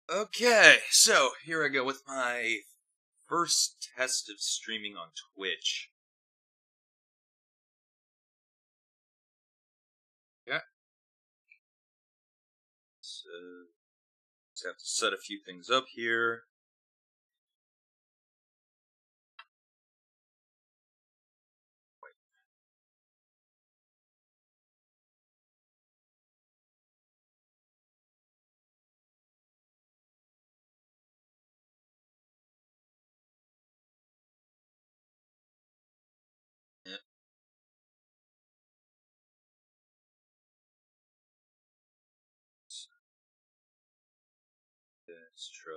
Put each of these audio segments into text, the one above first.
Okay, so here I go with my first test of streaming on Twitch. Yeah. So, just have to set a few things up here. Yeah. Let's try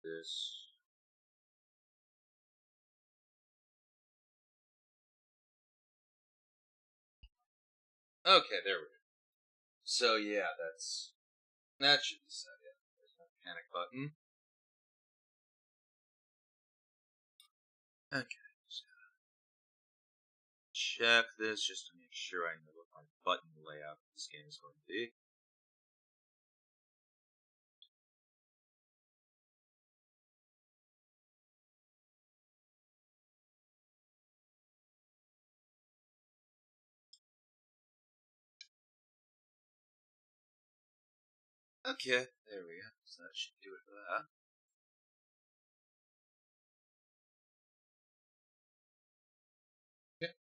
this. Okay, there we go. So yeah, that should be set. Yeah, there's my panic button. Okay, just gotta check this just to make sure I know what my button layout for this game is going to be. Okay, there we go. So that should do it for that. Okay.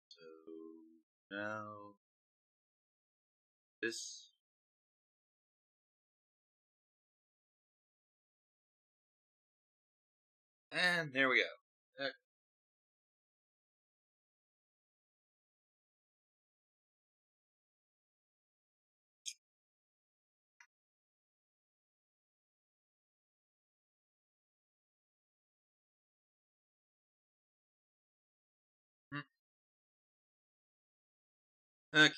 So now this. And there we go. Okay. Okay.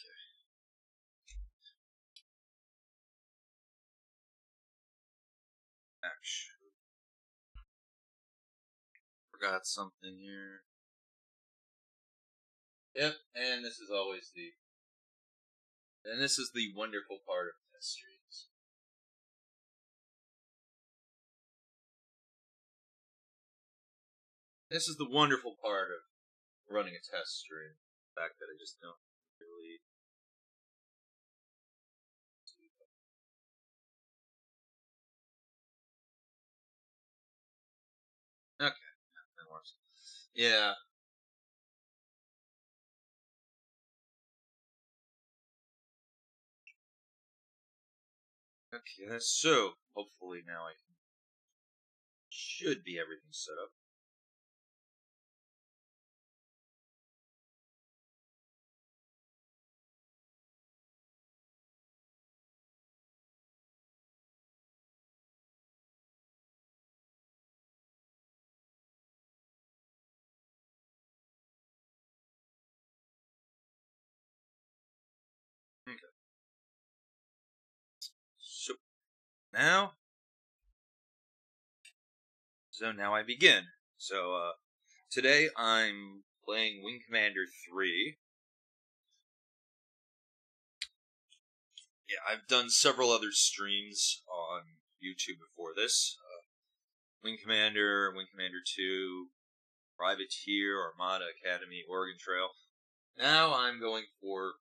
Actually, forgot something here. Yep, and this is the wonderful part of test streams. This is the wonderful part of running a test stream. The fact that I just don't really. Okay, that works. Yeah. Okay, so hopefully now I should be everything set up. Okay. So now I begin. So today I'm playing Wing Commander 3. Yeah, I've done several other streams on YouTube before this. Wing Commander 2, Privateer, Armada Academy, Oregon Trail. Now I'm going for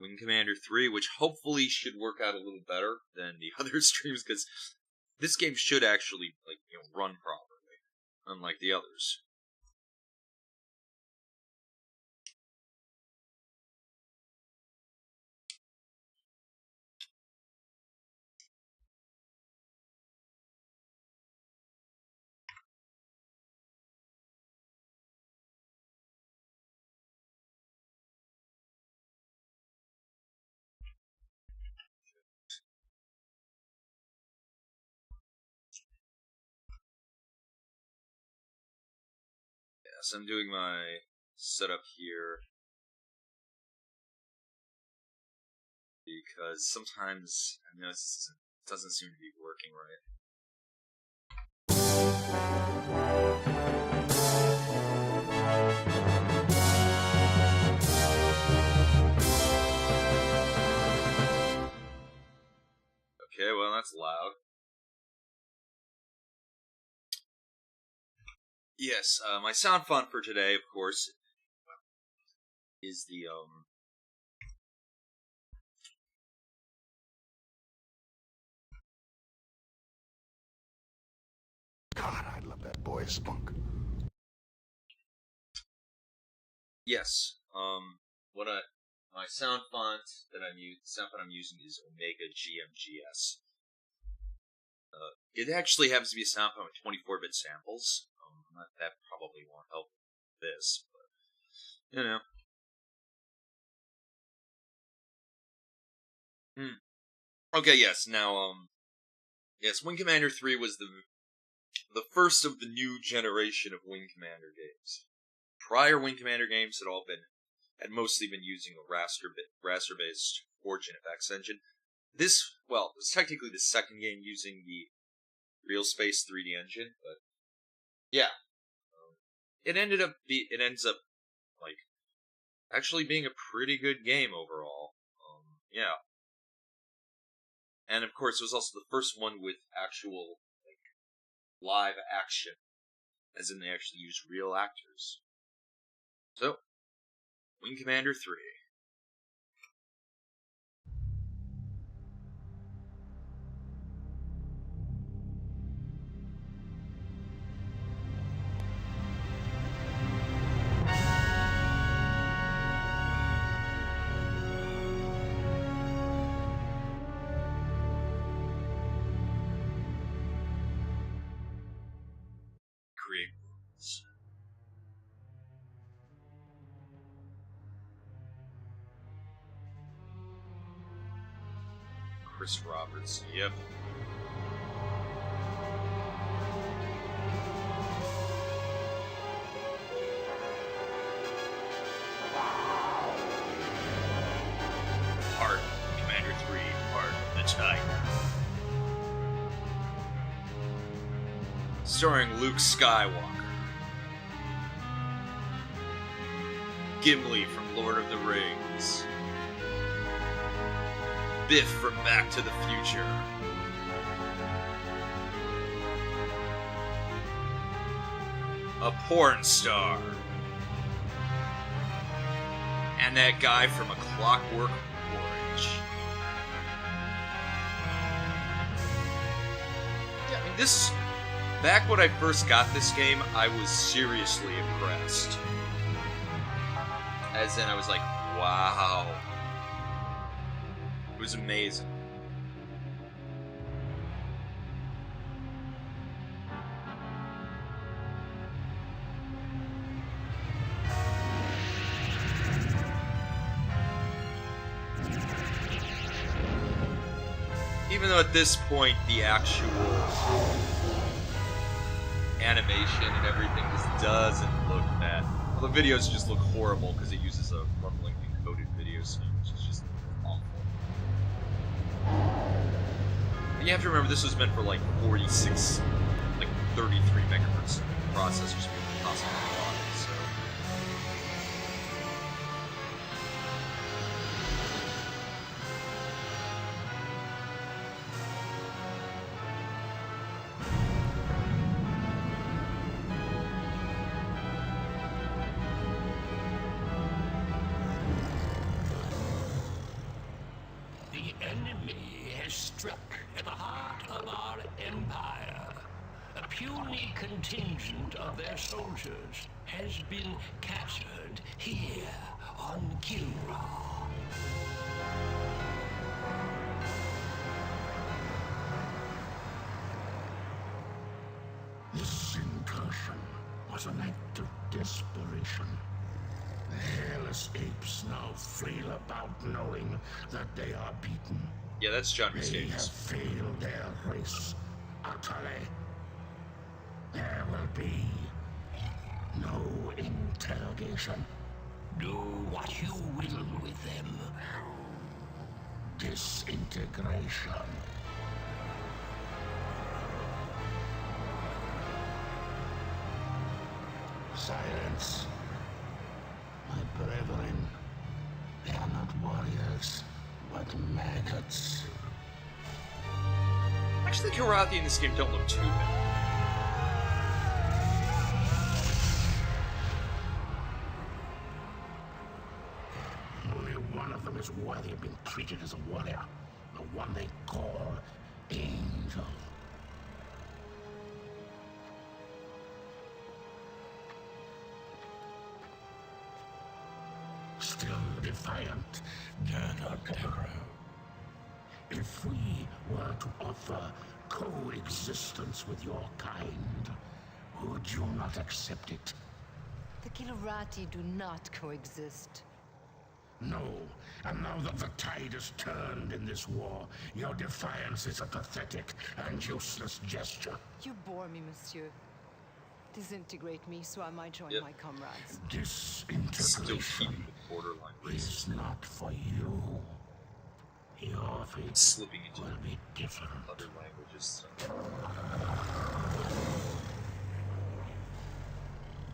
Wing Commander 3, which hopefully should work out a little better than the other streams, because this game should actually run properly, unlike the others. Yes, I'm doing my setup here because sometimes I notice it doesn't seem to be working right. Yes, my sound font for today, of course, is the, God, I love that boy's spunk. Yes, my sound font I'm using is Omega GMGS. It actually happens to be a sound font with 24-bit samples. That probably won't help this, but, you know. Okay, yes, now, yes, Wing Commander 3 was the first of the new generation of Wing Commander games. Prior Wing Commander games had mostly been using a raster-based Origin FX engine. This was technically the second game using the Real Space 3D engine, but yeah, it ends up like actually being a pretty good game overall. Yeah, and of course it was also the first one with actual live action, as in they actually used real actors. So, Wing Commander 3. Create worlds. Chris Roberts, yep. Part Commander 3, Part the Tiger. Starring Luke Skywalker, Gimli from Lord of the Rings, Biff from Back to the Future, a porn star, and that guy from A Clockwork Orange. Yeah, I mean, back when I first got this game, I was seriously impressed. As in, I was like, wow. It was amazing. Even though at this point the actual animation and everything just doesn't look bad. Well, the videos just look horrible because it uses a rumbling encoded video stream, which is just awful. And you have to remember this was meant for 33 megahertz processors possibly so. Struck at the heart of our empire. A puny contingent of their soldiers has been captured here on Kilra. This incursion was an act of desperation. The hairless apes now flail about knowing that they are beaten. Yeah, that's John Rhys They Davies. have failed their race utterly. There will be no interrogation. Do what you will with them. Disintegration. Silence. My brethren, they are not warriors, but maggots. Actually, Kilrathi in this game don't look too bad. them is worthy of being treated as a warrior. The one they call Angel. Still defiant, Colonel Devereaux. If we were to offer coexistence with your kind, would you not accept it? The Kilorati do not coexist. No, and now that the tide has turned in this war, your defiance is a pathetic and useless gesture. You bore me, monsieur. Disintegrate me so I might join my comrades. Disintegration is not for you. Your fate Slipping into will be different. other languages.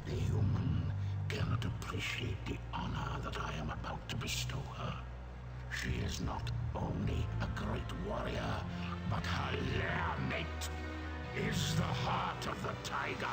The human cannot appreciate the honor that I am about to bestow her. She is not only a great warrior, but her lair mate is the heart of the tiger.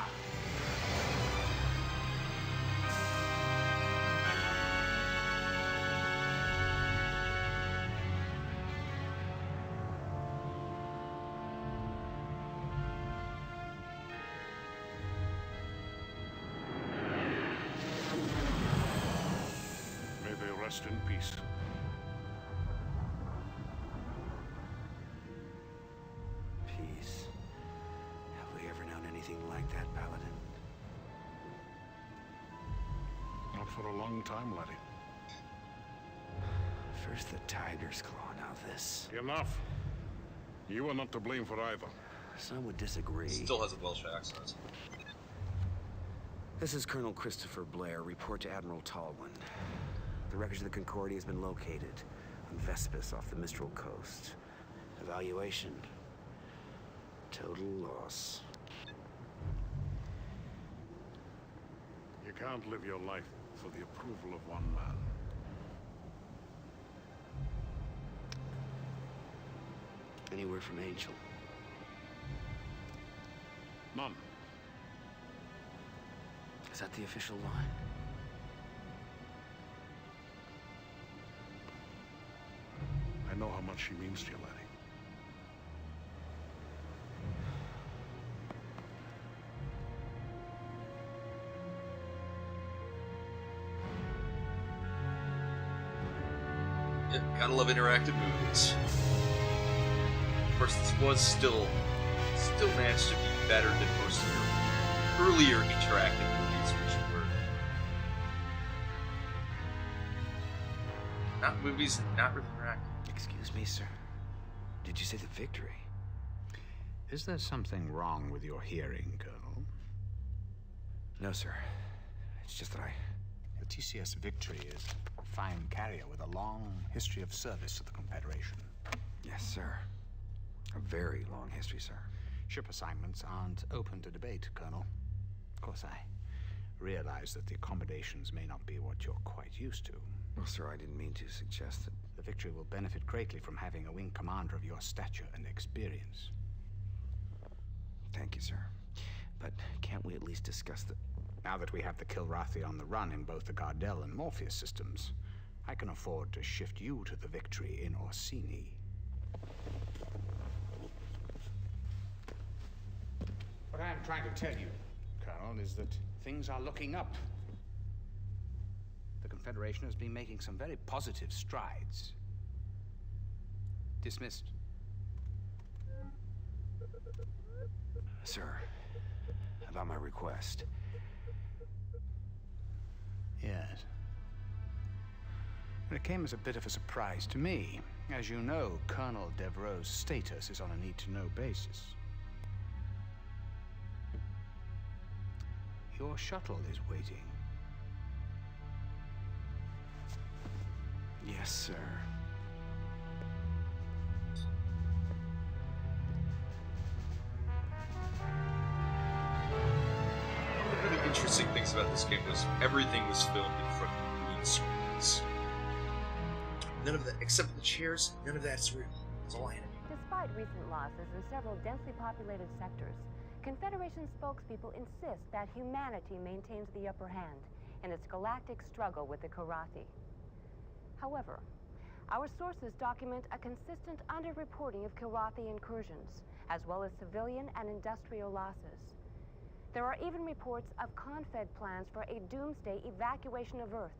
May they rest in peace. Peace. Have we ever known anything like that, Paladin? Not for a long time, laddie. First the tiger's claw, now this. Enough. You are not to blame for either. Some would disagree. Still has a Welsh accent. This is Colonel Christopher Blair. Report to Admiral Tallwin. The wreckage of the Concordia has been located on Vespus off the Mistral coast. Evaluation. Total loss. You can't live your life for the approval of one man. Any word from Angel? None. Is that the official line? I know how much she means to you, laddie. Yep, gotta love interactive movies. Of course, this was still managed to be better than most of your earlier interactive movies, which were not movies and not really interactive. Excuse me, sir. Did you say the victory? Is there something wrong with your hearing, Colonel? No, sir. It's just that The TCS Victory is a fine carrier with a long history of service to the Confederation. Yes, sir. A very long history, sir. Ship assignments aren't open to debate, Colonel. Of course, I realize that the accommodations may not be what you're quite used to. Well, sir, I didn't mean to suggest that. The Victory will benefit greatly from having a wing commander of your stature and experience. Thank you, sir. But can't we at least discuss the... Now that we have the Kilrathi on the run in both the Gardel and Morpheus systems, I can afford to shift you to the Victory in Orsini. What I am trying to tell you, Colonel, is that things are looking up. The Confederation has been making some very positive strides. Dismissed. Sir, about my request. Yes. But it came as a bit of a surprise to me. As you know, Colonel Devereaux's status is on a need-to-know basis. Your shuttle is waiting. Yes, sir. One of the interesting things about this game was everything was filmed in front of green screens. None of that, except for the chairs, none of that's real. It's all animated. Despite recent losses in several densely populated sectors, Confederation spokespeople insist that humanity maintains the upper hand in its galactic struggle with the Kilrathi. However, Our sources document a consistent underreporting of Kilrathi incursions, as well as civilian and industrial losses. There are even reports of Confed plans for a doomsday evacuation of Earth,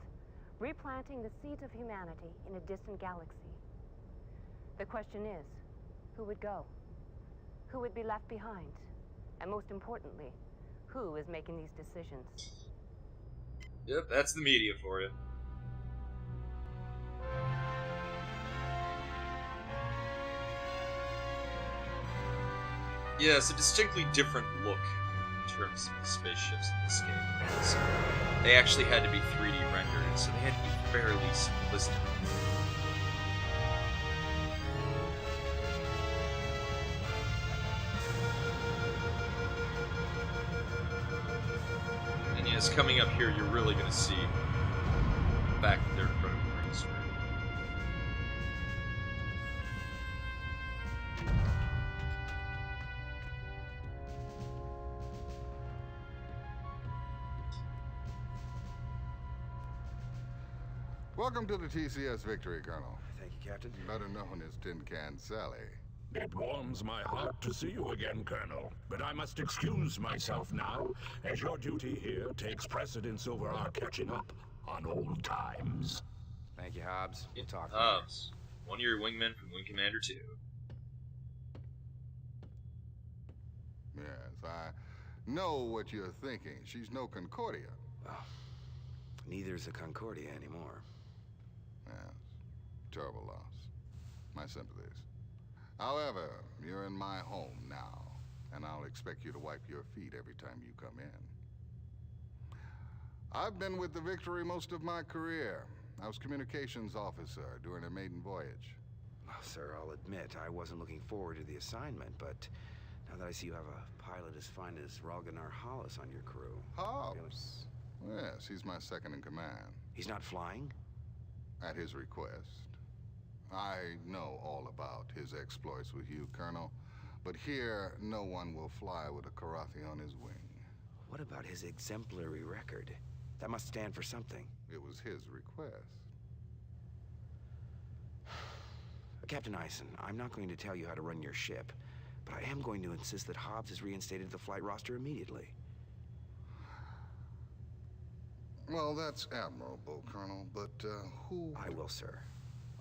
replanting the seed of humanity in a distant galaxy. The question is, who would go? Who would be left behind? And most importantly, who is making these decisions? Yep, that's the media for you. Yeah, it's a distinctly different look in terms of the spaceships in this game, because they actually had to be 3D rendered, so they had to be fairly simplistic. And yes, coming up here, you're really going to see the fact that they're in front of a green screen. Welcome to the TCS Victory, Colonel. Thank you, Captain. Better known as Tin Can Sally. It warms my heart to see you again, Colonel. But I must excuse myself now, as your duty here takes precedence over our catching up on old times. Thank you, Hobbs. We'll talk later. Hobbs, one of your wingmen from Wing Commander 2. Yes, I know what you're thinking. She's no Concordia. Well, neither's a Concordia anymore. Yes, terrible loss. My sympathies. However, you're in my home now, and I'll expect you to wipe your feet every time you come in. I've been with the Victory most of my career. I was communications officer during her maiden voyage. Well, sir, I'll admit I wasn't looking forward to the assignment, but now that I see you have a pilot as fine as Ralganar Hollis on your crew... Hobbs? Yes, he's my second in command. He's not flying? At his request. I know all about his exploits with you, Colonel, but here no one will fly with a Kilrathi on his wing. What about his exemplary record? That must stand for something. It was his request. Captain Eisen, I'm not going to tell you how to run your ship, but I am going to insist that Hobbs is reinstated to the flight roster immediately. Well, that's admirable, Colonel, but who... I will, sir.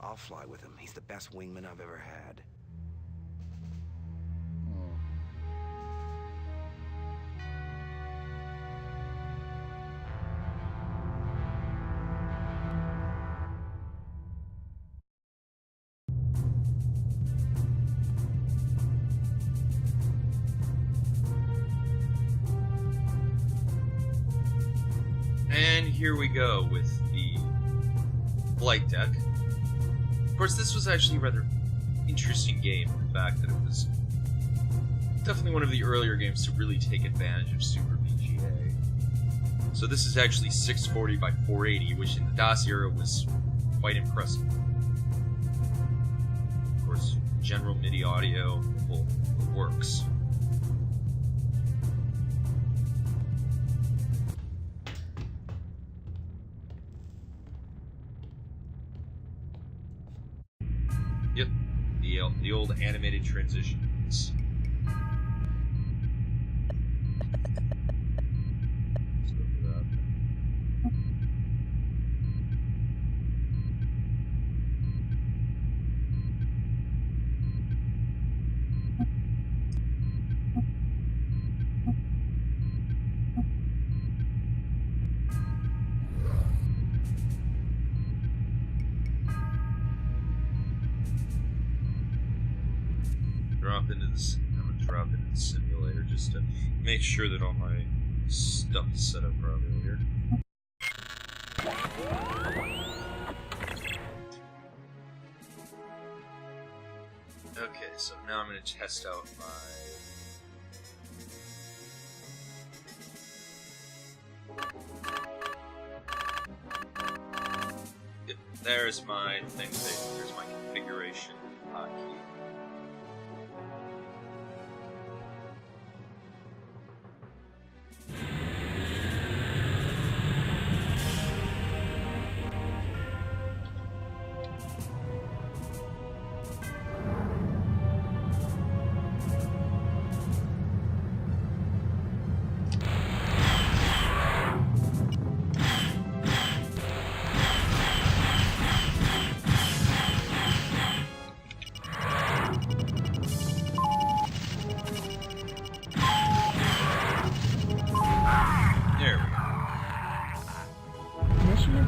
I'll fly with him. He's the best wingman I've ever had. And here we go with the flight deck. Of course, this was actually a rather interesting game, in the fact that it was definitely one of the earlier games to really take advantage of Super VGA. So this is actually 640 by 480, which in the DOS era was quite impressive. Of course, general MIDI audio works. Yep, the old animated transitions. I'm gonna drop into the simulator just to make sure that all my stuff is set up properly here. Okay, so now I'm gonna test out my... Yep, there's my thing. There's my configuration hotkey.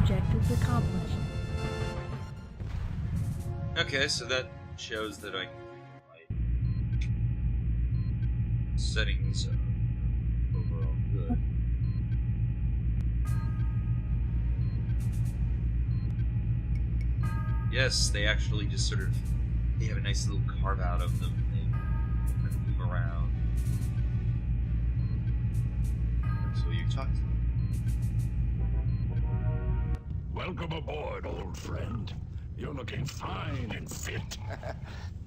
objectives accomplished. Okay, so that shows that my settings are overall good. Yes, they actually just sort of, they have a nice little carve out of them. They kind of move around. That's what you talked to. Welcome aboard, old friend. You're looking fine and fit.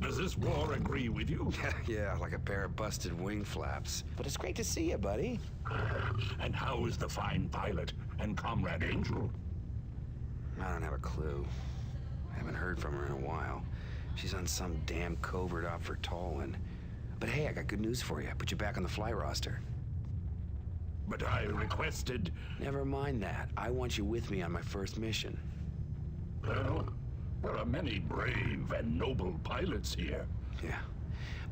Does this war agree with you? Yeah, like a pair of busted wing flaps. But it's great to see you, buddy. And how is the fine pilot and Comrade Angel? I don't have a clue. I haven't heard from her in a while. She's on some damn covert op for Tallinn. But hey, I got good news for you. I put you back on the fly roster. But I requested... Never mind that. I want you with me on my first mission. Well, there are many brave and noble pilots here. Yeah.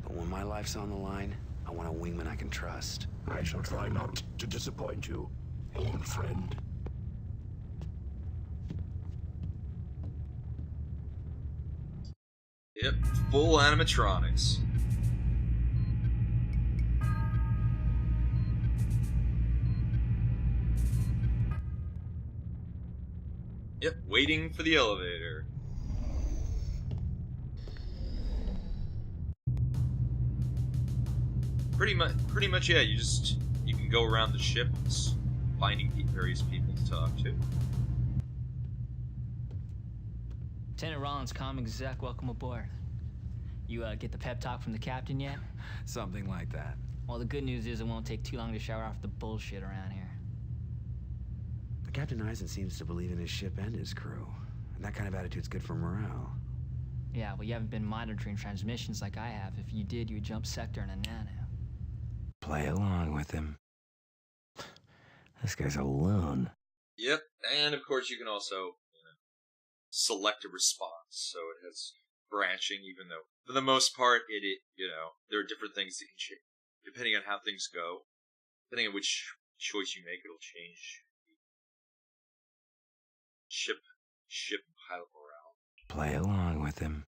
But when my life's on the line, I want a wingman I can trust. I shall try not to disappoint you, old friend. Yep, full animatronics. Yep, waiting for the elevator. Pretty much, yeah. You can go around the ship, finding various people to talk to. Lieutenant Rollins, comm exec, welcome aboard. You get the pep talk from the captain yet? Something like that. Well, the good news is it won't take too long to shower off the bullshit around here. Captain Eisen seems to believe in his ship and his crew. And that kind of attitude's good for morale. Yeah, well, you haven't been monitoring transmissions like I have. If you did, you would jump sector in a nano. Play along with him. This guy's alone. Yep, and of course you can also select a response, so it has branching, even though for the most part there are different things that can change depending on how things go. Depending on which choice you make, it'll change ship and pilot morale. Play along with him.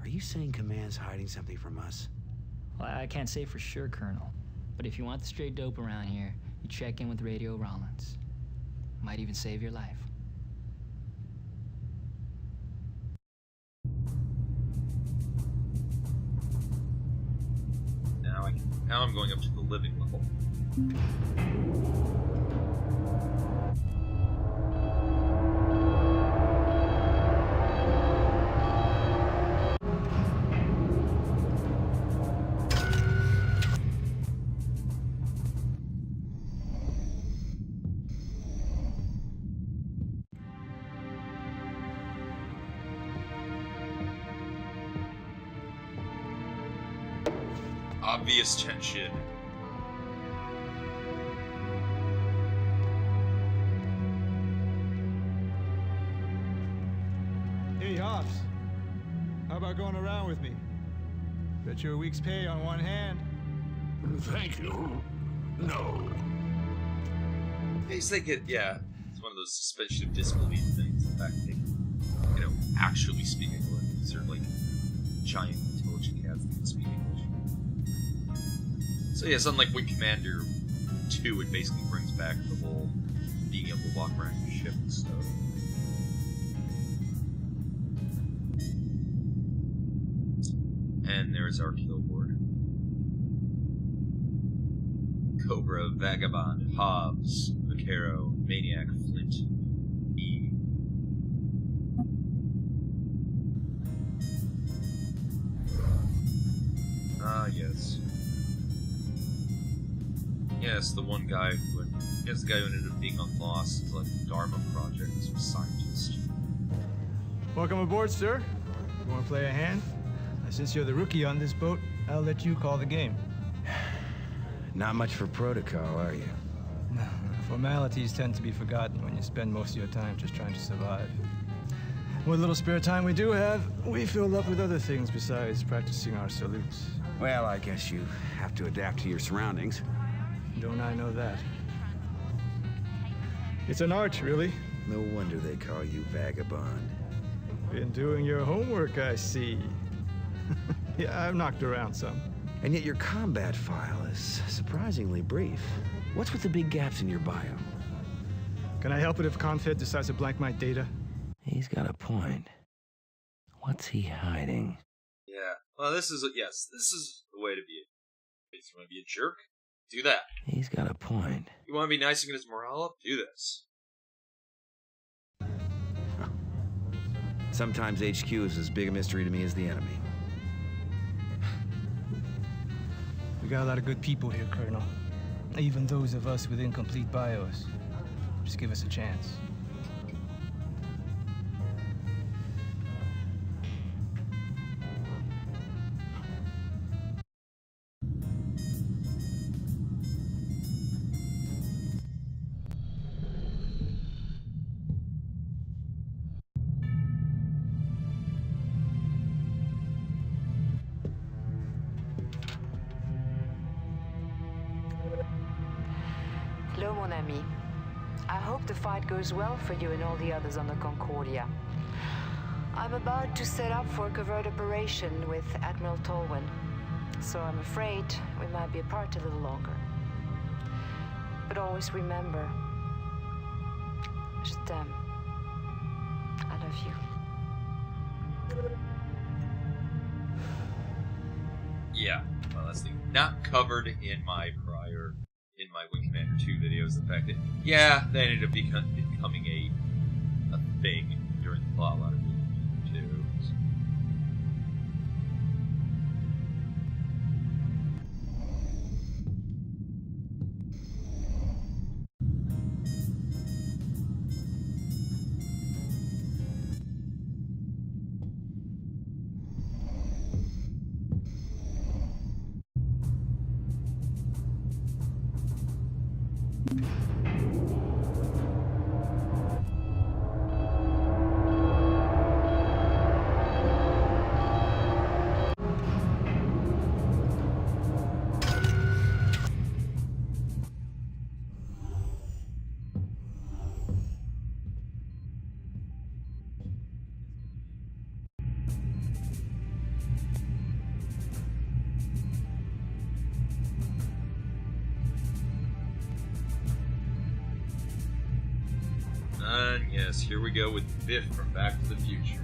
Are you saying Command's hiding something from us? Well, I can't say for sure, Colonel. But if you want the straight dope around here, you check in with Radio Rollins. Might even save your life. Now I'm going up to the living level. Obvious tension. Hey, Hobbs. How about going around with me? Bet you a week's pay on one hand. Thank you. No. It's like it's one of those suspension of disbelief things. The fact they actually speak English. These are like giant intelligent cats that can speak English. So yes, unlike Wing Commander 2, it basically brings back the whole being able to walk around your ship and stuff. And there's our kill board. Cobra, Vagabond, Hobbs, Vaquero, Maniac, Flint, E. Ah, yes. Yes, the one guy who ended up being on Lost is like the Dharma Project, as a scientist. Welcome aboard, sir. You want to play a hand? Since you're the rookie on this boat, I'll let you call the game. Not much for protocol, are you? No, formalities tend to be forgotten when you spend most of your time just trying to survive. What little spare time we do have, we fill up with other things besides practicing our salutes. Well, I guess you have to adapt to your surroundings. Don't I know that? It's an art, really. No wonder they call you Vagabond. Been doing your homework, I see. Yeah, I've knocked around some. And yet your combat file is surprisingly brief. What's with the big gaps in your bio? Can I help it if Confed decides to blank my data? He's got a point. What's he hiding? Yeah. Well, this is the way to be. If you want to be a jerk, do that. He's got a point. You want to be nice and get his morale up? Do this. Sometimes HQ is as big a mystery to me as the enemy. We got a lot of good people here, Colonel. Even those of us with incomplete bios. Just give us a chance. Hello, mon ami. I hope the fight goes well for you and all the others on the Concordia. I'm about to set up for a covert operation with Admiral Tolwyn, so I'm afraid we might be apart a little longer. But always remember, je t'aime. I love you. Yeah, well, that's the not covered in my Wing Commander 2 videos. The fact that they ended up becoming a thing during the plot line of Wing Commander 2. And yes, here we go with Biff from Back to the Future.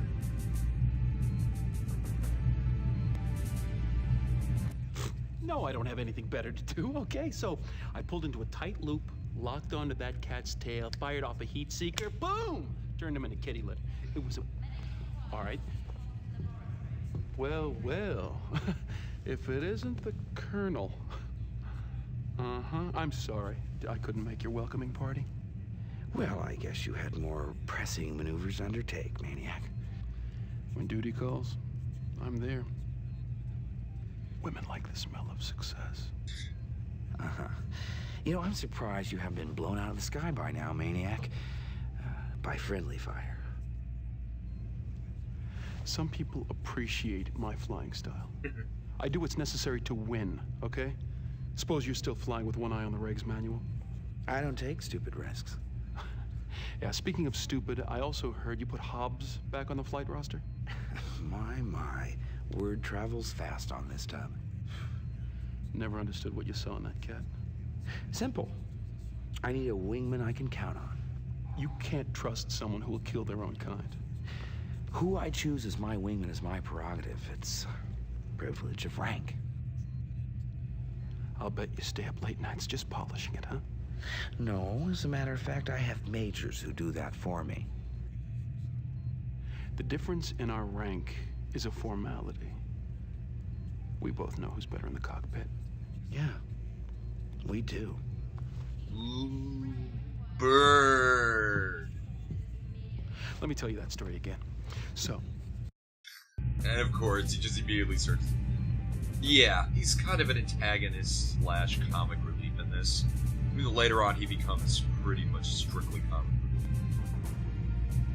No, I don't have anything better to do, okay? So I pulled into a tight loop, locked onto that cat's tail, fired off a heat seeker, boom! Turned him into kitty litter. It was a... All right. Well, if it isn't the Colonel. I'm sorry. I couldn't make your welcoming party. Well, I guess you had more pressing maneuvers to undertake, Maniac. When duty calls, I'm there. Women like the smell of success. You know, I'm surprised you haven't been blown out of the sky by now, Maniac. By friendly fire. Some people appreciate my flying style. I do what's necessary to win, okay? Suppose you're still flying with one eye on the regs manual? I don't take stupid risks. Yeah, speaking of stupid, I also heard you put Hobbs back on the flight roster. My. Word travels fast on this tub. Never understood what you saw in that cat. Simple. I need a wingman I can count on. You can't trust someone who will kill their own kind. Who I choose as my wingman is my prerogative. It's a privilege of rank. I'll bet you stay up late nights just polishing it, huh? No, as a matter of fact, I have majors who do that for me. The difference in our rank is a formality. We both know who's better in the cockpit. Yeah, we do. Ooh, bird. Let me tell you that story again. So. And of course, he just immediately starts. Yeah, he's kind of an antagonist / comic relief in this. Later on, he becomes pretty much strictly comic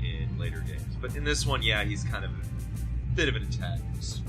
relief in later games. But in this one, yeah, he's kind of a bit of an antagonist.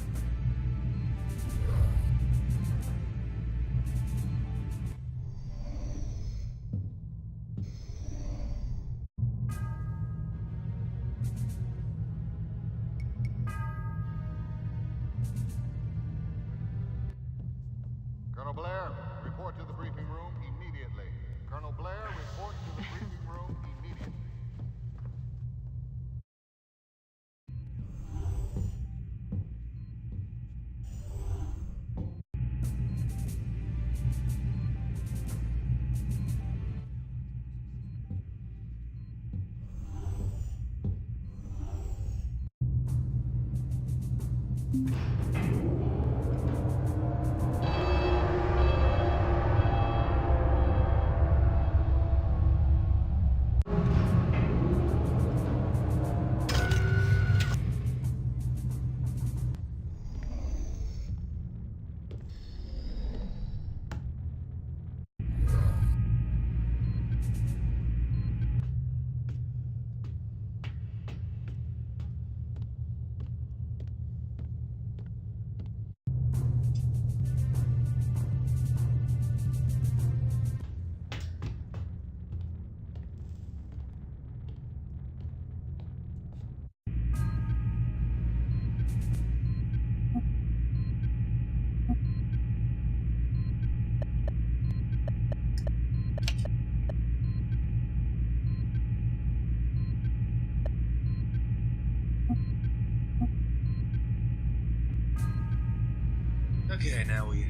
Okay, now we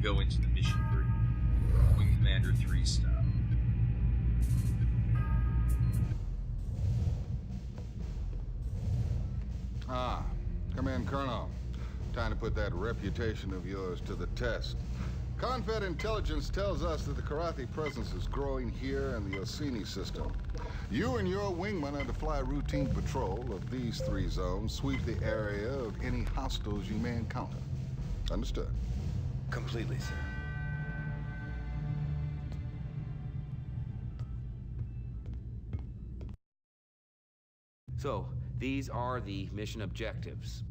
go into the mission for Wing Commander 3 style. Ah, come in, Colonel. Time to put that reputation of yours to the test. Confed intelligence tells us that the Karathi presence is growing here in the Orsini system. You and your wingmen are to fly routine patrol of these 3 zones, sweep the area of any hostiles you may encounter. Understood? Completely, sir. So, these are the mission objectives.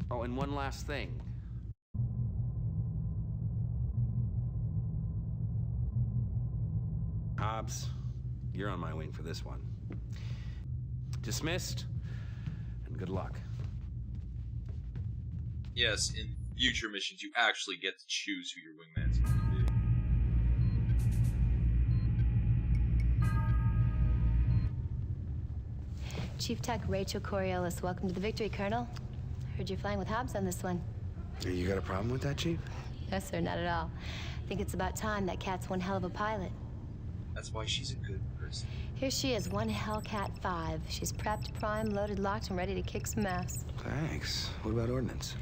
Oh, and one last thing. Hobbs, you're on my wing for this one. Dismissed, and good luck. Yes, in future missions, you actually get to choose who your wingman's going to be. Chief Tech Rachel Coriolis, welcome to the Victory, Colonel. Heard you're flying with Hobbs on this one. You got a problem with that, Chief? No, sir, not at all. I think it's about time. That cat's one hell of a pilot. That's why she's a good person. Here she is, one Hellcat 5. She's prepped, primed, loaded, locked, and ready to kick some ass. Thanks. What about ordnance?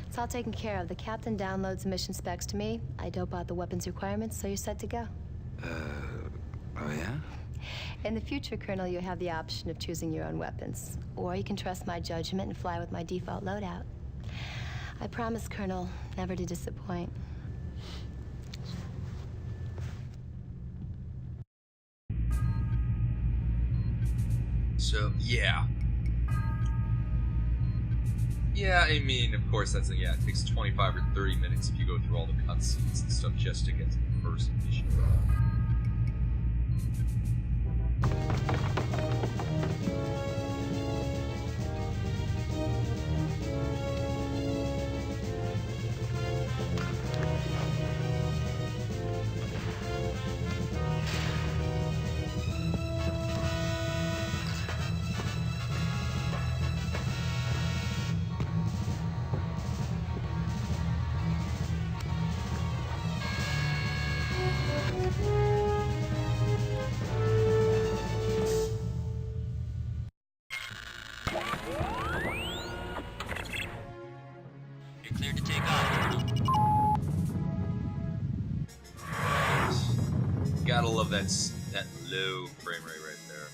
It's all taken care of. The captain downloads the mission specs to me. I dope out the weapons requirements, so you're set to go. Oh yeah? In the future, Colonel, you have the option of choosing your own weapons. Or you can trust my judgment and fly with my default loadout. I promise, Colonel, never to disappoint. So, yeah. Yeah, I mean, of course, it takes 25 or 30 minutes if you go through all the cutscenes and stuff just to get to the first mission. You're cleared to take off, Colonel. Gotta love that low frame rate right there.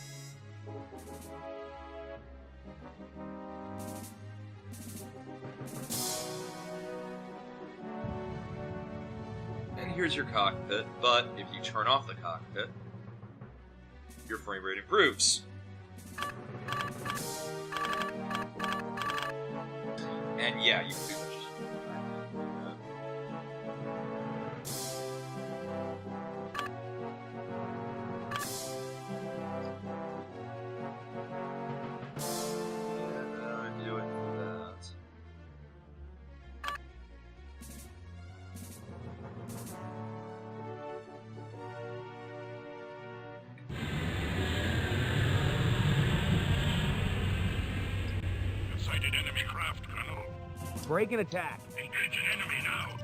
And here's your cockpit, but if you turn off the cockpit, your frame rate improves. And yeah, you can do that. Sighted enemy craft, Colonel. Break and attack. Engage an enemy now.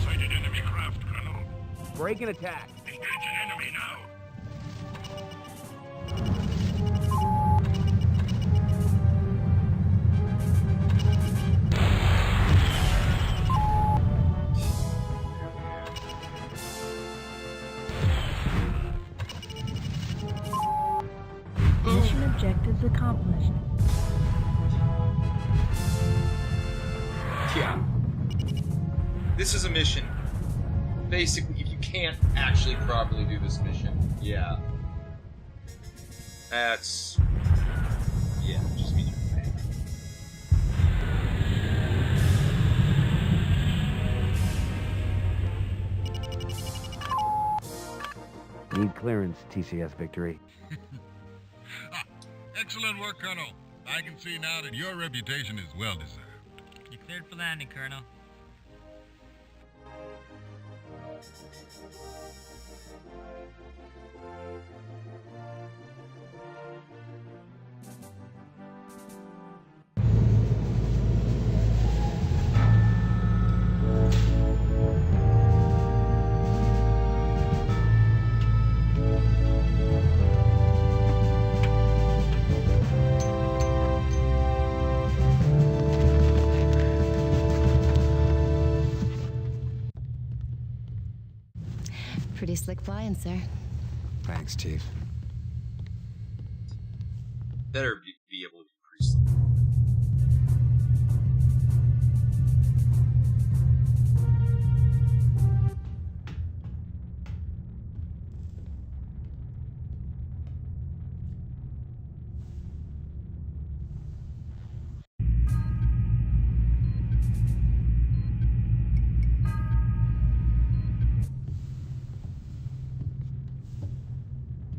Sighted enemy craft, Colonel. Break and attack. Engage an enemy now. Mission objectives accomplished. Yeah. This is a mission. Basically, if you can't actually properly do this mission, yeah. That's... yeah, just means you're paying. Need clearance, TCS Victory. Excellent work, Colonel. I can see now that your reputation is well deserved. You cleared for landing, Colonel. Pretty slick flying, sir. Thanks, Chief. Better be able to do pretty slick.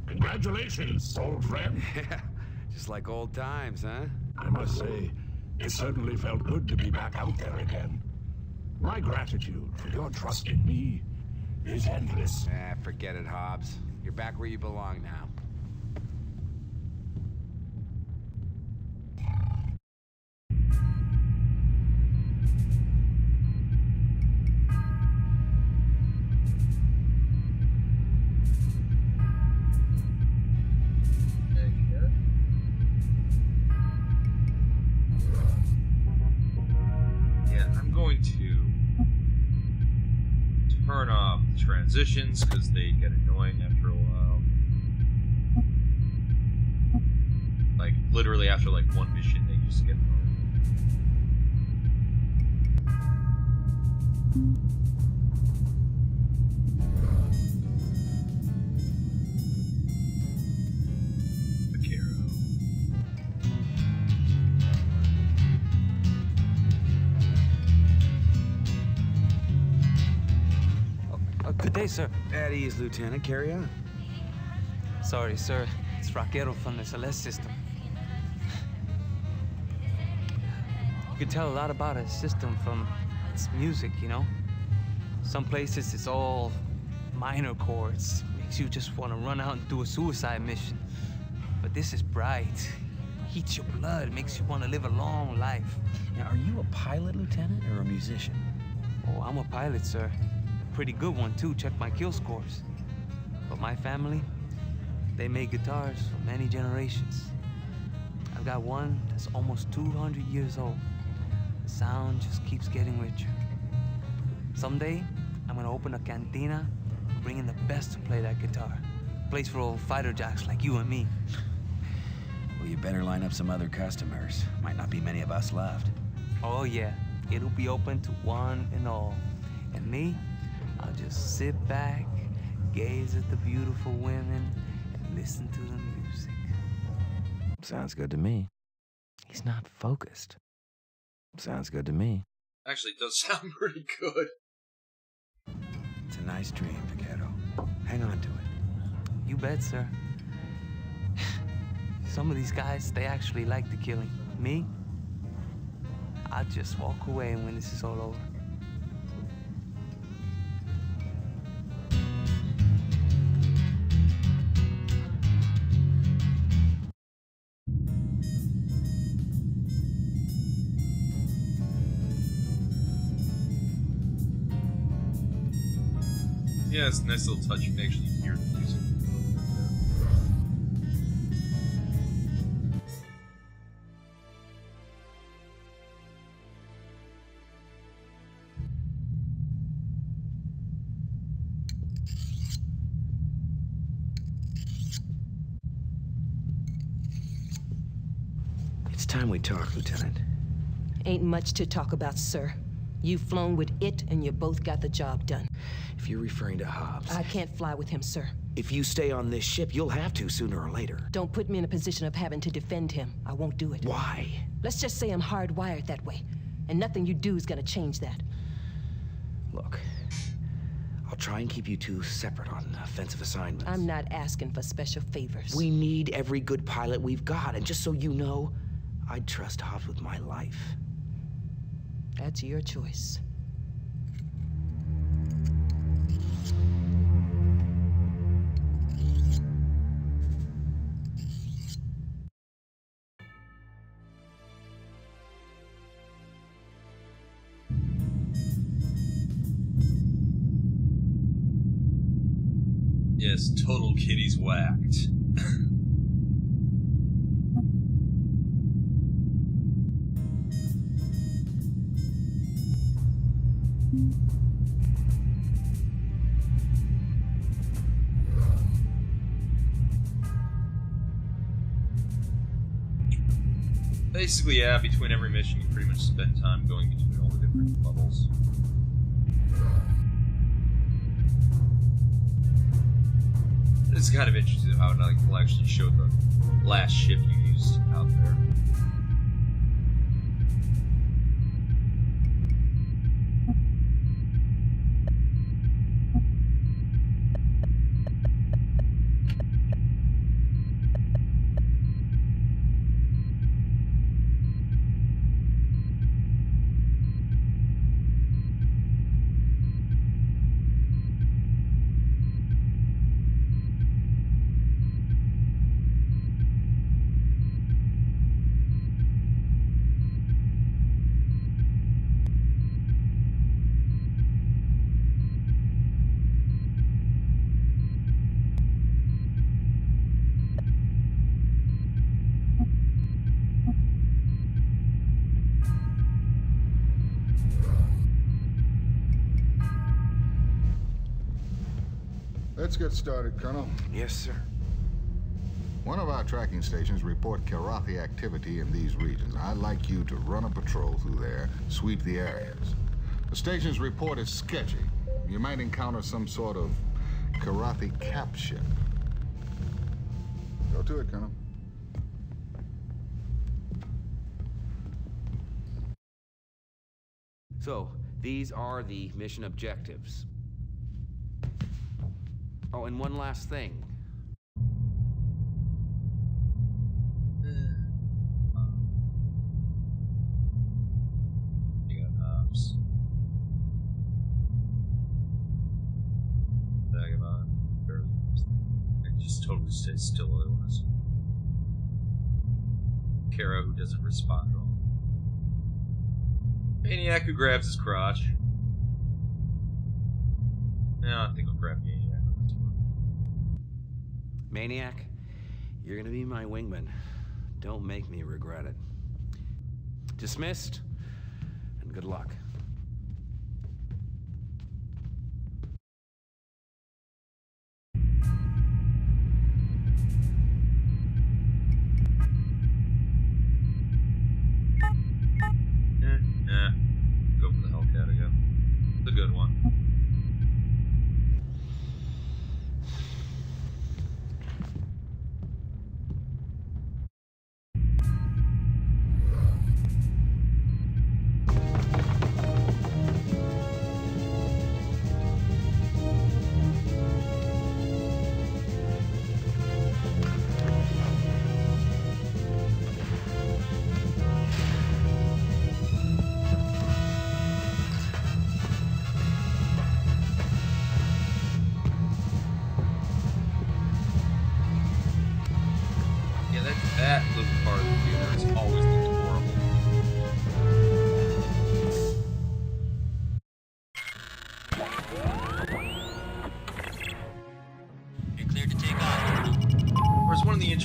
Congratulations, old friend. Yeah, just like old times, huh? I must say, it certainly felt good to be back out there again. My gratitude for your trust in me is endless. Forget it, Hobbs. You're back where you belong now. Turn off the transitions because they get annoying after a while. Like, literally after like one mission, they just get annoying. Good day, sir. At ease, Lieutenant. Carry on. Sorry, sir. It's Raquero from the Celeste system. You can tell a lot about a system from its music, you know? Some places it's all minor chords. Makes you just want to run out and do a suicide mission. But this is bright. Heats your blood, makes you want to live a long life. Now, are you a pilot, Lieutenant, or a musician? Oh, I'm a pilot, sir. Pretty good one, too. Check my kill scores. But my family, they made guitars for many generations. I've got one that's almost 200 years old. The sound just keeps getting richer. Someday, I'm gonna open a cantina, bring in the best to play that guitar. Place for old fighter jacks like you and me. Well, you better line up some other customers. Might not be many of us left. Oh, yeah. It'll be open to one and all. And me, I'll just sit back, gaze at the beautiful women, and listen to the music. Sounds good to me. He's not focused. Sounds good to me. Actually, it does sound pretty good. It's a nice dream, Vaquero. Hang on to it. You bet, sir. Some of these guys, they actually like the killing. Me? I'll just walk away when this is all over. Yeah, it's a nice little touch. You can actually hear the music. It's time we talk, Lieutenant. Ain't much to talk about, sir. You've flown with it, and you both got the job done. If you're referring to Hobbs... I can't fly with him, sir. If you stay on this ship, you'll have to sooner or later. Don't put me in a position of having to defend him. I won't do it. Why? Let's just say I'm hardwired that way, and nothing you do is gonna change that. Look, I'll try and keep you two separate on offensive assignments. I'm not asking for special favors. We need every good pilot we've got, and just so you know, I'd trust Hobbs with my life. That's your choice. Yes, total kitty's whacked. Basically, yeah, between every mission, you pretty much spend time going between all the different levels. It's kind of interesting how it will actually show the last ship you used out there. Let's get started, Colonel. Yes, sir. One of our tracking stations report Karathi activity in these regions. I'd like you to run a patrol through there, sweep the areas. The station's report is sketchy. You might encounter some sort of Karathi cap ship. Go to it, Colonel. So, these are the mission objectives. Oh, and one last thing. You got Hobbs. Vagabond. It just totally stays still otherwise. Kara, who doesn't respond at all. Maniac who grabs his crotch. No, I think I'll grab Maniac. Maniac, you're gonna be my wingman. Don't make me regret it. Dismissed, and good luck. Nah. Go for the Hellcat again. It's a good one.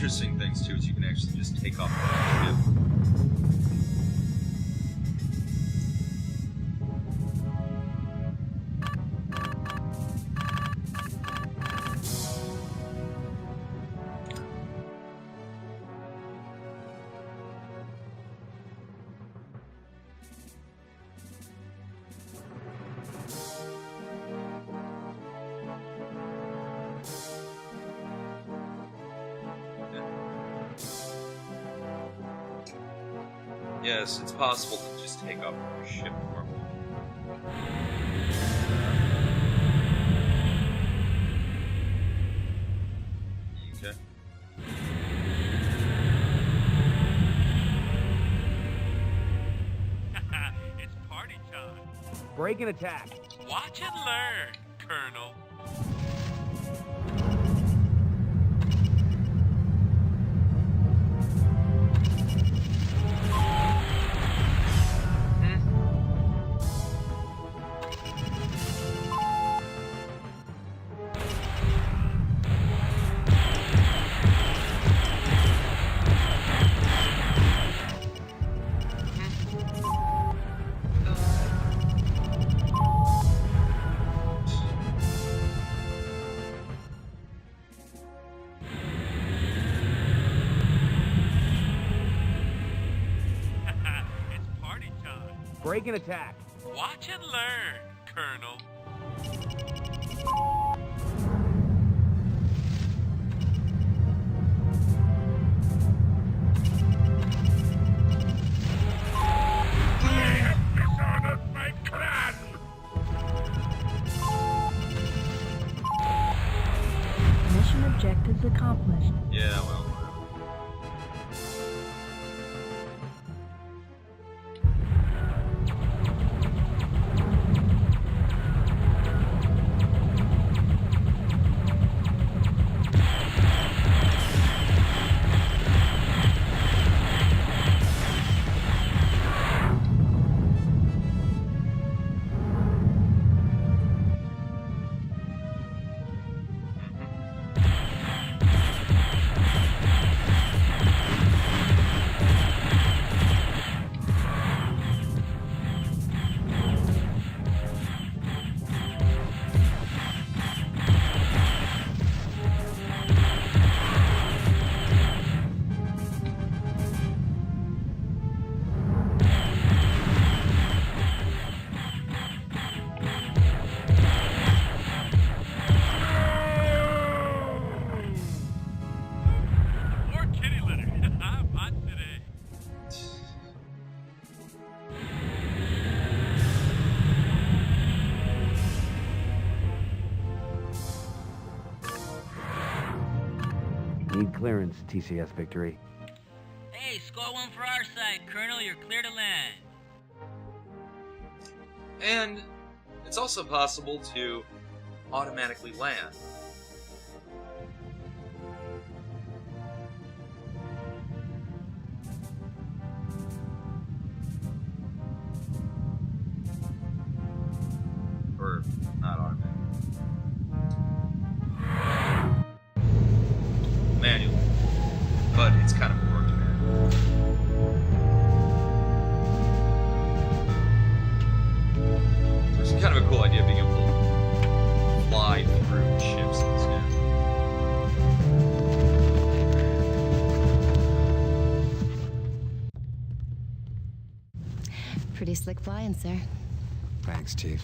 interesting things too is you can actually just take off the ship. Yes, it's possible to just take off your ship normally. Okay. It's party time. Break and attack. Watch and learn, Colonel. Break and attack. Watch and learn, Colonel. They have dishonored my clan! Mission objectives accomplished. Yeah, well. Need clearance, TCS victory. Hey, score one for our side, Colonel. You're clear to land. And it's also possible to automatically land. Or not automatic. Manual. But it's kind of more automatic. It's kind of a cool idea of being able to fly through ships instead. Pretty slick flying, sir. Thanks, Chief.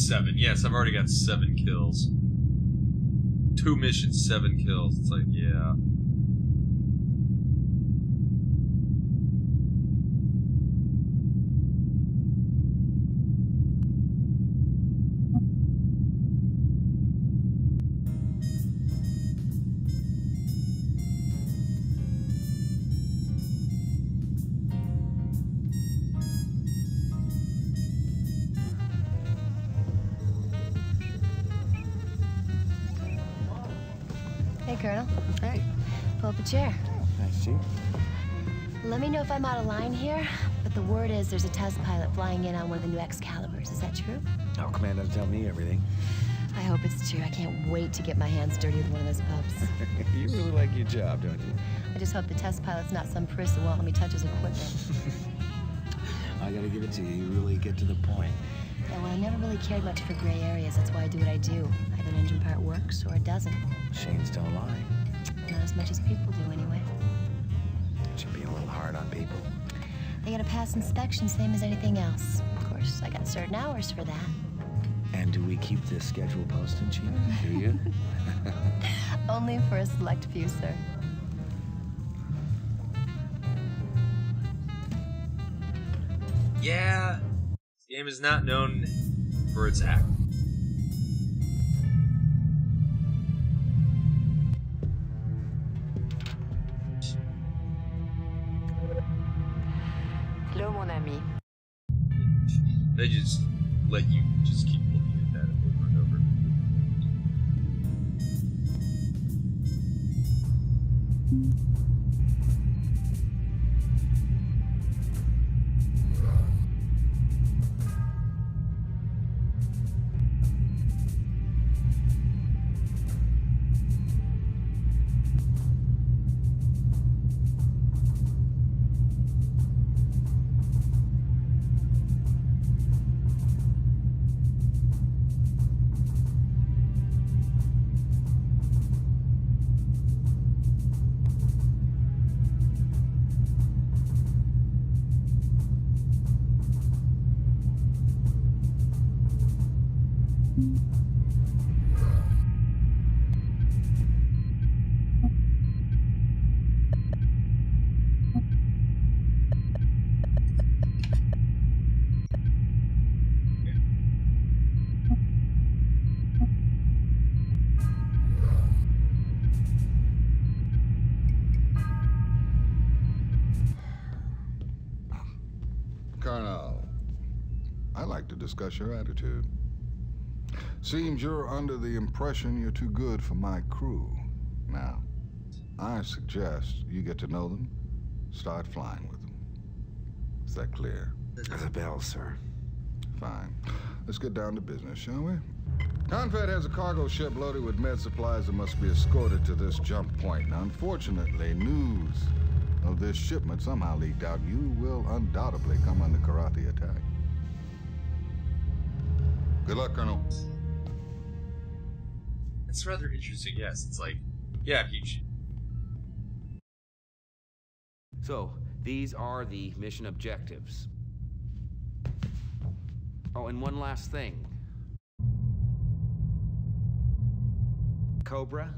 7. Yes, I've already got 7 kills. 2 missions, 7 kills. It's like, yeah. Hey, Colonel. Hey. Pull up a chair. Nice seat. Let me know if I'm out of line here, but the word is there's a test pilot flying in on one of the new Excaliburs. Is that true? Oh, Command doesn't tell me everything. I hope it's true. I can't wait to get my hands dirty with one of those pups. You really like your job, don't you? I just hope the test pilot's not some priss who won't let me touch his equipment. I gotta give it to you. You really get to the point. Yeah, well, I never really cared much for gray areas. That's why I do what I do. Either an engine part works or it doesn't. Machines don't lie. Not as much as people do, anyway. Should be a little hard on people. They gotta pass inspection, same as anything else. Of course, I got certain hours for that. And do we keep this schedule posted, Chief? Do you? Only for a select few, sir. Yeah. This game is not known for its act. Hello, mon ami. They just let you just keep looking at that over and over. Colonel, I'd like to discuss your attitude. Seems you're under the impression you're too good for my crew. Now, I suggest you get to know them, start flying with them. Is that clear? As a bell, sir. Fine. Let's get down to business, shall we? Confed has a cargo ship loaded with med supplies that must be escorted to this jump point. Now, unfortunately, news of this shipment somehow leaked out. You will undoubtedly come under Karathi attack. Good luck, Colonel. It's rather interesting, yes. It's like, yeah, Peach. So, these are the mission objectives. Oh, and one last thing. Cobra,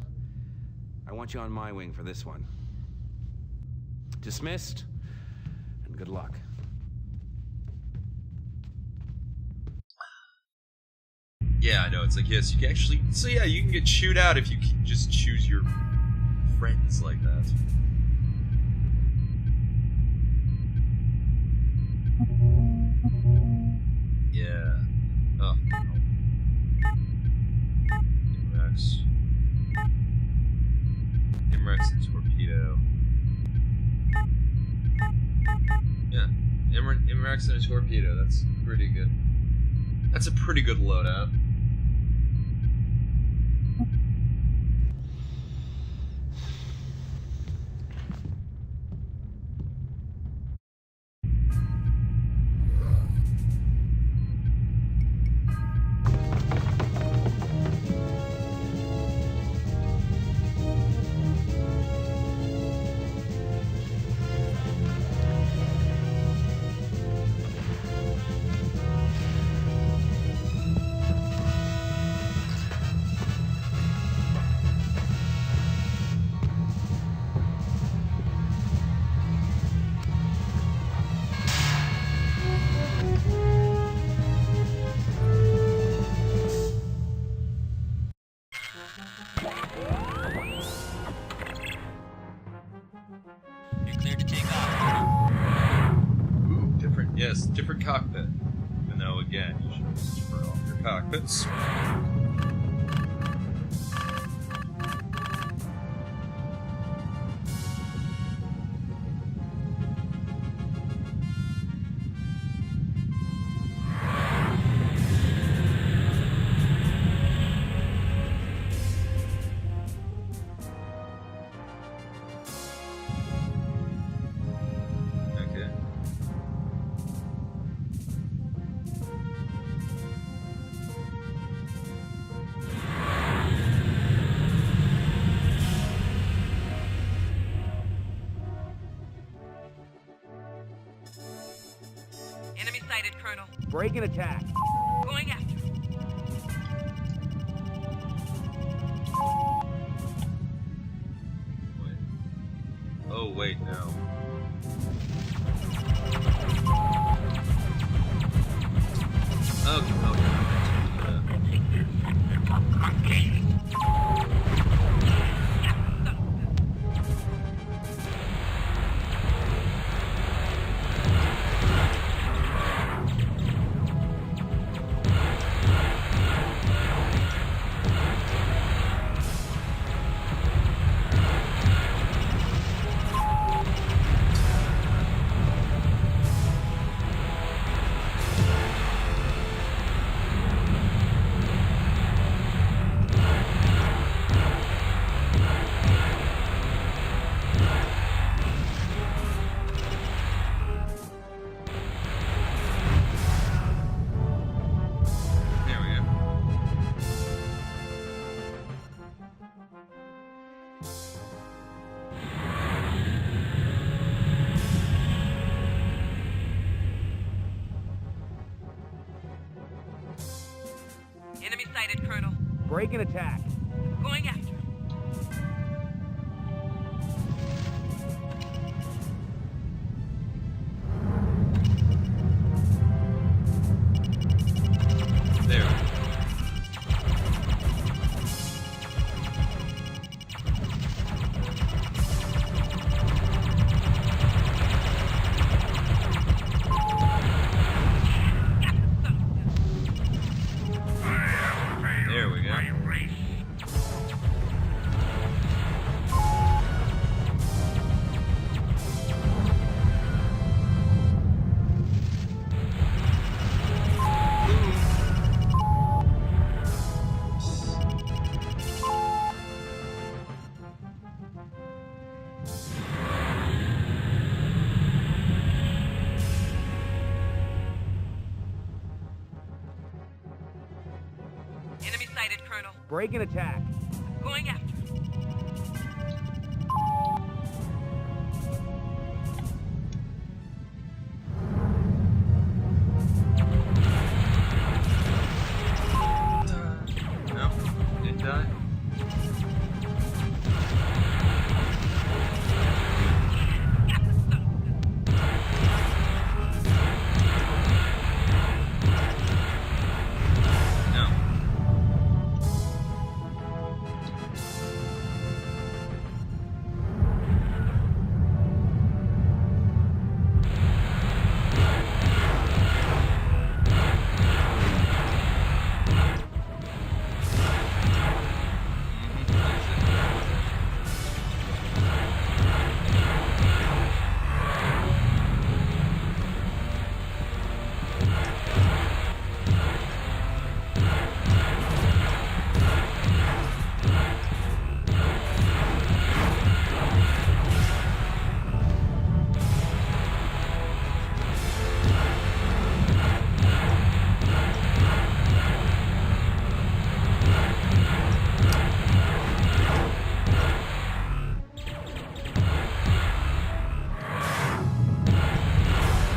I want you on my wing for this one. Dismissed, and good luck. Yeah, I know. It's like, yes, you can actually... So yeah, you can get chewed out if you can just choose your friends like that. Yeah. Oh. Imrex. Imrex and Torpedo. Yeah. Imrex and a Torpedo. That's pretty good. That's a pretty good loadout. Yes, different cockpit. Even though, again, you should just turn off your cockpits. Enemy sighted, Colonel. Break and attack. Going after. Oh, wait, no. Enemy sighted, Colonel. Break and attack. Going after. There. There we go. Enemy sighted, Colonel. Break and attack. Going after. No, didn't die. No.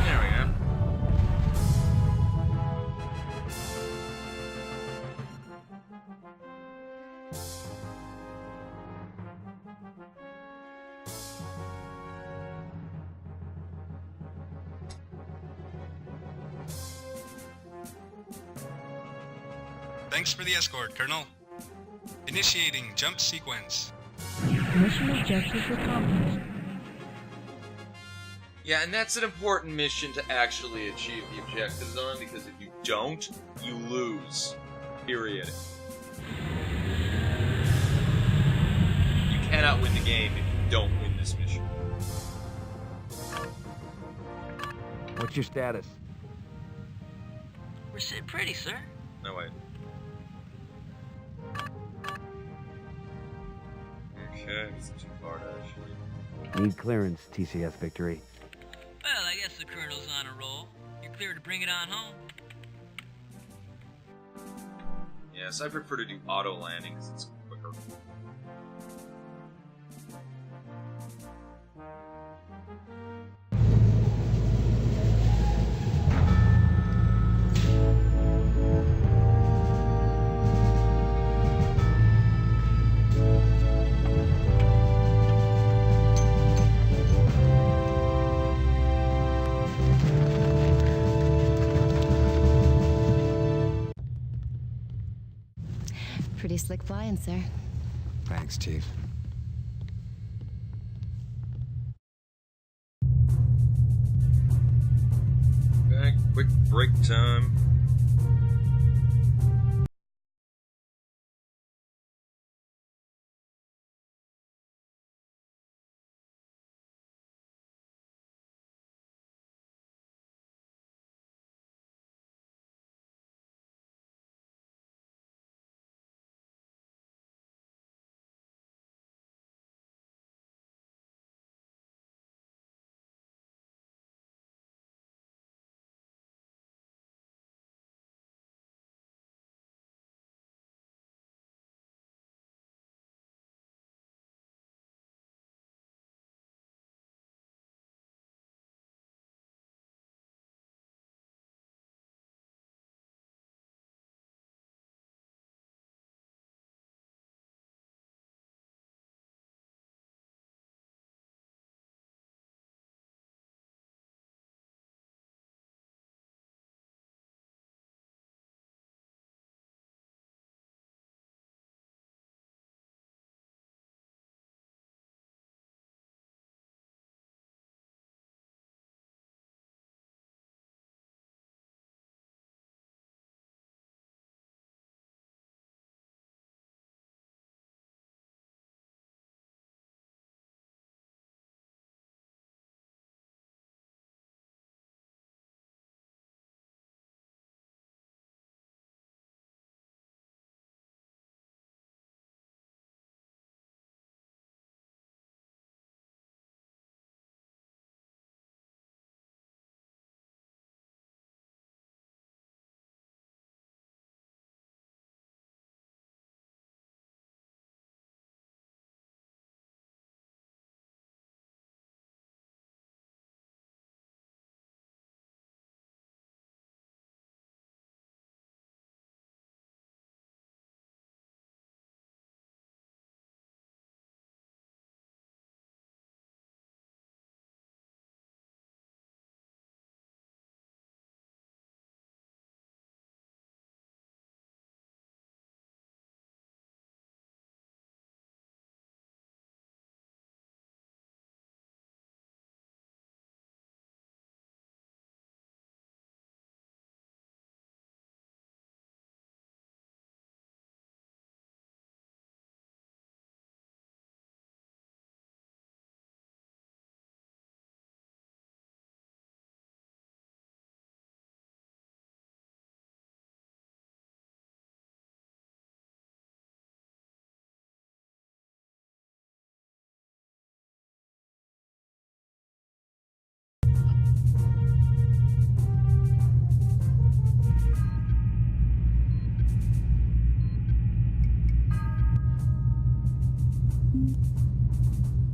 There we go. Thanks for the escort, Colonel. Initiating jump sequence. Mission objectives accomplished. Yeah, and that's an important mission to actually achieve the objectives on, because if you don't, you lose. Period. You cannot win the game if you don't win this mission. What's your status? We're sitting pretty, sir. No, wait. Okay, this is too far to actually... Need clearance, TCS Victory. Well, I guess the Colonel's on a roll. You're clear to bring it on home. Yes, I prefer to do auto landing because it's quicker. Pretty slick flying, sir. Thanks, Chief. Okay, quick break time.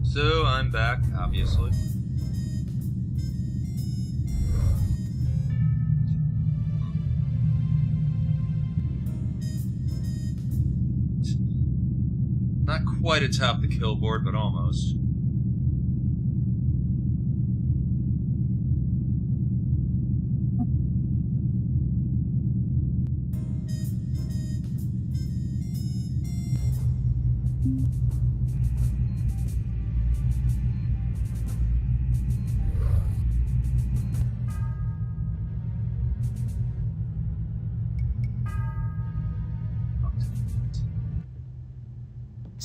So, I'm back, obviously. Not quite atop the kill board, but almost.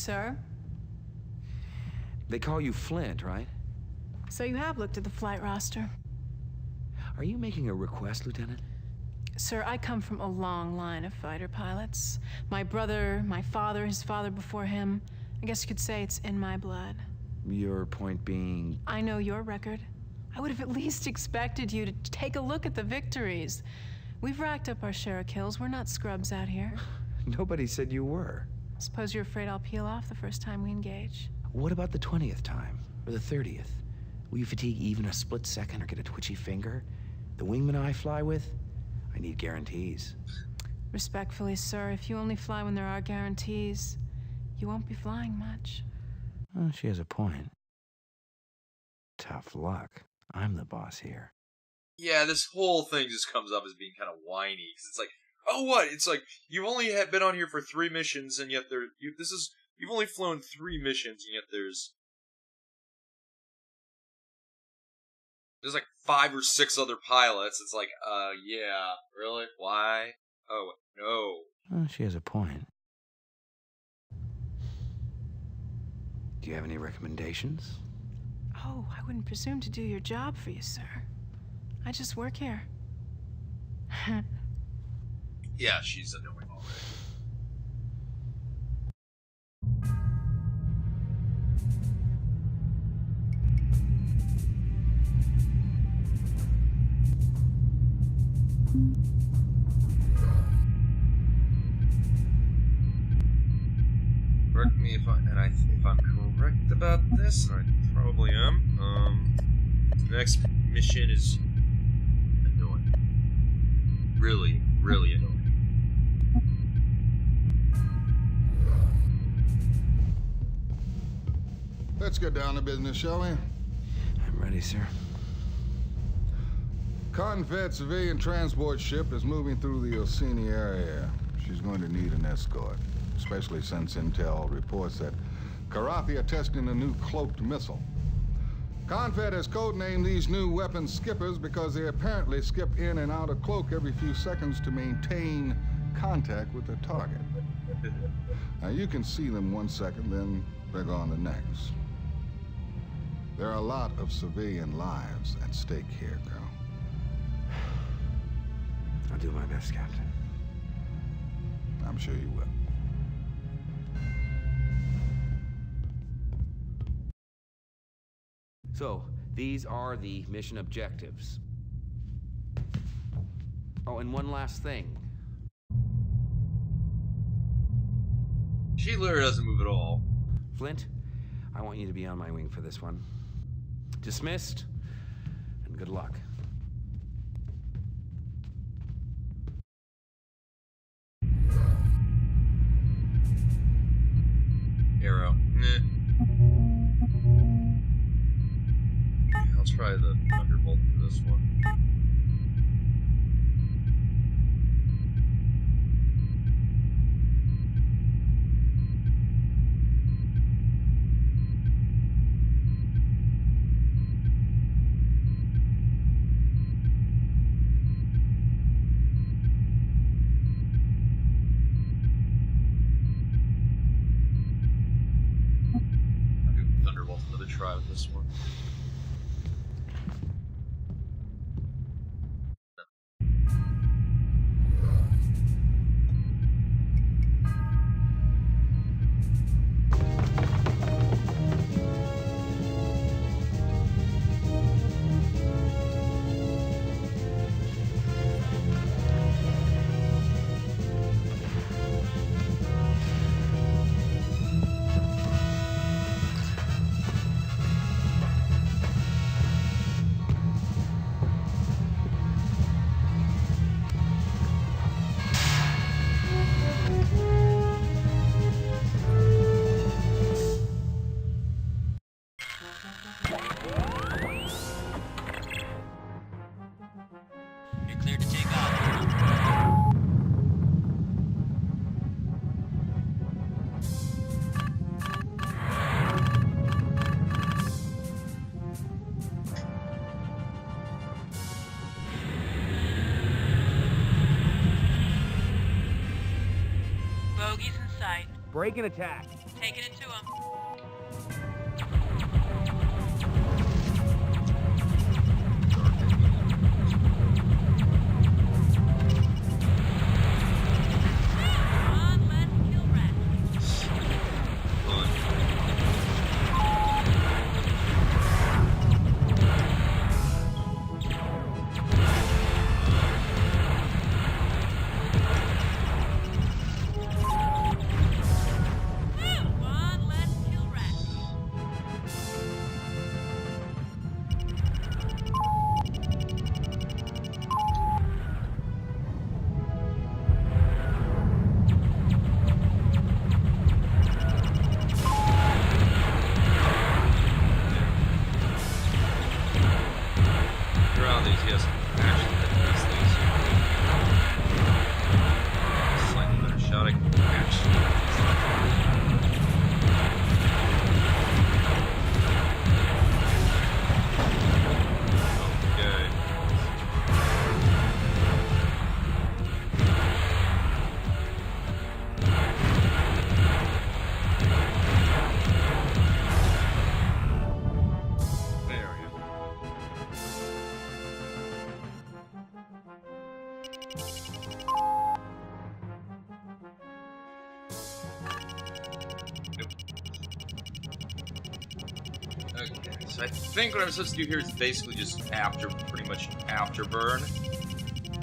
Sir? They call you Flint, right? So you have looked at the flight roster. Are you making a request, Lieutenant? Sir, I come from a long line of fighter pilots. My brother, my father, his father before him. I guess you could say it's in my blood. Your point being... I know your record. I would have at least expected you to take a look at the victories. We've racked up our share of kills. We're not scrubs out here. Nobody said you were. Suppose you're afraid I'll peel off the first time we engage. What about the 20th time? Or the 30th? Will you fatigue even a split second or get a twitchy finger? The wingman I fly with? I need guarantees. Respectfully, sir, if you only fly when there are guarantees, you won't be flying much. Well, she has a point. Tough luck. I'm the boss here. Yeah, this whole thing just comes up as being kind of whiny, because it's like, oh, what? It's like, you've only been on here for 3 missions, and yet you've only flown 3 missions, and yet there's like 5 or 6 other pilots. It's like, yeah, really? Why? Oh, no. Well, she has a point. Do you have any recommendations? Oh, I wouldn't presume to do your job for you, sir. I just work here. Yeah, she's annoying already. Correct me if I'm correct about this, and I probably am. The next mission is annoying. Really, really annoying. Let's get down to business, shall we? I'm ready, sir. Confed civilian transport ship is moving through the Orsini area. She's going to need an escort, especially since intel reports that Karathi are testing a new cloaked missile. Confed has codenamed these new weapons skippers because they apparently skip in and out of cloak every few seconds to maintain contact with their target. Now, you can see them 1 second, then they're gone the next. There are a lot of civilian lives at stake here, Colonel. I'll do my best, Captain. I'm sure you will. So, these are the mission objectives. Oh, and one last thing. She literally doesn't move at all. Flint, I want you to be on my wing for this one. Dismissed, and good luck. Arrow. Nah. I'll try the Thunderbolt for this one. Thunderbolt another try with this one. You're cleared to take off. Bogies in sight. Break and attack. Taking it to him. Okay, so I think what I'm supposed to do here is basically just pretty much afterburn.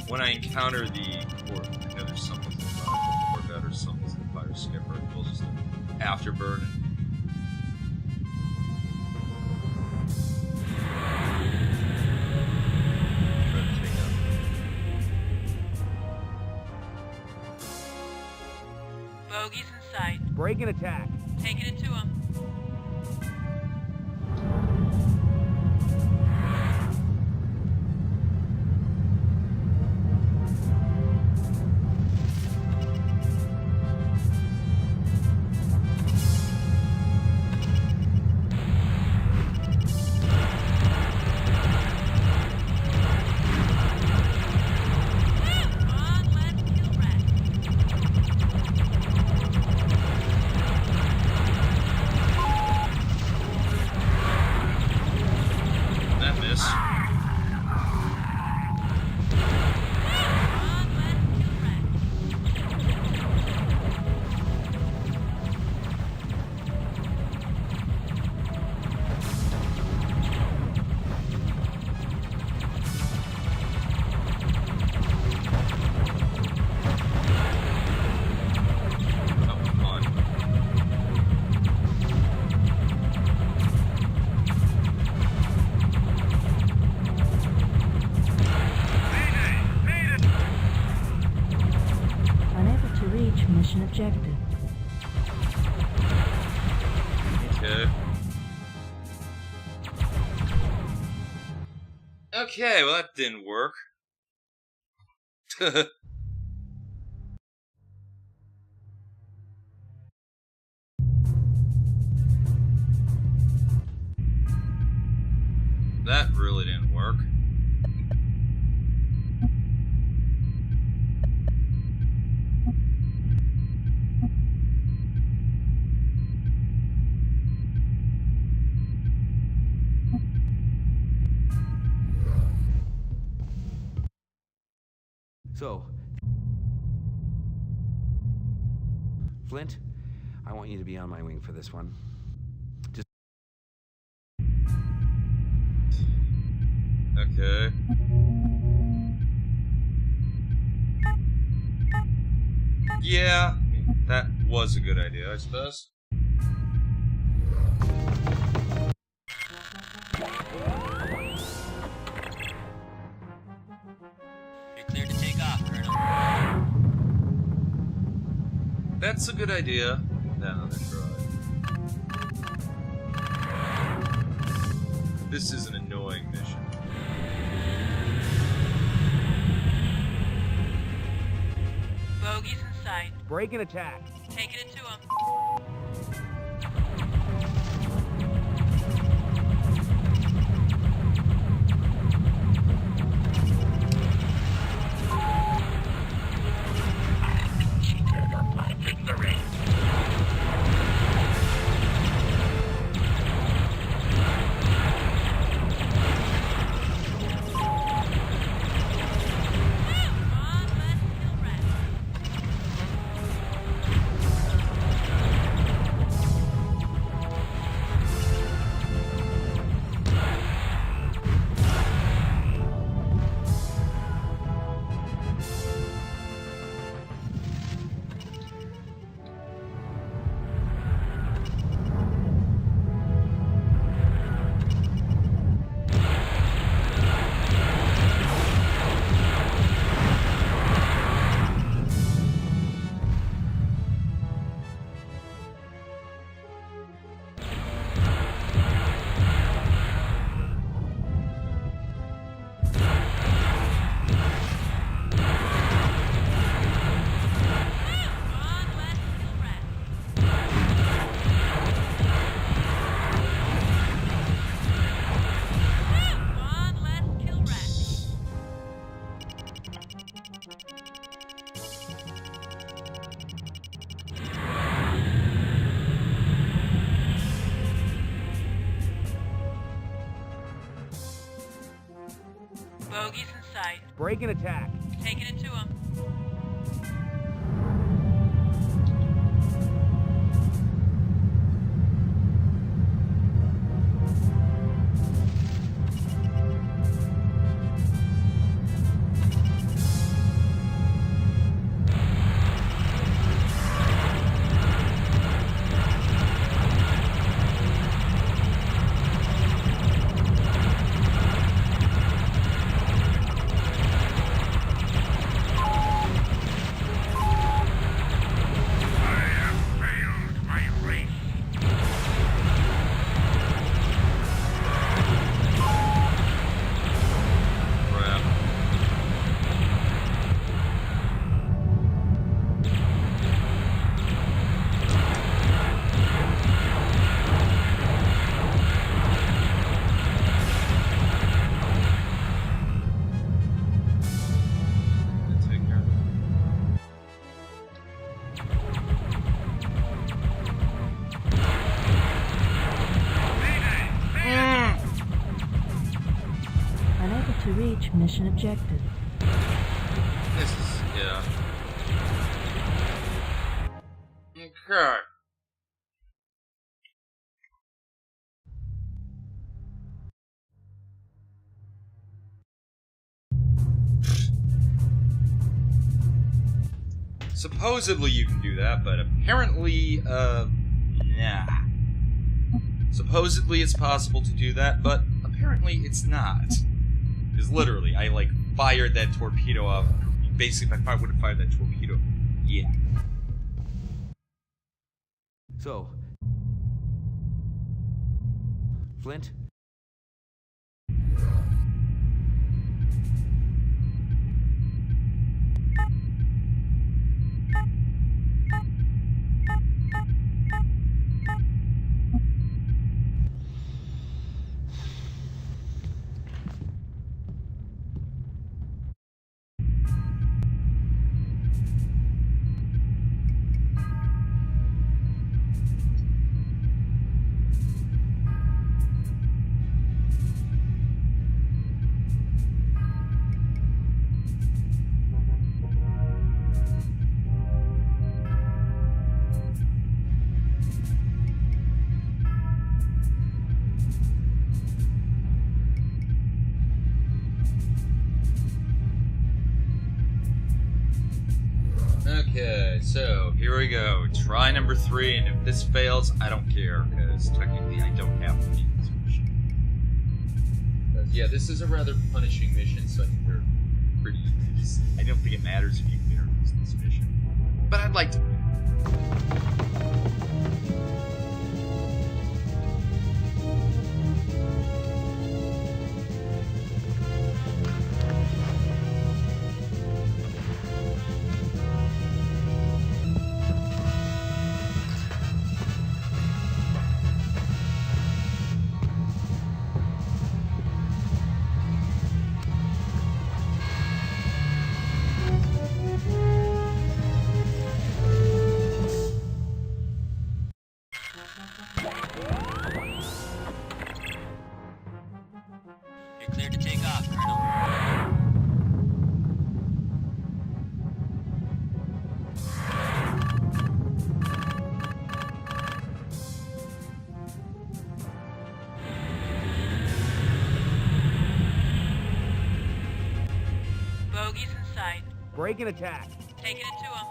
When I encounter the, or I know there's something in the Corvette or something in the fire skipper, we'll just afterburn. Bogey's in sight. Break and attack. Taking it to him. Mission objective. Okay. Okay, well that didn't work. That really didn't work. So, Flint, I want you to be on my wing for this one. Just... Okay. Yeah, that was a good idea, I suppose. You're cleared to take off, Colonel. That's a good idea. Now, try. This is an annoying mission. Bogey's in sight. Break and attack. Taking it to him. Bogies in sight. Break and attack. Taking it to him. To reach mission objective. This is, yeah. Okay. Supposedly you can do that, but apparently, nah. Supposedly it's possible to do that, but apparently it's not. Because literally, I, like, fired that torpedo off. Basically, if I would have fired that torpedo, yeah. So, Flint? Okay, so here we go. Try number 3, and if this fails, I don't care, because technically I don't have to beat this mission. Because, yeah, this is a rather punishing mission, so I think they're pretty easy. I don't think it matters if you win or lose this mission. But I'd like to win. You're cleared to take off, Colonel. Bogies in sight. Break and attack. Taking it to him.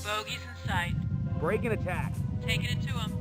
Bogies in sight. Break and attack. Taking it to him.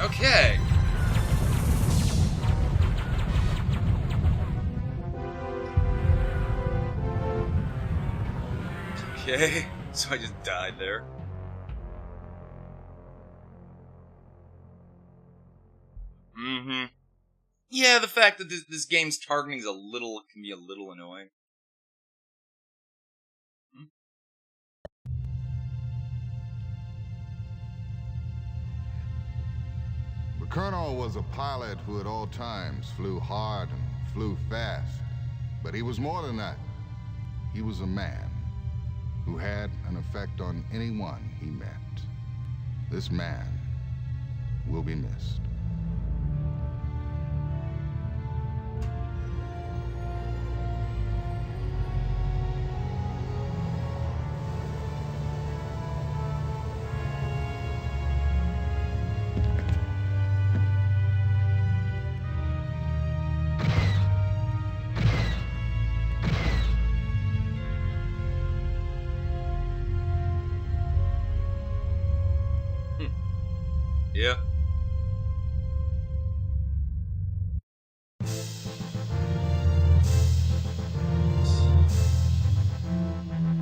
Okay. Okay, so I just died there. Mm-hmm. Yeah, the fact that this game's targeting is can be a little annoying. The Colonel was a pilot who at all times flew hard and flew fast. But he was more than that. He was a man who had an effect on anyone he met. This man will be missed. Yeah.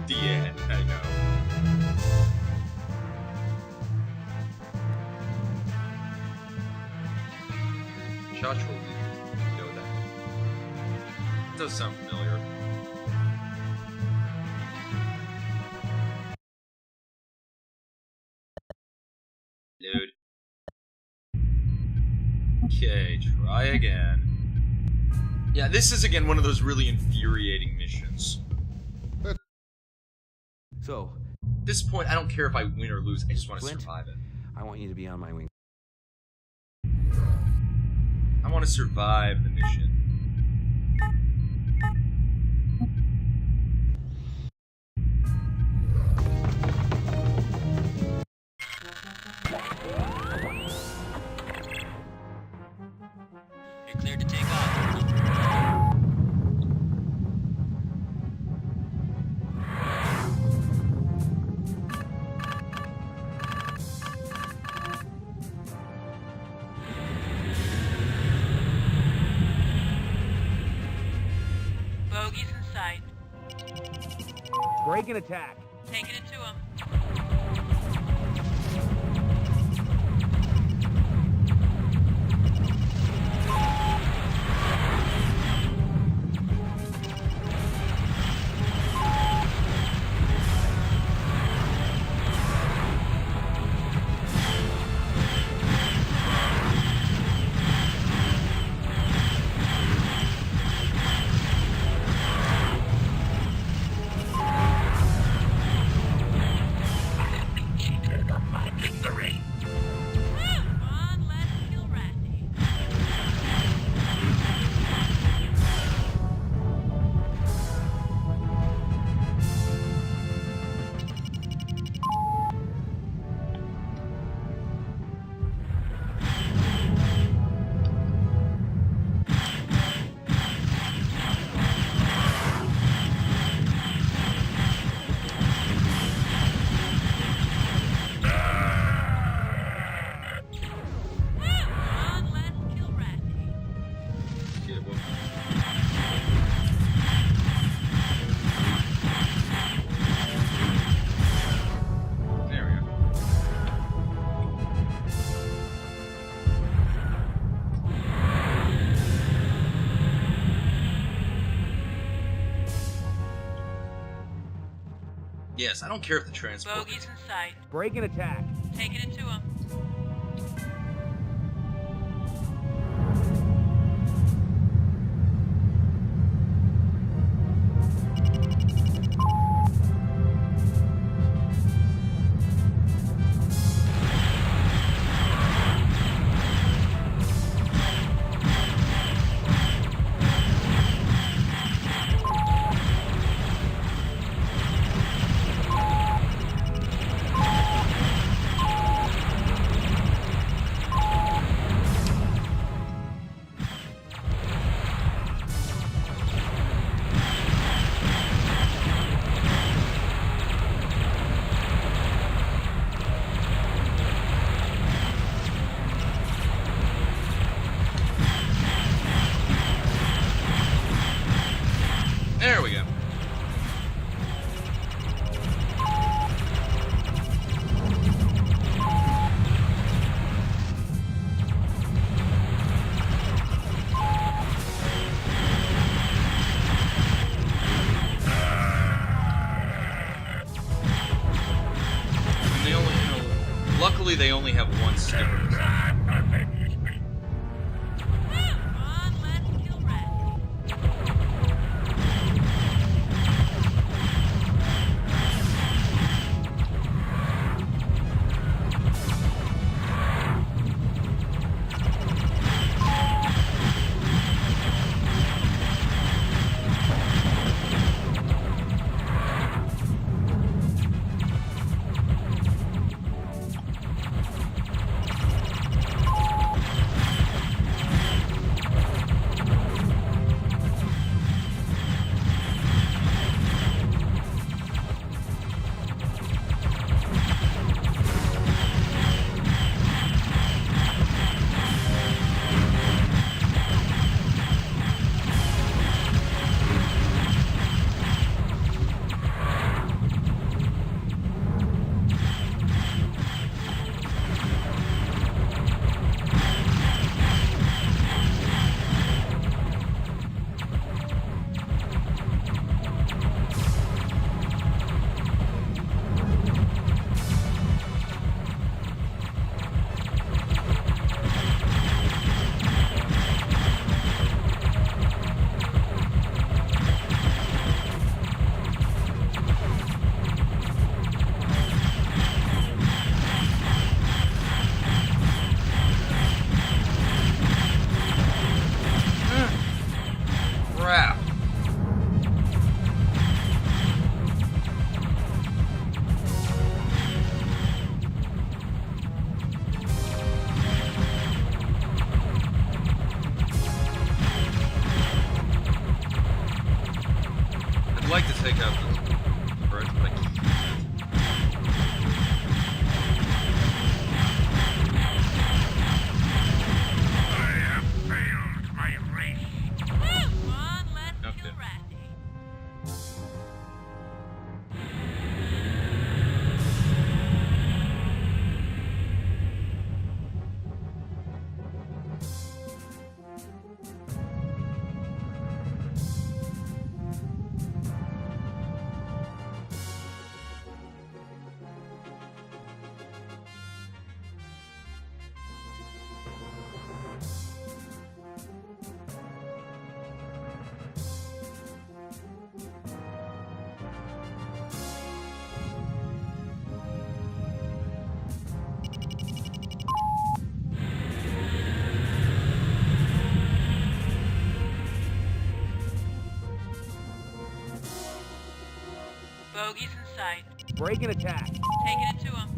The end. I know. Shot will go with that. It does sound familiar. Dude. Okay, try again. Yeah, this is again one of those really infuriating missions. So, at this point, I don't care if I win or lose. I just want to Clint, survive it. I want you to be on my wing. I want to survive the mission. You're cleared to take off, Colonel. Bogies in sight. Break and attack. Taking it to him. Yes, I don't care if the transport. Bogies in sight. Break and attack. Taking it to him. There we go. And they only, luckily they only have one skipper. Crap. I'd like to take out the bird, but I can't. Bogey's in sight. Break and attack. Taking it to him.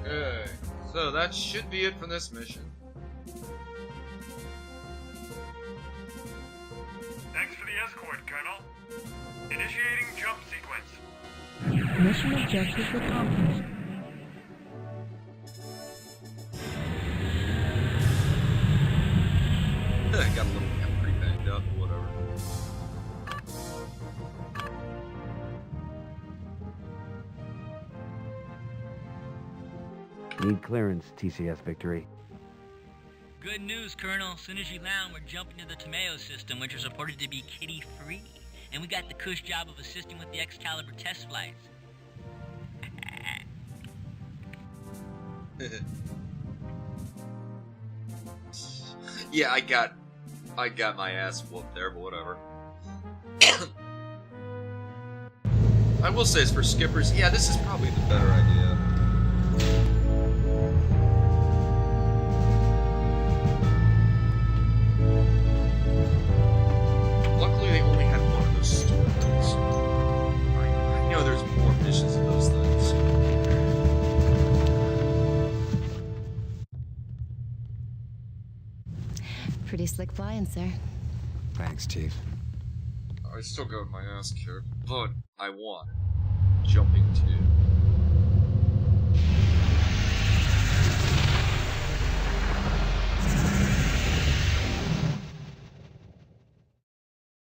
Okay, so that should be it for this mission. Thanks for the escort, Colonel. Initiating jump sequence. Mission objectives accomplished. Got pretty banged up or whatever. Need clearance, TCS Victory. Good news, Colonel. As soon as you land, we're jumping to the Tomeo system, which is reported to be kitty-free. And we got the cush job of assisting with the Excalibur test flights. Yeah, I got my ass whooped there, but whatever. I will say, as for skippers, yeah, this is probably the better idea. Luckily, they only had one of those stories. I know there's more missions in those things. Pretty slick flying, sir. Thanks, Chief. I still got my ass kicked, but I won. Jumping too.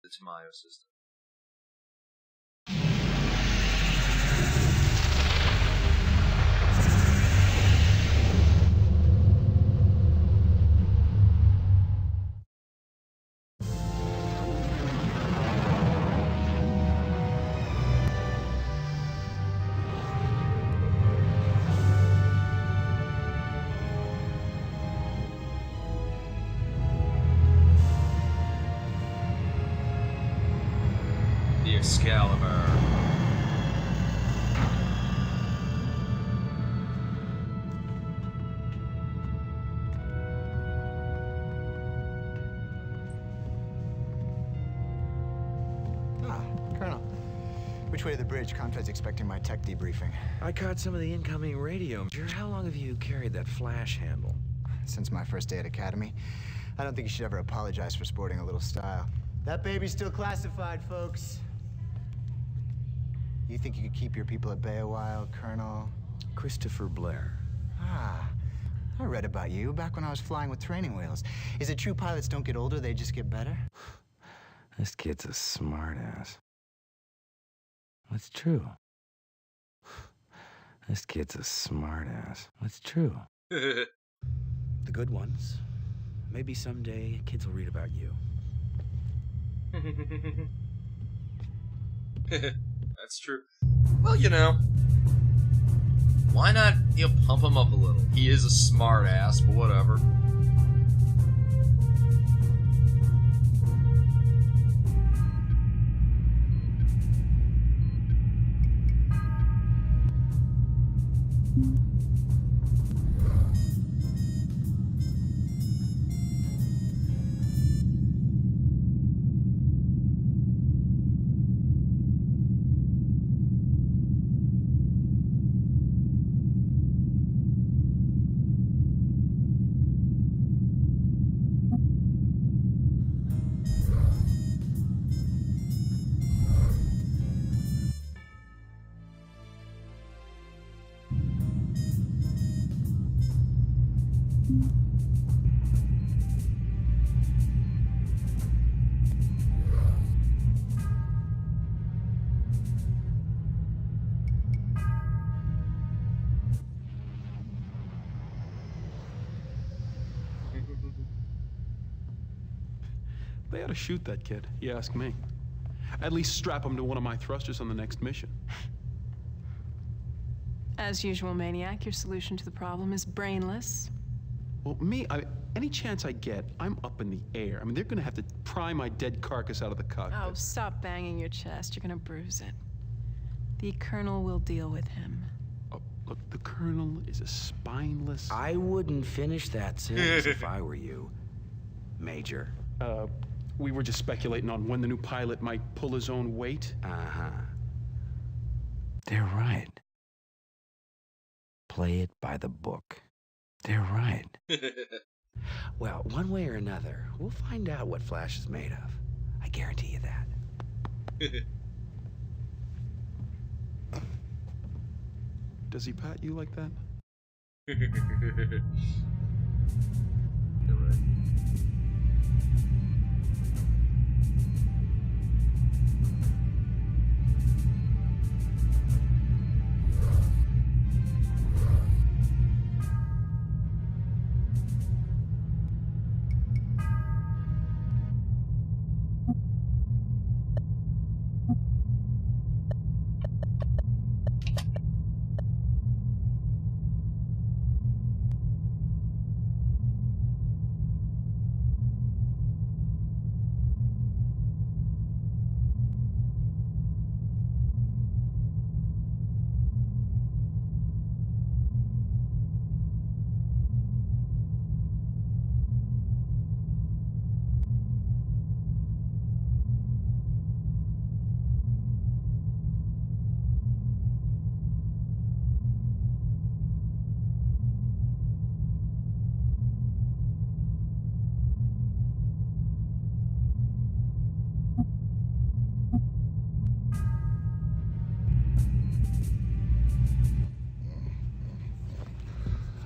The Tomeo system. The Excalibur. Colonel. Which way to the bridge? Contra's expecting my tech debriefing. I caught some of the incoming radio. How long have you carried that flash handle? Since my first day at Academy. I don't think you should ever apologize for sporting a little style. That baby's still classified, folks. You think you could keep your people at bay a while, Colonel? Christopher Blair. Ah, I read about you back when I was flying with training wheels. Is it true pilots don't get older, they just get better? This kid's a smartass. What's true? This kid's a smartass. What's true? The good ones. Maybe someday kids will read about you. That's true. Well, you know, why not, pump him up a little? He is a smart ass, but whatever. They ought to shoot that kid, you ask me. At least strap him to one of my thrusters on the next mission. As usual, Maniac, your solution to the problem is brainless. Well, any chance I get, I'm up in the air. They're gonna have to pry my dead carcass out of the cockpit. Oh, stop banging your chest. You're gonna bruise it. The Colonel will deal with him. Oh, look, the Colonel is a spineless... I wouldn't finish that sentence if I were you, Major. We were just speculating on when the new pilot might pull his own weight. Uh-huh. They're right. Play it by the book. They're right. Well, one way or another, we'll find out what Flash is made of. I guarantee you that. Does he pat you like that?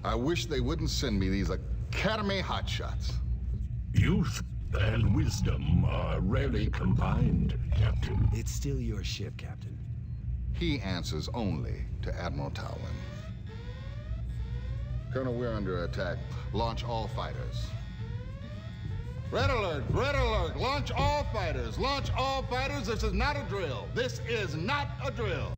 I wish they wouldn't send me these Academy hotshots. Youth and wisdom are rarely combined, Captain. It's still your ship, Captain. He answers only to Admiral Talwyn. Colonel, we're under attack. Launch all fighters. Red alert! Red alert! Launch all fighters! Launch all fighters! This is not a drill! This is not a drill!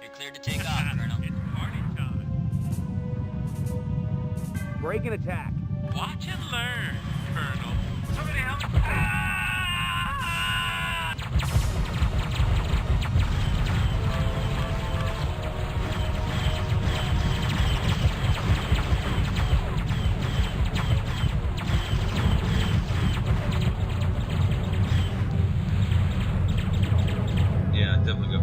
You're cleared to take off, Colonel. It's party time. Break and attack. Watch and learn, Colonel. Somebody help! Yeah, definitely go.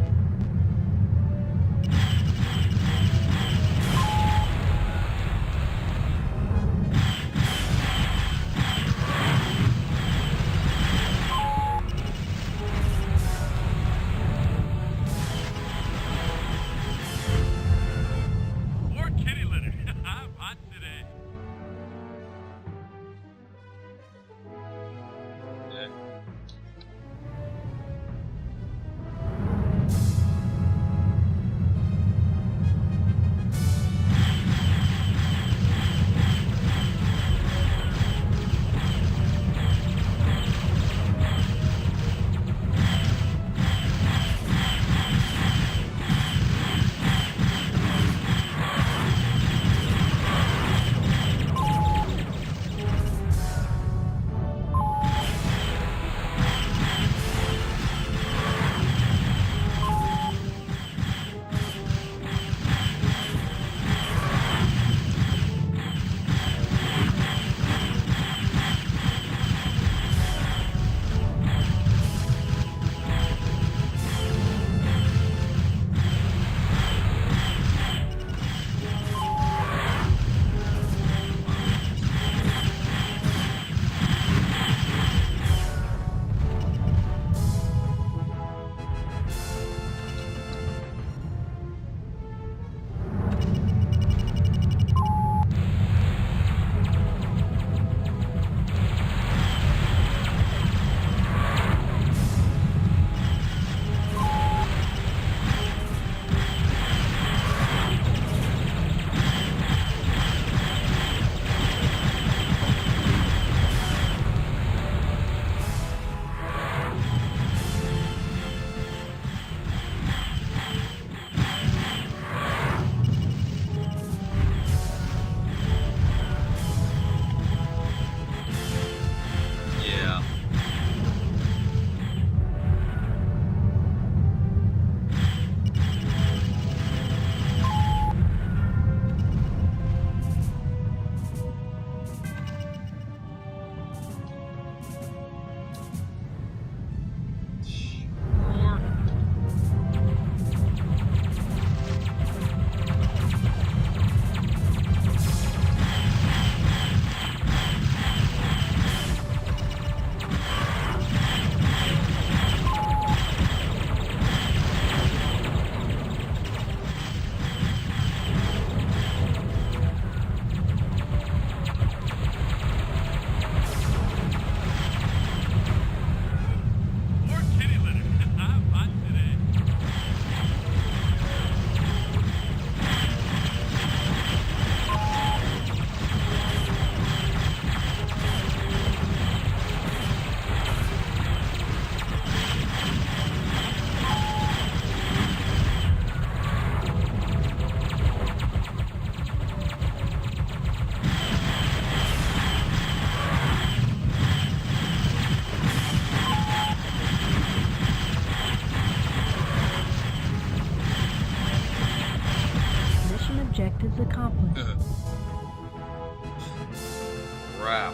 crap.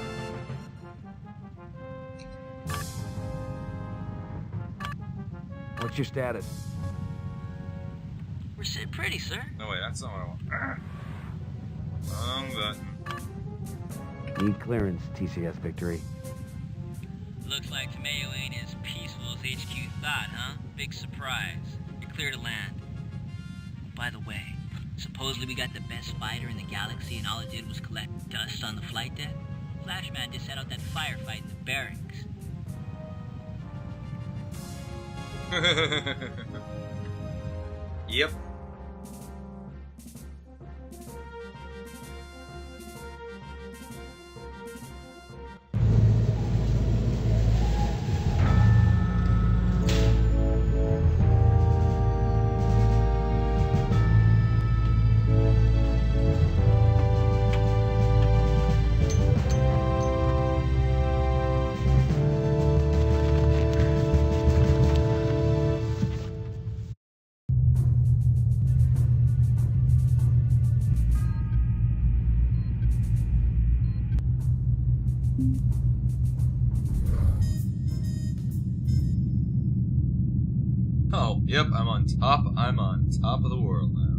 What's your status? We're sitting pretty, sir. No, wait, that's not what I want. Wrong button. Need clearance, TCS Victory. Looks like Tomeo ain't as peaceful as HQ thought, huh? Big surprise. You're clear to land. By the way, supposedly we got the best fighter in the galaxy and all it did was collect dust on the flight deck? Flashman just set out that firefight in the barracks. Yep. Oh, yep, I'm on top of the world now.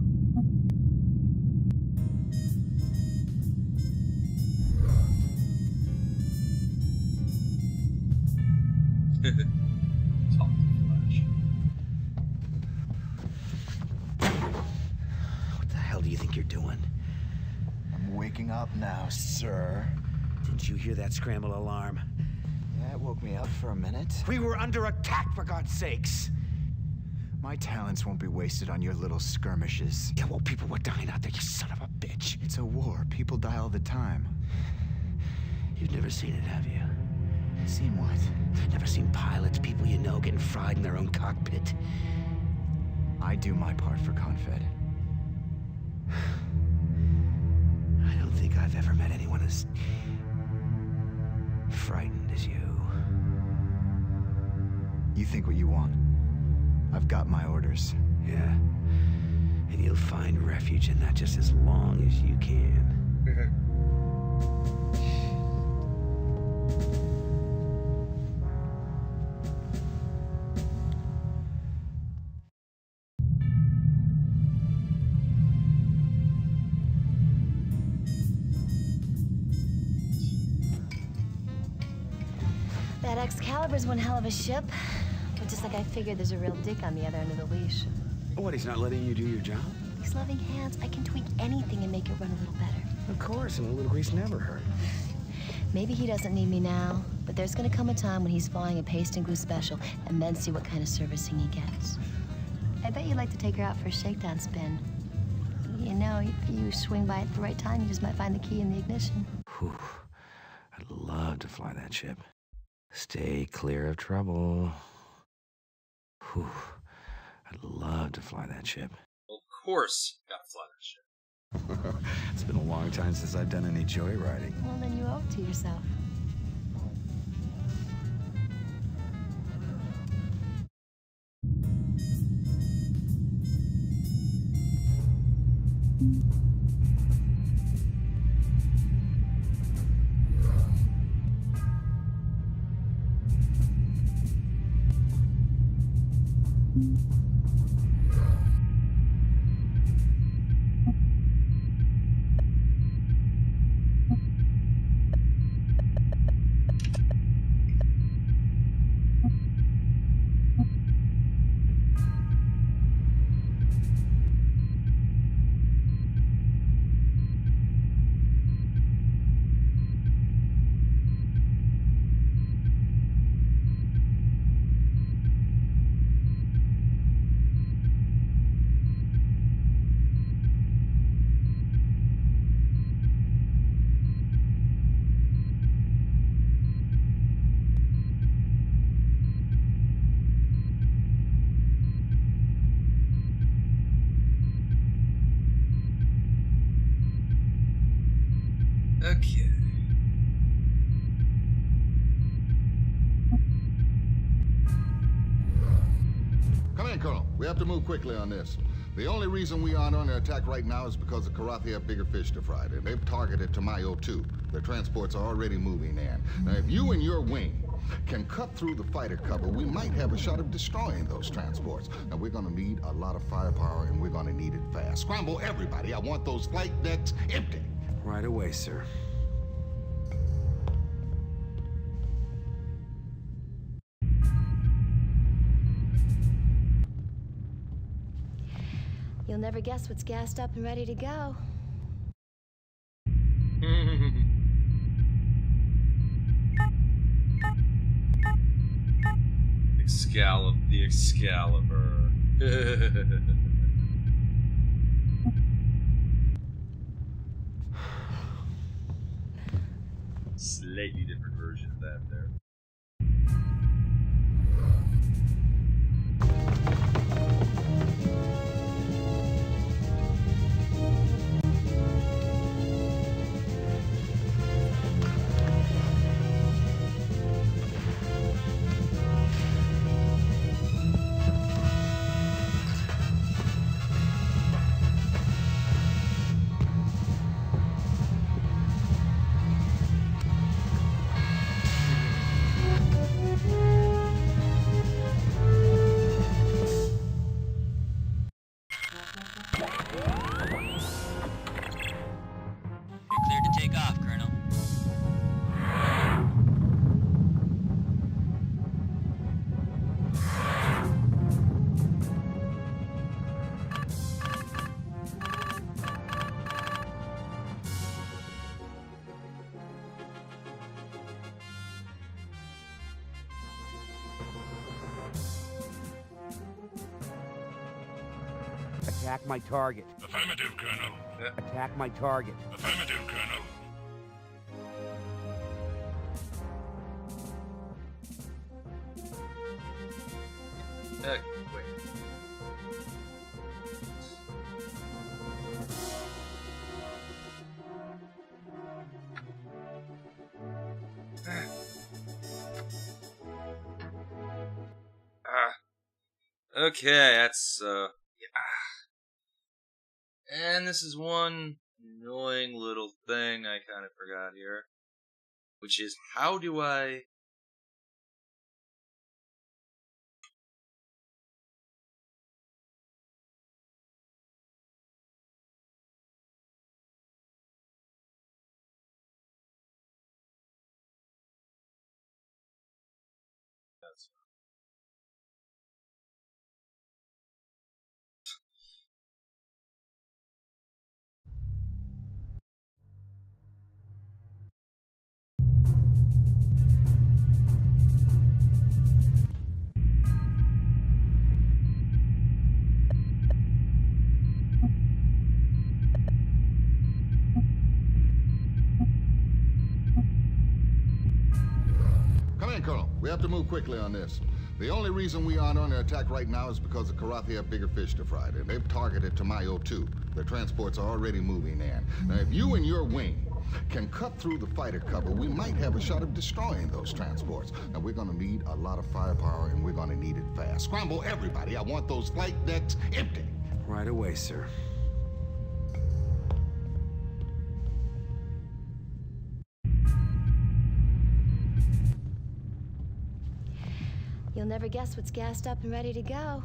Talk to Flash. What the hell do you think you're doing? I'm waking up now, sir. Didn't you hear that scramble alarm? Yeah, it woke me up for a minute. We were under attack, for God's sakes! My talents won't be wasted on your little skirmishes. Yeah, well, people were dying out there, you son of a bitch. It's a war. People die all the time. You've never seen it, have you? Seen what? Never seen pilots, people you know, getting fried in their own cockpit. I do my part for Confed. I don't think I've ever met anyone as frightened as you. You think what you want. I've got my orders. Yeah. And you'll find refuge in that just as long as you can. That Excalibur's one hell of a ship. But just like I figured, there's a real dick on the other end of the leash. What, he's not letting you do your job? These loving hands, I can tweak anything and make it run a little better. Of course, and a little grease never hurt. Maybe he doesn't need me now, but there's gonna come a time when he's flying a paste and glue special, and then see what kind of servicing he gets. I bet you'd like to take her out for a shakedown spin. You know, if you swing by at the right time, you just might find the key in the ignition. Whew. I'd love to fly that ship. Stay clear of trouble. Whew. I'd love to fly that ship. Well, of course, gotta fly that ship. It's been a long time since I've done any joyriding. Well, then you owe it to yourself. Okay. Come in, Colonel. We have to move quickly on this. The only reason we aren't under attack right now is because the Karathi have bigger fish to fry, and they've targeted Tamayo too. Their transports are already moving in. Now, if you and your wing can cut through the fighter cover, we might have a shot of destroying those transports. Now, we're gonna need a lot of firepower, and we're gonna need it fast. Scramble everybody. I want those flight decks empty. Right away, sir. You'll never guess what's gassed up and ready to go. The Excalibur. Slightly different version of that there. Attack my target. Affirmative, Colonel. Attack my target. Affirmative, Colonel. Wait. Okay, that's, yeah. And this is one annoying little thing I kind of forgot here, which is, how do I... That's... Come in, Colonel. We have to move quickly on this. The only reason we aren't under attack right now is because the Karathi have bigger fish to fry, and they've targeted Tamayo too. Their transports are already moving in. Now, if you and your wing can cut through the fighter cover, we might have a shot of destroying those transports. Now, we're gonna need a lot of firepower, and we're gonna need it fast. Scramble everybody. I want those flight decks empty. Right away, sir. You'll never guess what's gassed up and ready to go.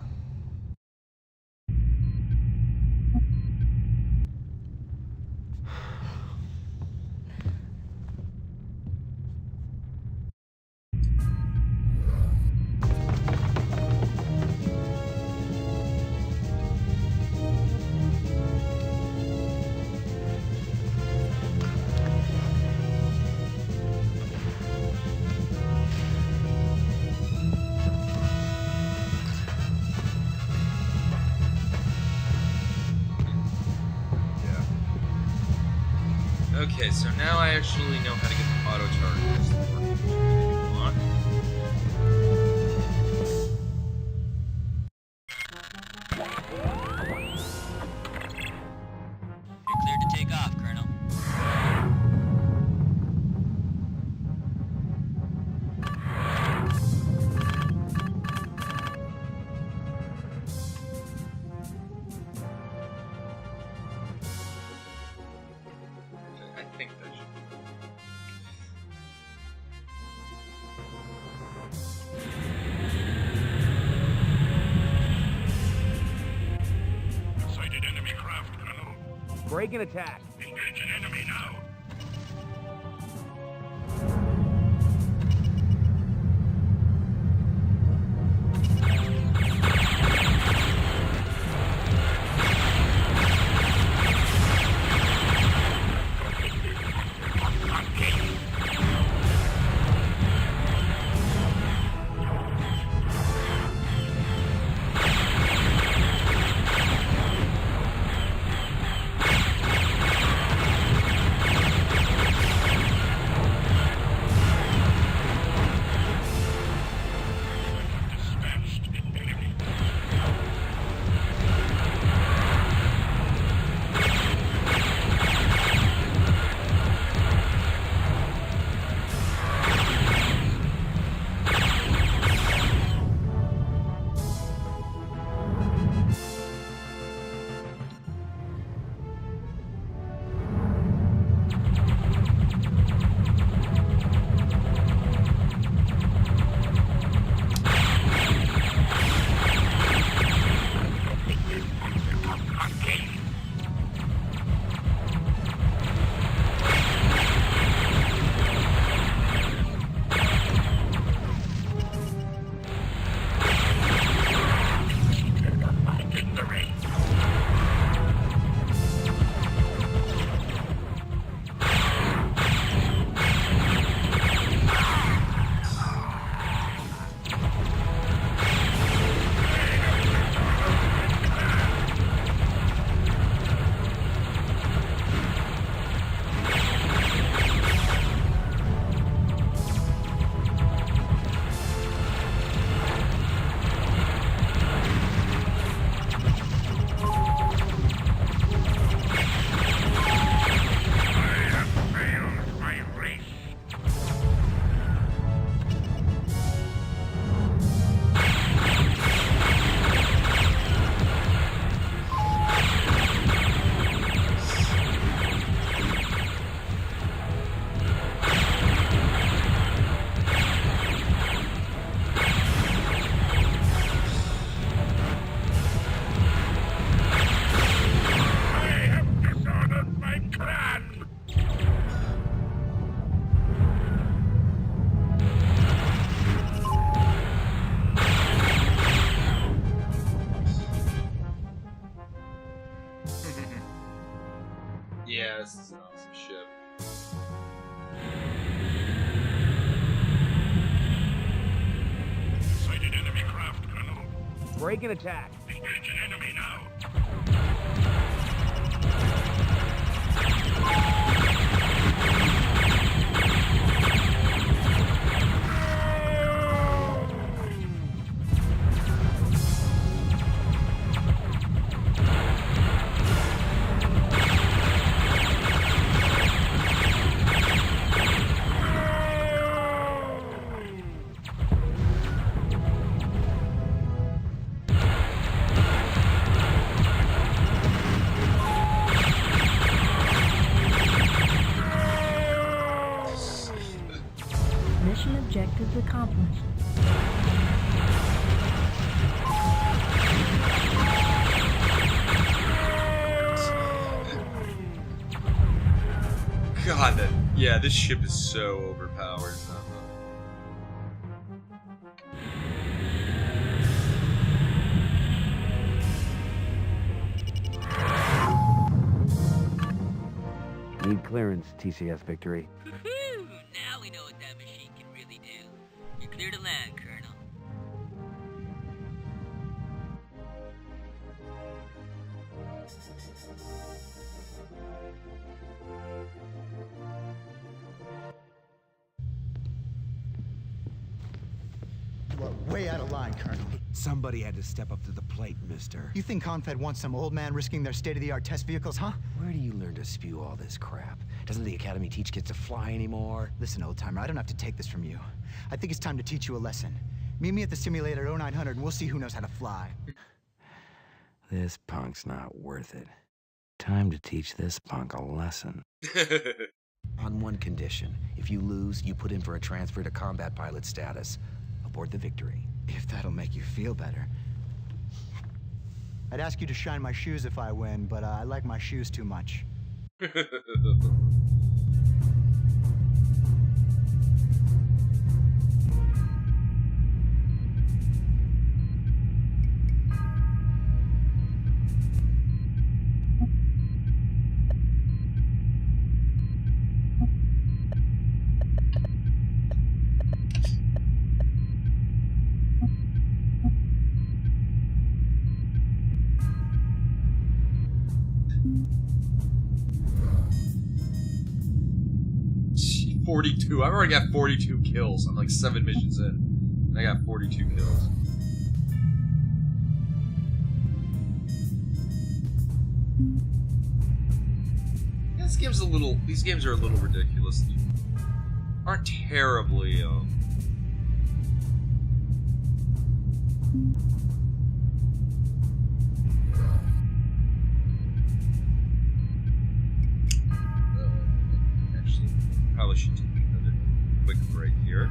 Okay, so now I actually know how to get the auto targets working on. You're cleared to take off, Colonel. Break and attack. Engage an enemy now. Yeah, this is an awesome ship. Sighted enemy craft, Colonel. Break and attack. Engage an enemy now. Mission objectives accomplished. God, yeah, this ship is so overpowered. Need clearance, TCS Victory. Woohoo! Now we know what that machine can really do. You're clear to land, Colonel. You are way out of line, Colonel. Somebody had to step up to the plate, mister. You think Confed wants some old man risking their state-of-the-art test vehicles, huh? Where do you learn to spew all this crap? Doesn't the Academy teach kids to fly anymore? Listen, old-timer, I don't have to take this from you. I think it's time to teach you a lesson. Meet me at the simulator at 0900 and we'll see who knows how to fly. This punk's not worth it. Time to teach this punk a lesson. On one condition. If you lose, you put in for a transfer to combat pilot status. Aboard the Victory. If that'll make you feel better. I'd ask you to shine my shoes if I win, but I like my shoes too much. $42. I've already got 42 kills. I'm like 7 missions in. I got 42 kills. Yeah, these games are a little ridiculous. They aren't terribly, actually, probably should take another quick break here.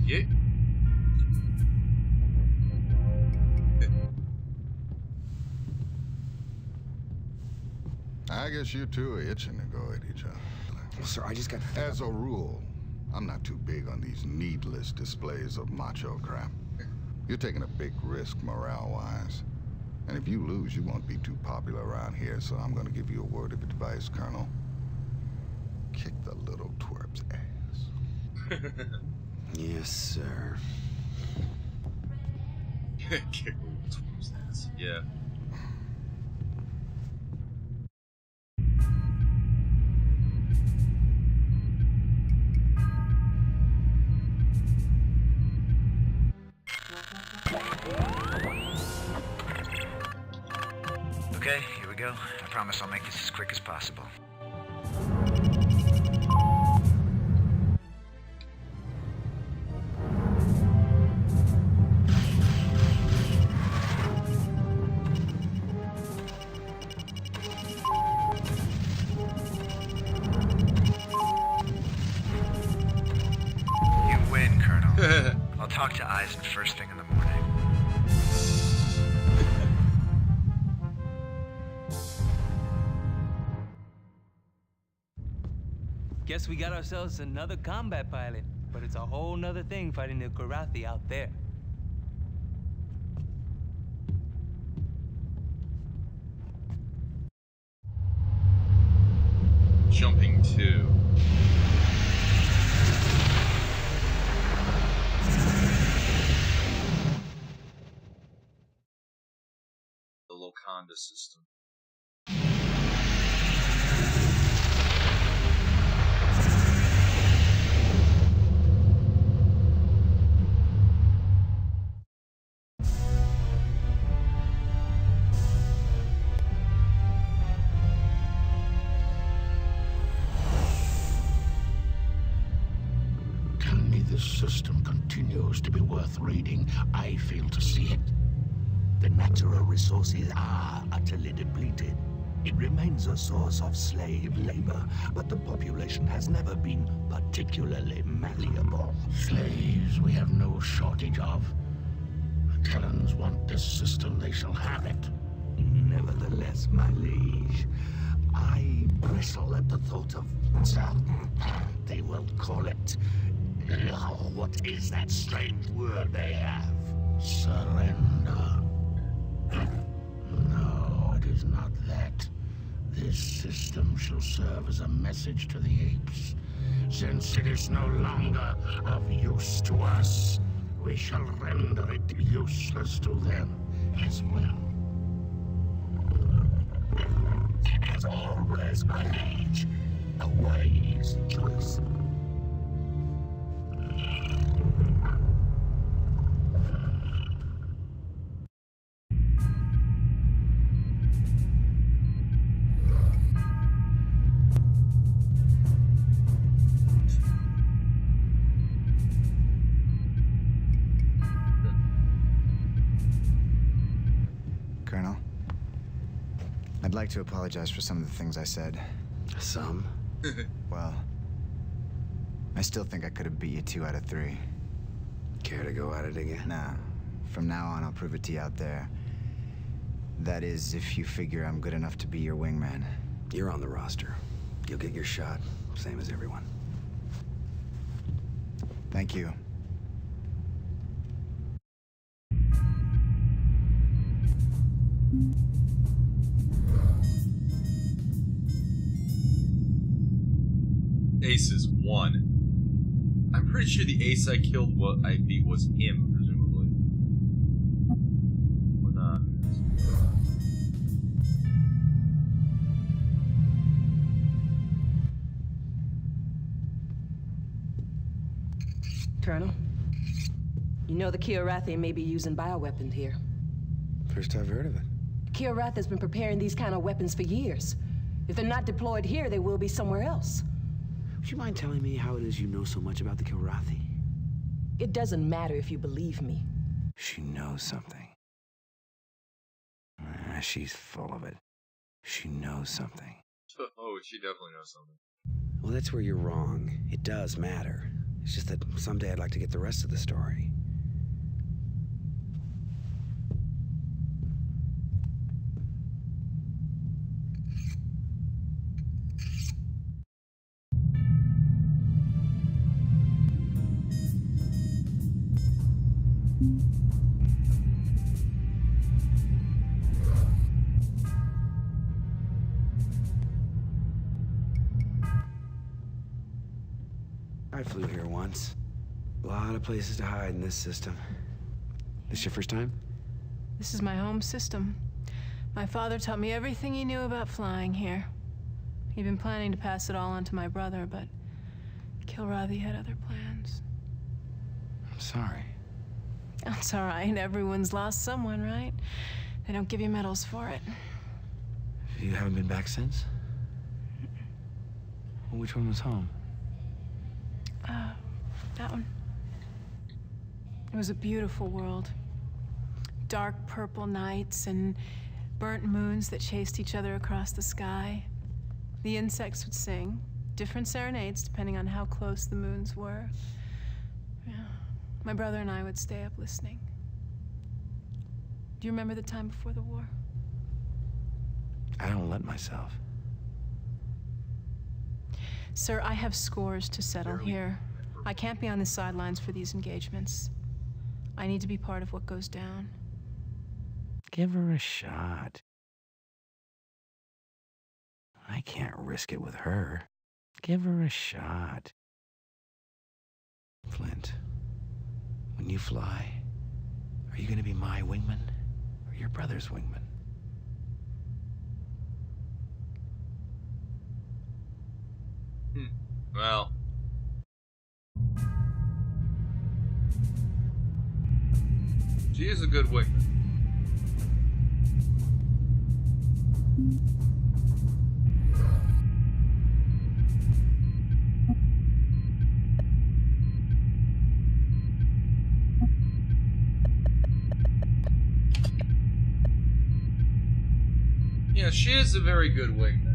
Yeah. I guess you two are itching to go at each other. Well, sir, I just got... As a rule, I'm not too big on these needless displays of macho crap. You're taking a big risk morale-wise. And if you lose, you won't be too popular around here, so I'm gonna give you a word of advice, Colonel. Kick the little twerp's ass. Yes, sir. Kick the little twerp's ass. Yeah. Okay, here we go. I promise I'll make this as quick as possible. You win, Colonel. I'll talk to Eisen first thing in the morning. Guess we got ourselves another combat pilot, but it's a whole nother thing fighting the Karathi out there. Jumping to. The Lokanda system. Tell me this system continues to be worth reading. I fail to see it. The natural resources are utterly depleted. It remains a source of slave labor, but the population has never been particularly malleable. Slaves we have no shortage of. Terrans want this system, they shall have it. Nevertheless, my liege, I bristle at the thought of, they will call it, what is that strange word they have? Surrender. No, it is not that. This system shall serve as a message to the apes. Since it is no longer of use to us, we shall render it useless to them as well. As always, my liege, a wise choice. Colonel, I'd like to apologize for some of the things I said. Some? Well, I still think I could have beat you 2 out of 3. Care to go at it again? Nah. From now on, I'll prove it to you out there. That is, if you figure I'm good enough to be your wingman. You're on the roster. You'll get your shot, same as everyone. Thank you. Ace is 1. I'm pretty sure the ace I killed, what I beat, was him, presumably. Or not. Colonel, you know the Kiorathi may be using bioweapons here. First I've heard of it. Kiorath has been preparing these kind of weapons for years. If they're not deployed here, they will be somewhere else. Would you mind telling me how it is you know so much about the Kiorathi? It doesn't matter if you believe me. She knows something. She's full of it. She knows something. Oh, she definitely knows something. Well, that's where you're wrong. It does matter. It's just that someday I'd like to get the rest of the story. I flew here once. A lot of places to hide in this system. This your first time? This is my home system. My father taught me everything he knew about flying here. He'd been planning to pass it all on to my brother, but Kilrathi had other plans. I'm sorry. That's all right. Everyone's lost someone, right? They don't give you medals for it. You haven't been back since? Well, which one was home? That one. It was a beautiful world. Dark purple nights and burnt moons that chased each other across the sky. The insects would sing, different serenades depending on how close the moons were. Yeah. My brother and I would stay up listening. Do you remember the time before the war? I don't let myself. Sir, I have scores to settle here. I can't be on the sidelines for these engagements. I need to be part of what goes down. Give her a shot. I can't risk it with her. Give her a shot. Flint, when you fly, are you gonna be my wingman or your brother's wingman? Well. She is a good wingman. Yeah, she is a very good wingman.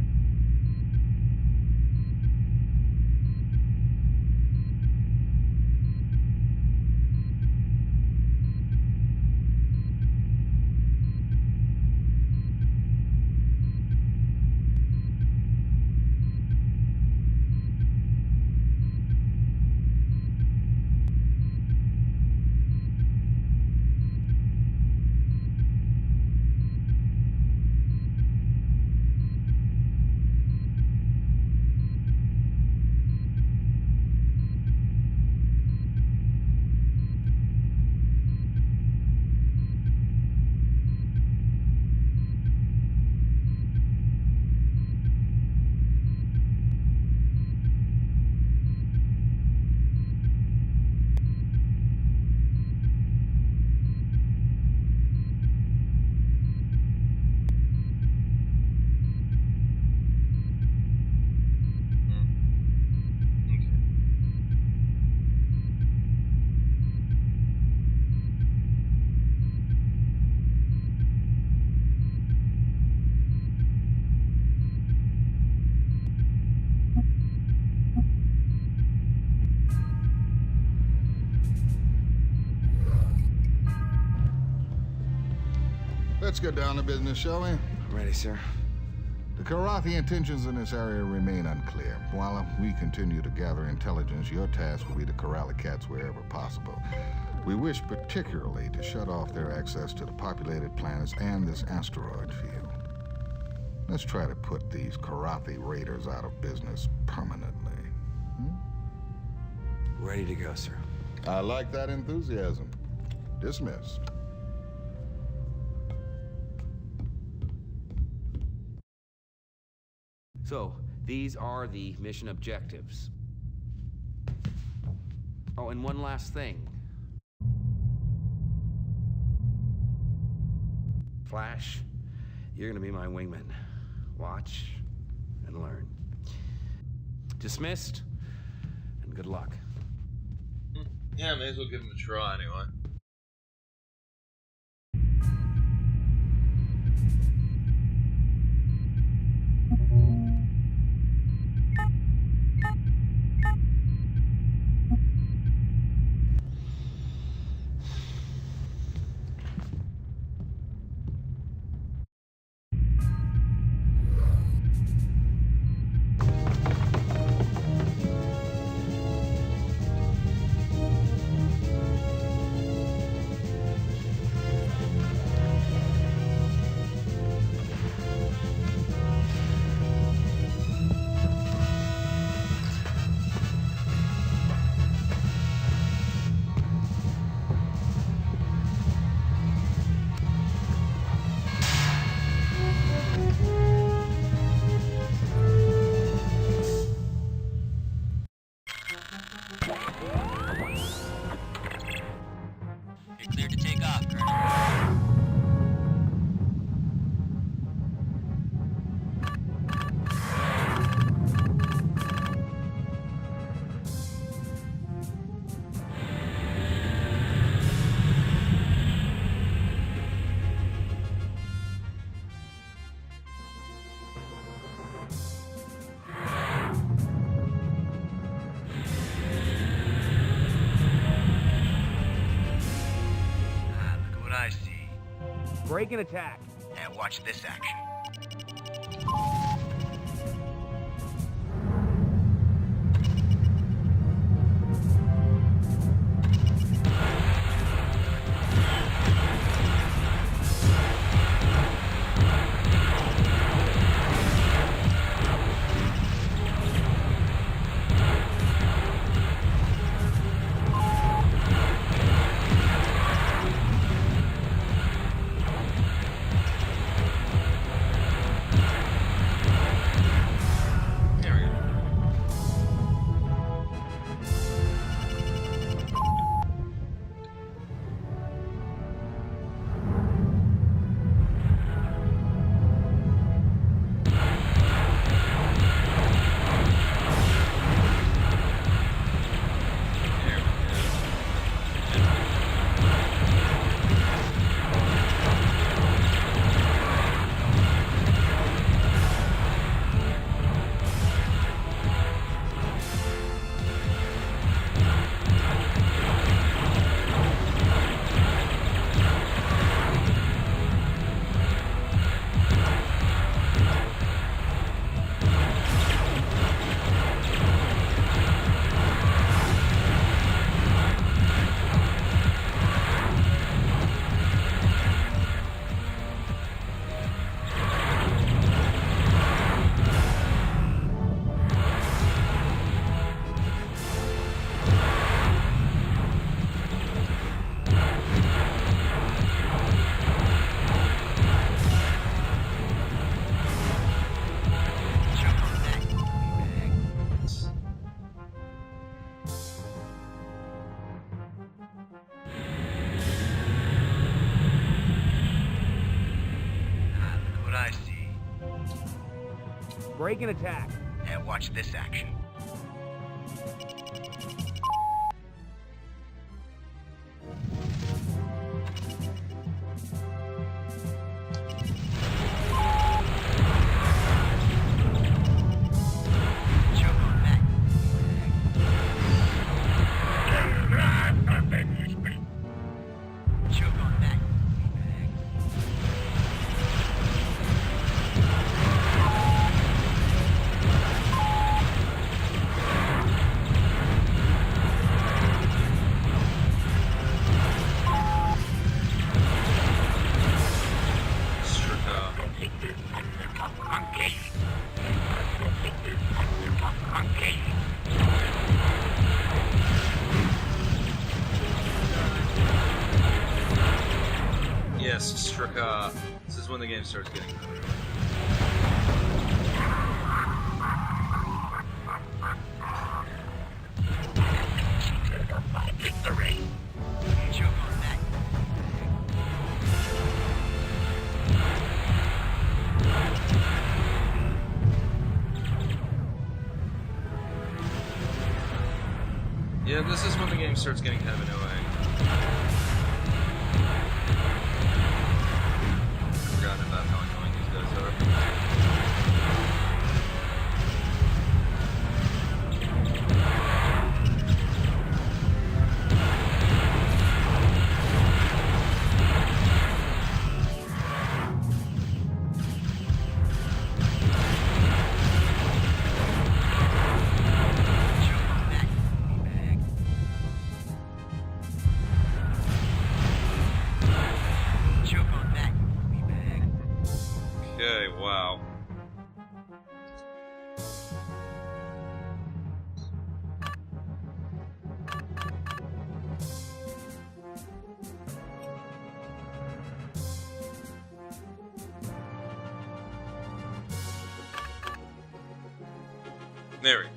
Let's get down to business, shall we? Ready, sir. The Kilrathi intentions in this area remain unclear. While we continue to gather intelligence, your task will be to corral the cats wherever possible. We wish particularly to shut off their access to the populated planets and this asteroid field. Let's try to put these Kilrathi raiders out of business permanently. Ready to go, sir. I like that enthusiasm. Dismissed. So, these are the mission objectives. Oh, and one last thing. Flash, you're gonna be my wingman. Watch and learn. Dismissed, and good luck. Yeah, may as well give him a try anyway. Break and attack. And watch this action. Break and attack. And watch this action. Yes, Strika. This is when the game starts getting good. Victory. Yeah, this is when the game starts getting kind of annoying. I've forgotten about how annoying these guys are. Okay, wow. There we go.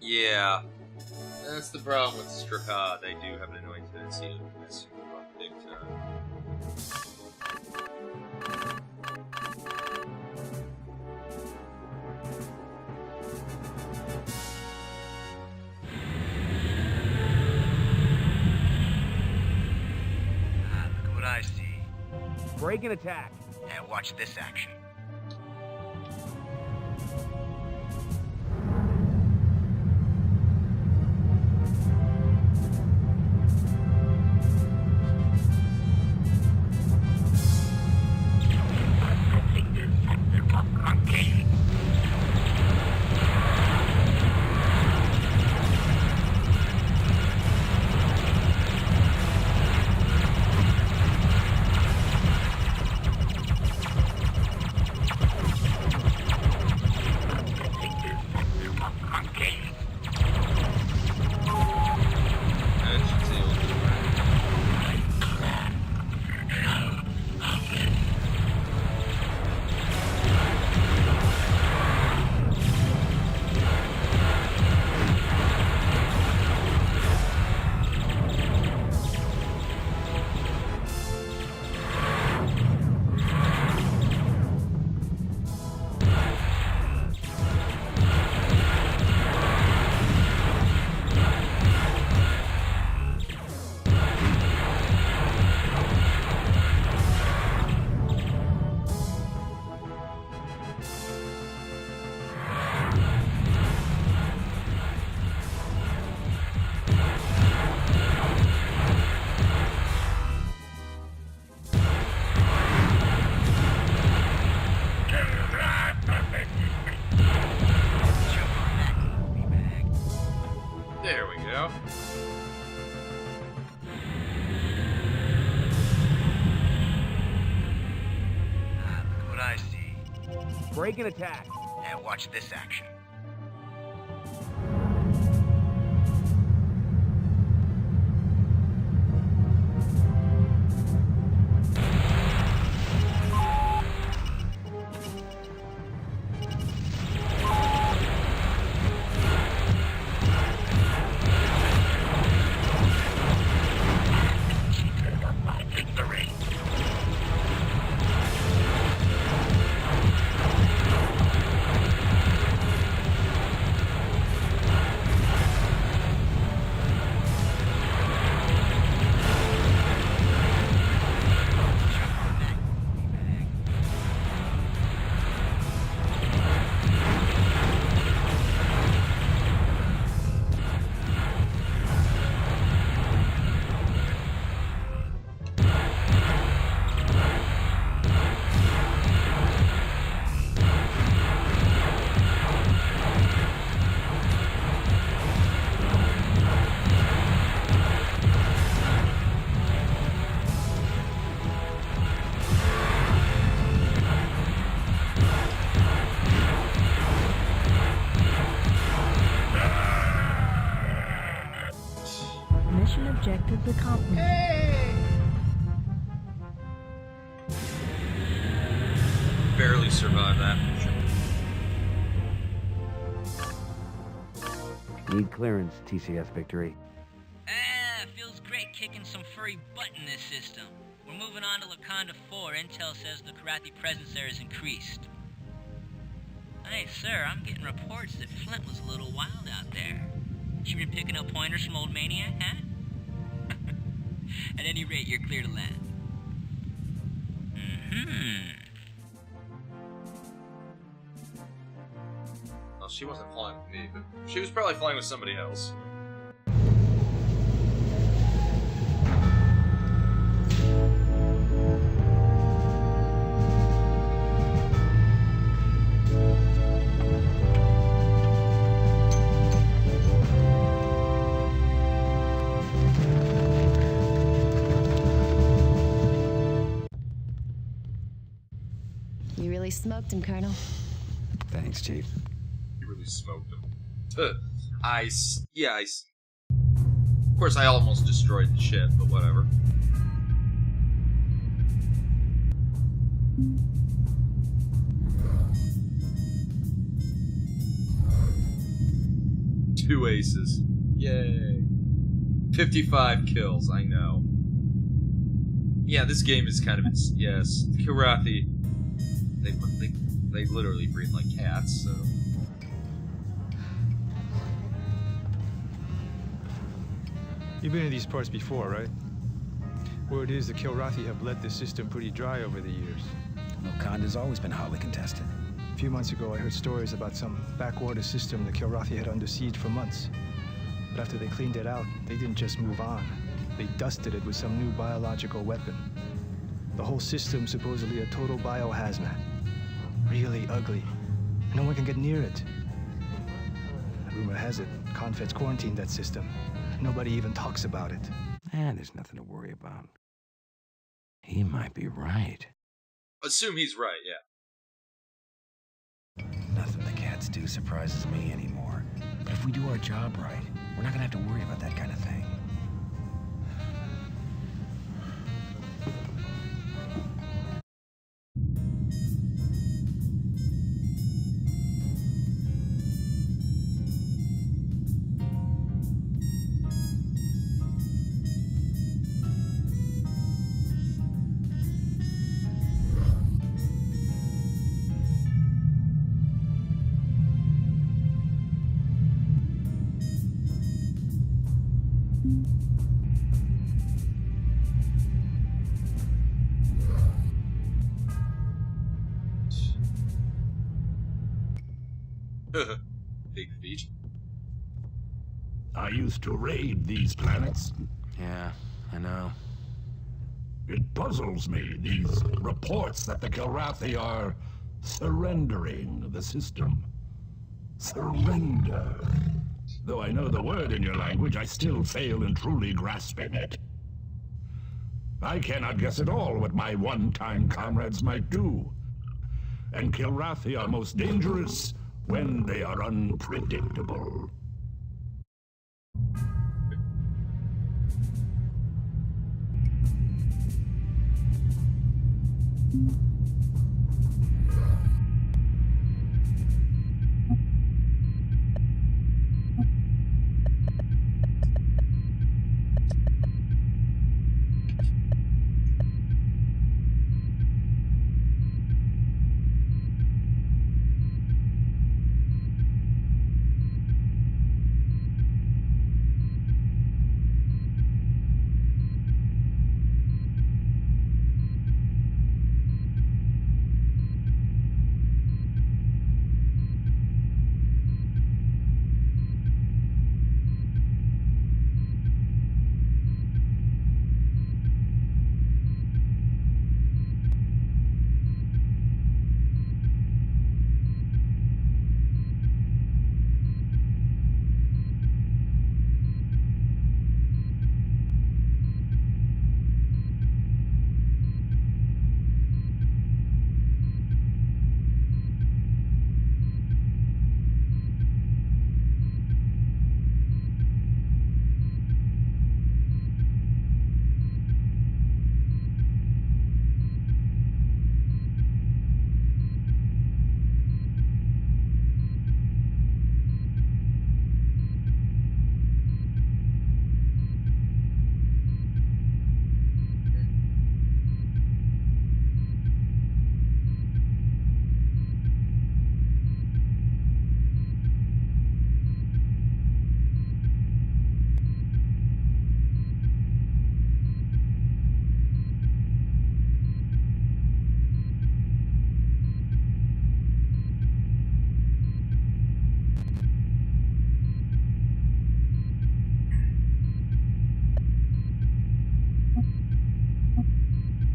Yeah, that's the problem with Strika. They do have an annoying tendency of messing you up big time. Break and attack. And watch this action. There we go. Look what I see. Break and attack. And watch this action. Mission objectives accomplished. Barely survived that mission. Need clearance, TCS Victory. Feels great kicking some furry butt in this system. We're moving on to Laconda 4. Intel says the Karathi presence there has increased. Hey, sir, I'm getting reports that Flint was a little wild out there. You been picking up pointers from old Maniac, huh? At any rate, you're clear to land. Well, she wasn't flying with me, but she was probably flying with somebody else. You really smoked him, Colonel. Thanks, Chief. You really smoked him. Yeah, of course, I almost destroyed the ship, but whatever. Two aces. Yay. 55 kills, I know. Yeah, this game is kind of... Yes, the Karathi... They literally breed like cats, so... You've been in these parts before, right? Word is the Kilrathi have let this system pretty dry over the years. Wakanda's always been hotly contested. A few months ago, I heard stories about some backwater system the Kilrathi had under siege for months. But after they cleaned it out, they didn't just move on. They dusted it with some new biological weapon. The whole system supposedly a total biohazmat. Really ugly. No one can get near it. Rumor has it, Confed's quarantined that system. Nobody even talks about it. There's nothing to worry about. He might be right. Assume he's right, yeah. Nothing the cats do surprises me anymore. But if we do our job right, we're not gonna have to worry about that kind of thing. Big feat. I used to raid these planets. Yeah, I know. It puzzles me, these reports that the Kilrathi are surrendering the system. Surrender. Though I know the word in your language, I still fail in truly grasping it. I cannot guess at all what my one-time comrades might do. And Kilrathi are most dangerous when they are unpredictable.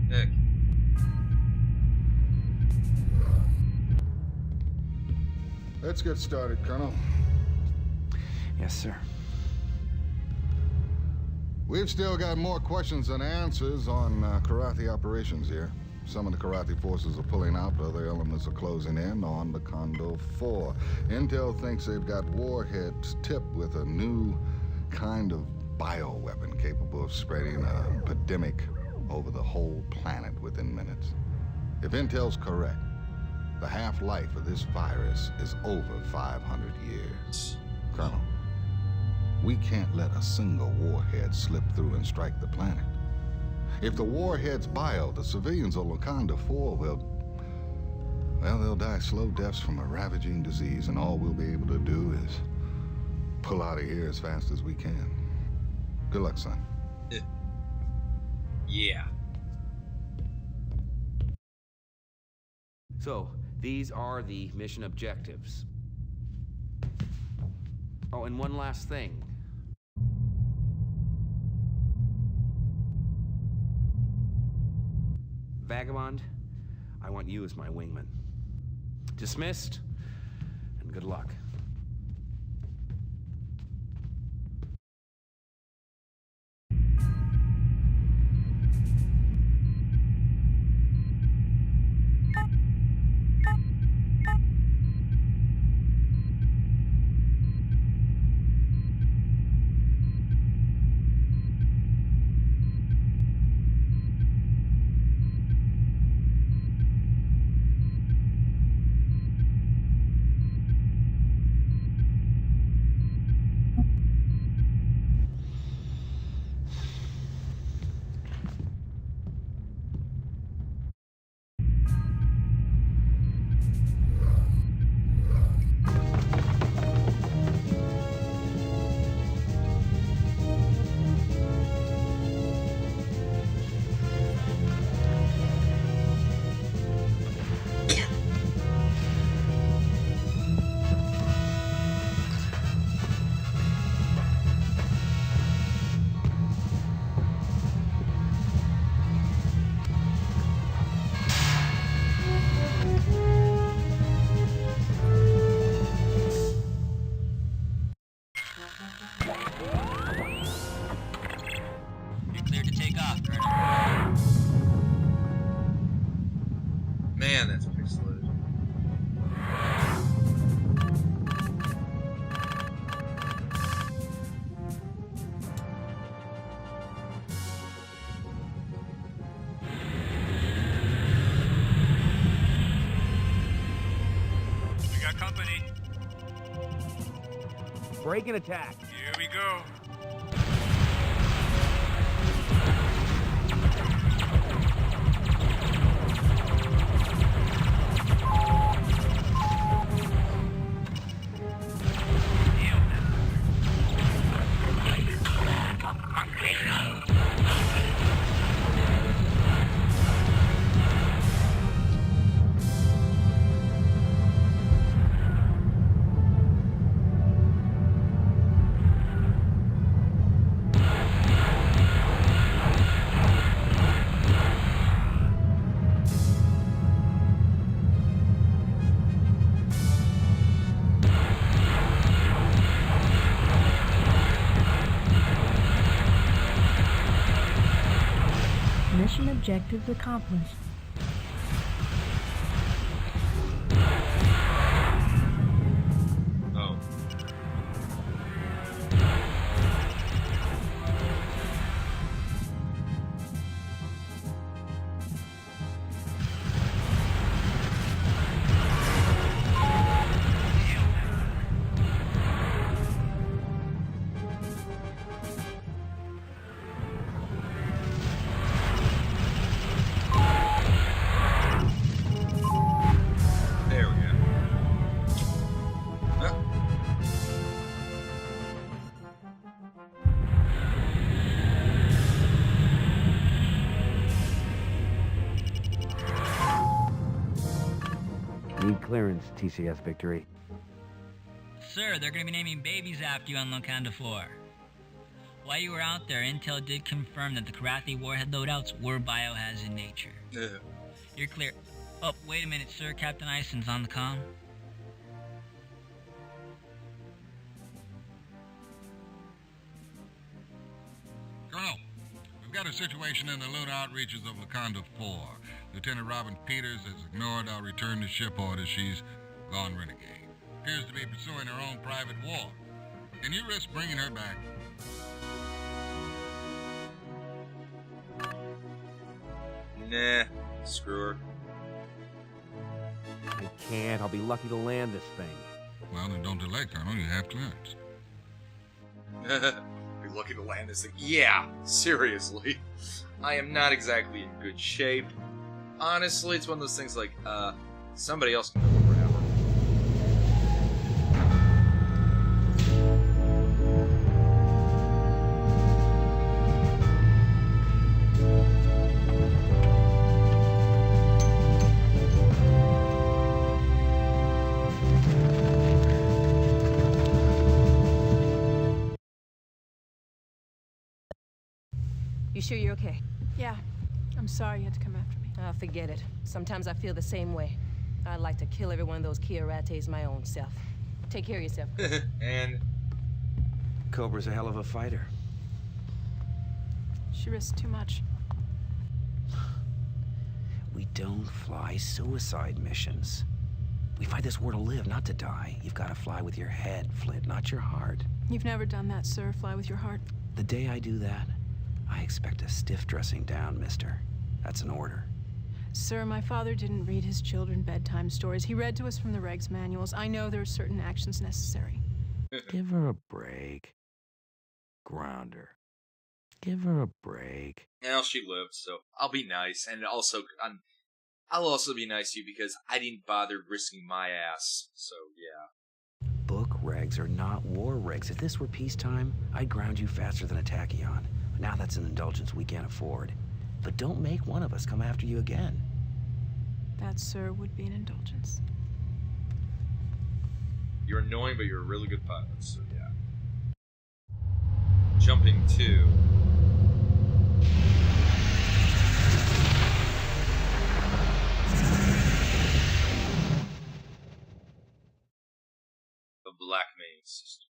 Heck. Let's get started, Colonel. Yes, sir. We've still got more questions than answers on Kilrathi operations here. Some of the Kilrathi forces are pulling out, but other elements are closing in on the Kondo 4. Intel thinks they've got warheads tipped with a new kind of bioweapon capable of spreading a pandemic over the whole planet within minutes. If Intel's correct, the half-life of this virus is over 500 years. Colonel, we can't let a single warhead slip through and strike the planet. If the warhead's bio, the civilians on Wakanda 4 they'll die slow deaths from a ravaging disease, and all we'll be able to do is pull out of here as fast as we can. Good luck, son. Yeah. So, these are the mission objectives. Oh, and one last thing. Vagabond, I want you as my wingman. Dismissed, and good luck. You're cleared to take off, Colonel. Man, that's pixelated. We got company. Break and attack. Here we go. Mission objectives accomplished. Oh. There we go. Huh? Need clearance, TCS Victory. Sir, they're gonna be naming babies after you on Locanda 4. While you were out there, Intel did confirm that the Karathi warhead loadouts were biohazard in nature. Yeah. You're clear. Oh, wait a minute, sir. Captain Ison's on the comm. Colonel, we've got a situation in the lunar outreaches of Locanda 4. Lieutenant Robin Peters has ignored our return to ship orders. She's gone renegade. Appears to be pursuing her own private war. Can you risk bringing her back? Nah. Screw her. I can't. I'll be lucky to land this thing. Well, then don't delay, Colonel. You have clearance. Be lucky to land this thing. Yeah, seriously. I am not exactly in good shape. Honestly, it's one of those things like, somebody else can go wherever. You sure you're okay? Yeah. I'm sorry you had to come after me. Forget it. Sometimes I feel the same way. I'd like to kill every one of those Kiarates my own self. Take care of yourself. And Cobra's a hell of a fighter. She risked too much. We don't fly suicide missions. We fight this war to live, not to die. You've got to fly with your head, Flint, not your heart. You've never done that, sir. Fly with your heart. The day I do that, I expect a stiff dressing down, mister. That's an order. Sir, my father didn't read his children bedtime stories. He read to us from the regs manuals. I know there are certain actions necessary. Give her a break. Ground her. Give her a break. Well, she lived, so I'll be nice. And also, I'll also be nice to you because I didn't bother risking my ass. So, yeah. Book regs are not war regs. If this were peacetime, I'd ground you faster than a tachyon. But now that's an indulgence we can't afford. But don't make one of us come after you again. That, sir, would be an indulgence. You're annoying, but you're a really good pilot, so yeah. Jumping to... the Black Main System.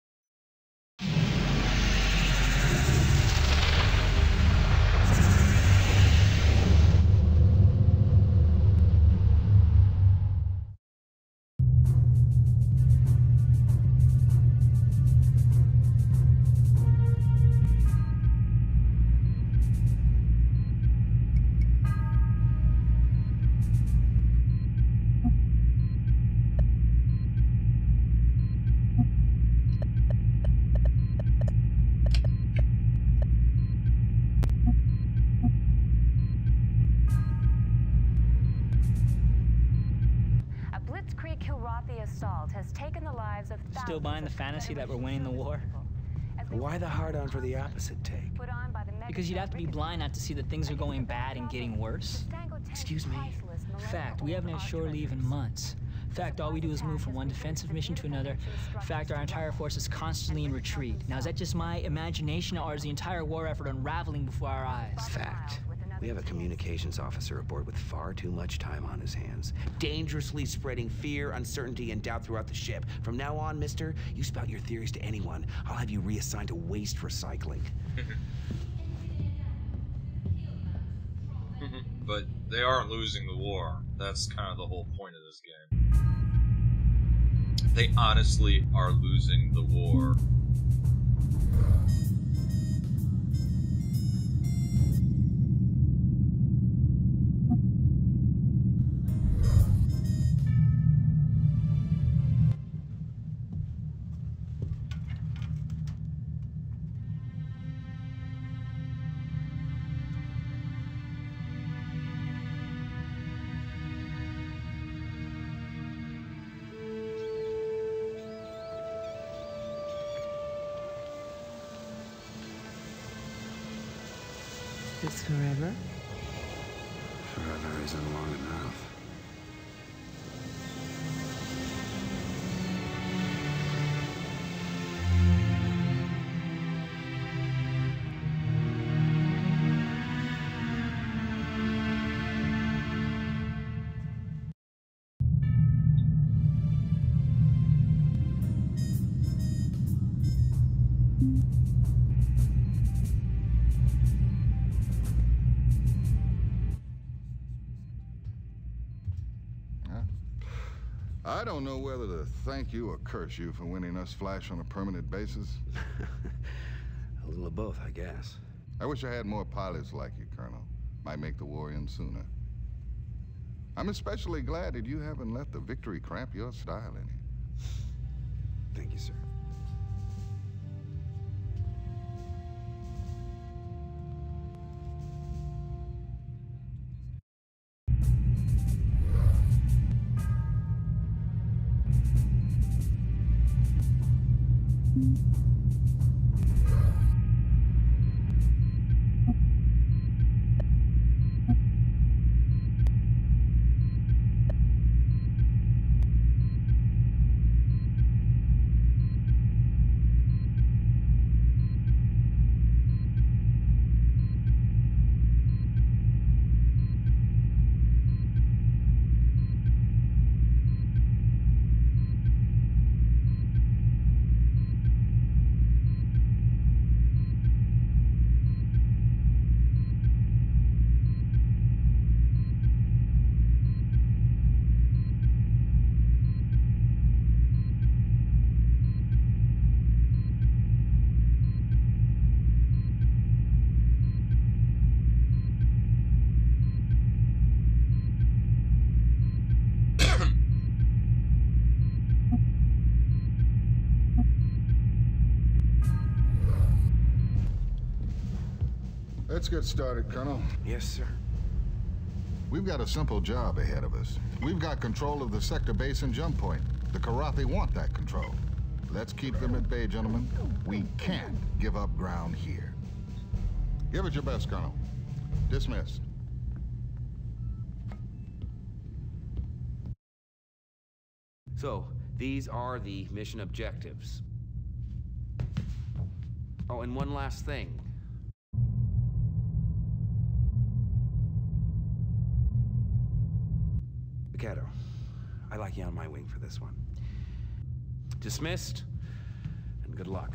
Has taken the lives of Still buying the fantasy that we're winning the war? Why the hard-on for the opposite take? Because you'd have to be blind not to see that things are going bad and getting worse. Excuse me? Fact, we haven't had shore leave in months. Fact, all we do is move from one defensive mission to another. Fact, our entire force is constantly in retreat. Now, is that just my imagination, or is the entire war effort unraveling before our eyes? Fact. We have a communications officer aboard with far too much time on his hands. Dangerously spreading fear, uncertainty, and doubt throughout the ship. From now on, mister, you spout your theories to anyone. I'll have you reassigned to waste recycling. But they aren't losing the war. That's kind of the whole point of this game. They honestly are losing the war. This forever? Forever isn't long enough. I don't know whether to thank you or curse you for winning us Flash on a permanent basis. A little of both, I guess. I wish I had more pilots like you, Colonel. Might make the war end sooner. I'm especially glad that you haven't let the victory cramp your style any. Thank you, sir. Let's get started, Colonel. Yes, sir. We've got a simple job ahead of us. We've got control of the sector base and jump point. The Karathi want that control. Let's keep them at bay, gentlemen. We can't give up ground here. Give it your best, Colonel. Dismissed. So, these are the mission objectives. Oh, and one last thing. Mikado, I like you on my wing for this one. Dismissed, and good luck.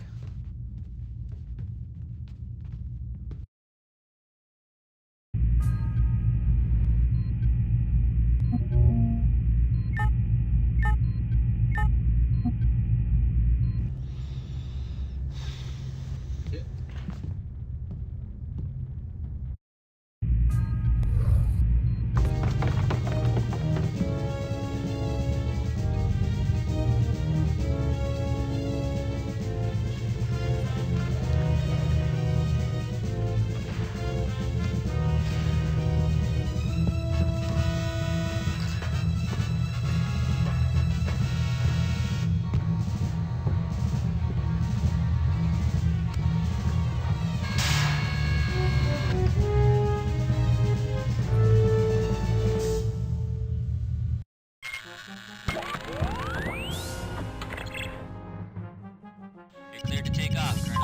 You're cleared to take off, Colonel.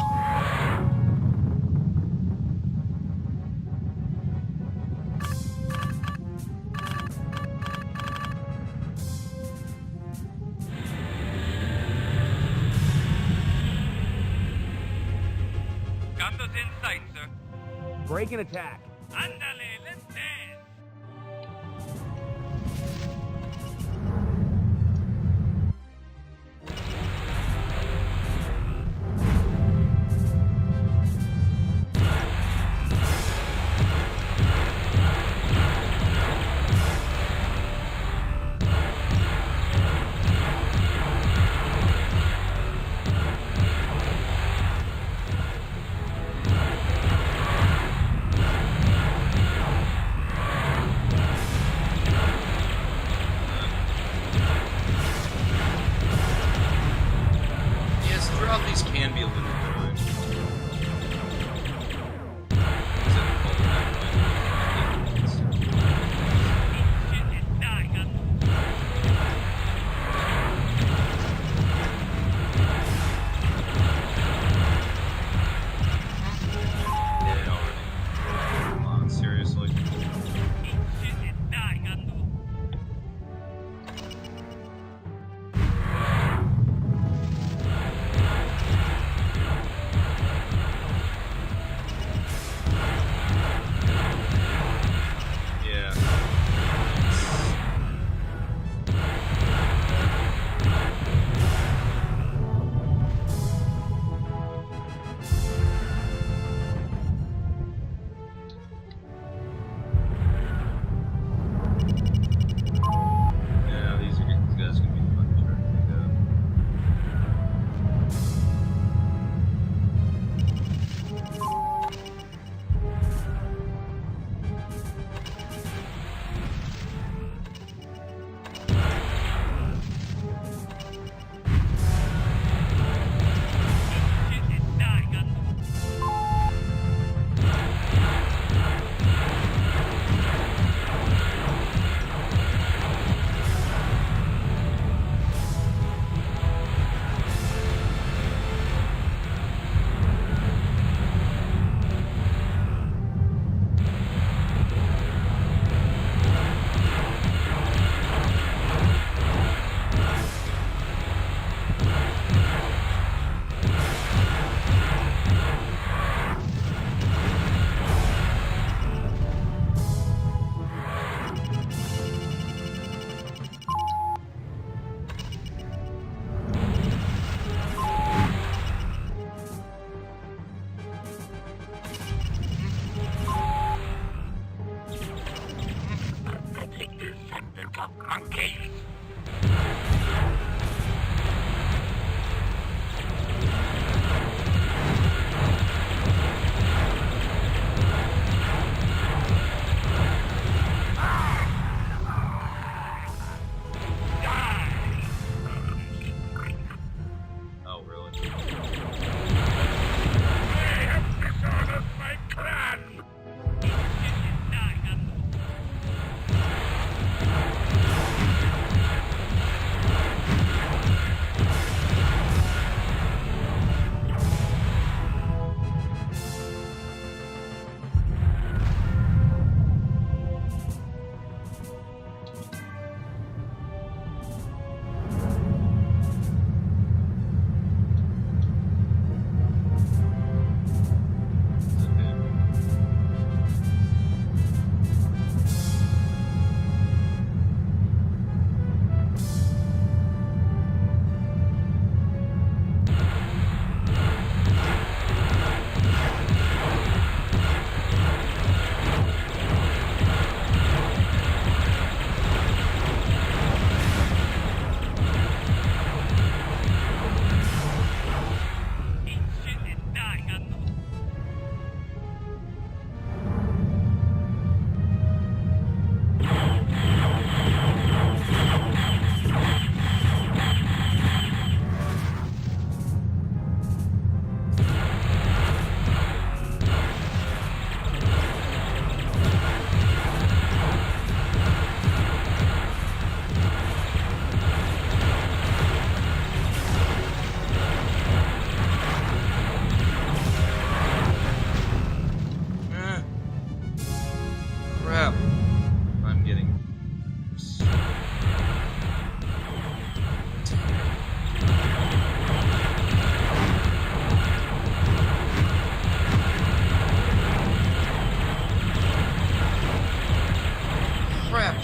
Got those in sight, sir. Break and attack. Andale, let's dance. Yes, throughout these can be a little blurry. Dead already. Come on, seriously.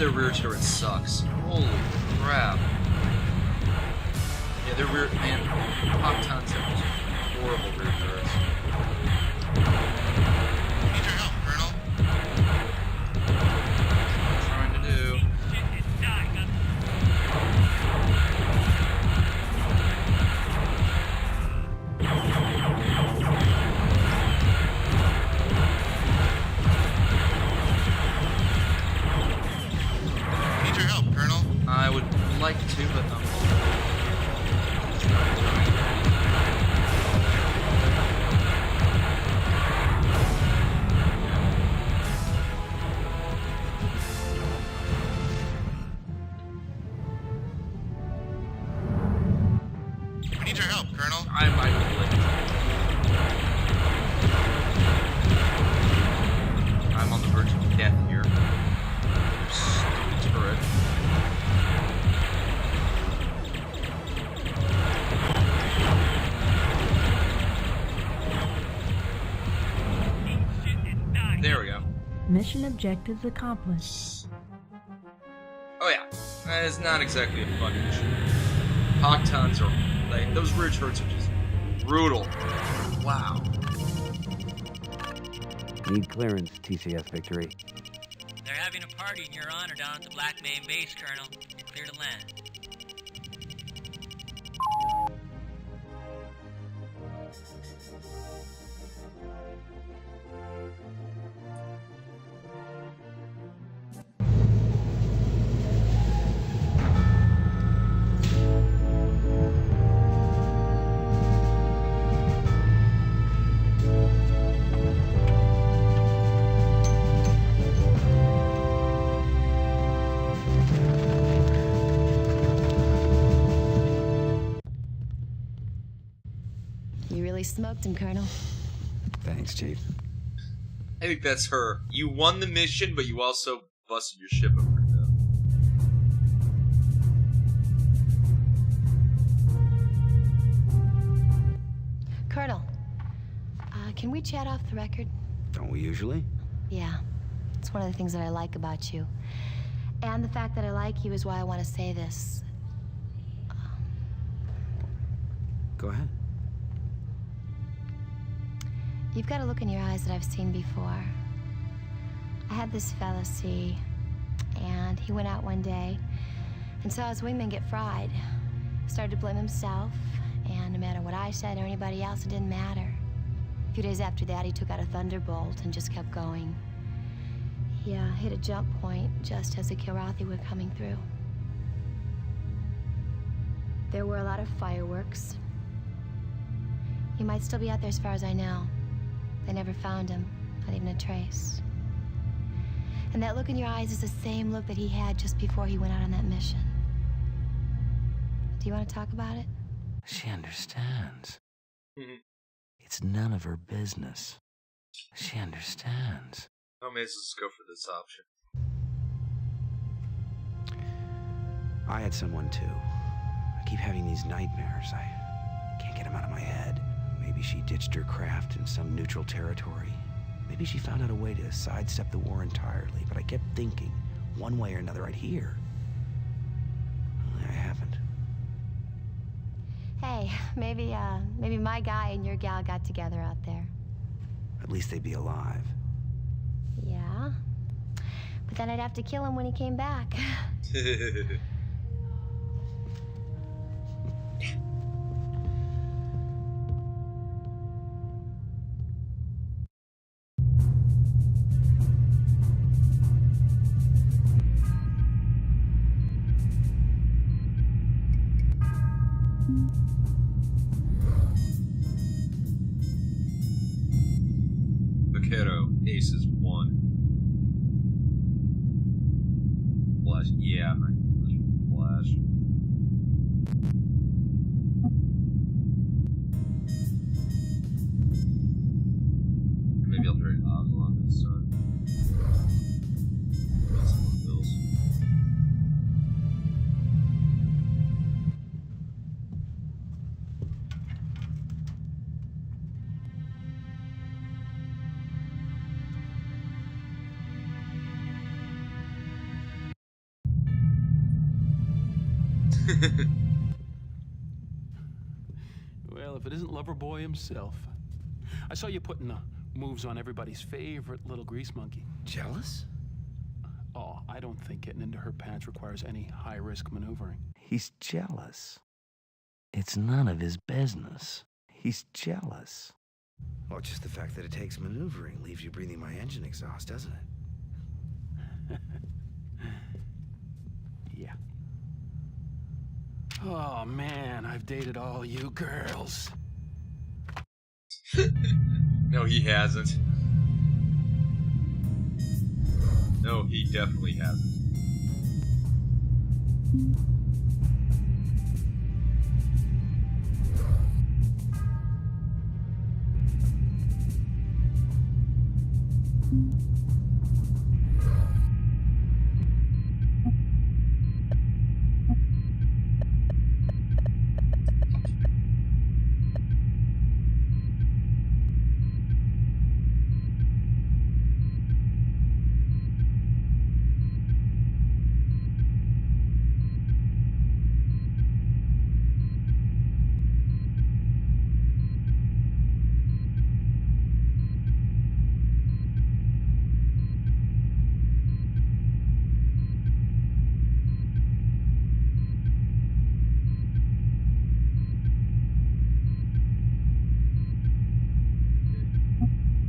their rear turret sucks. Holy crap. Yeah, their rear, man, Octons have horrible rear turrets. Need your help, Colonel. Trying to do. Need your help, Colonel. I would like to, but Need your help, Colonel. I would like to. I'm on the verge of death here. Stupid turret. There we go. Mission objectives accomplished. Oh yeah, that is not exactly a fun mission. Octons are, like, those rear turrets are just brutal. Wow. Need clearance, TCS Victory. They're having a party in your honor down at the Black Main base, Colonel. You're clear to land. You really smoked him, Colonel. Thanks, Chief. I think that's her. You won the mission, but you also busted your ship over. Colonel, can we chat off the record? Don't we usually? Yeah, it's one of the things that I like about you. And the fact that I like you is why I want to say this. Go ahead. You've got a look in your eyes that I've seen before. I had this fella see, and he went out one day and saw his wingman get fried. Started to blame himself, and no matter what I said or anybody else, it didn't matter. A few days after that, he took out a thunderbolt and just kept going. He hit a jump point just as the Kilrathi were coming through. There were a lot of fireworks. He might still be out there as far as I know. They never found him, not even a trace. And that look in your eyes is the same look that he had just before he went out on that mission. Do you want to talk about it? She understands. It's none of her business. She understands. Oh, maybe let's go for this option. I had someone too. I keep having these nightmares. I can't get them out of my head. Maybe she ditched her craft in some neutral territory. Maybe she found out a way to sidestep the war entirely, but I kept thinking, one way or another, I'd hear. I haven't. Hey, maybe my guy and your gal got together out there. At least they'd be alive. Yeah. But then I'd have to kill him when he came back. Vaquero, aces 1. Flash, yeah, flash. Maybe I'll trade Oslo on this son. Well, if it isn't Loverboy himself. I saw you putting the moves on everybody's favorite little grease monkey. Jealous? Oh, I don't think getting into her pants requires any high-risk maneuvering. He's jealous. It's none of his business. He's jealous. Well, just the fact that it takes maneuvering leaves you breathing my engine exhaust, doesn't it? Yeah. Oh, man, I've dated all you girls. No, he hasn't. No, he definitely hasn't.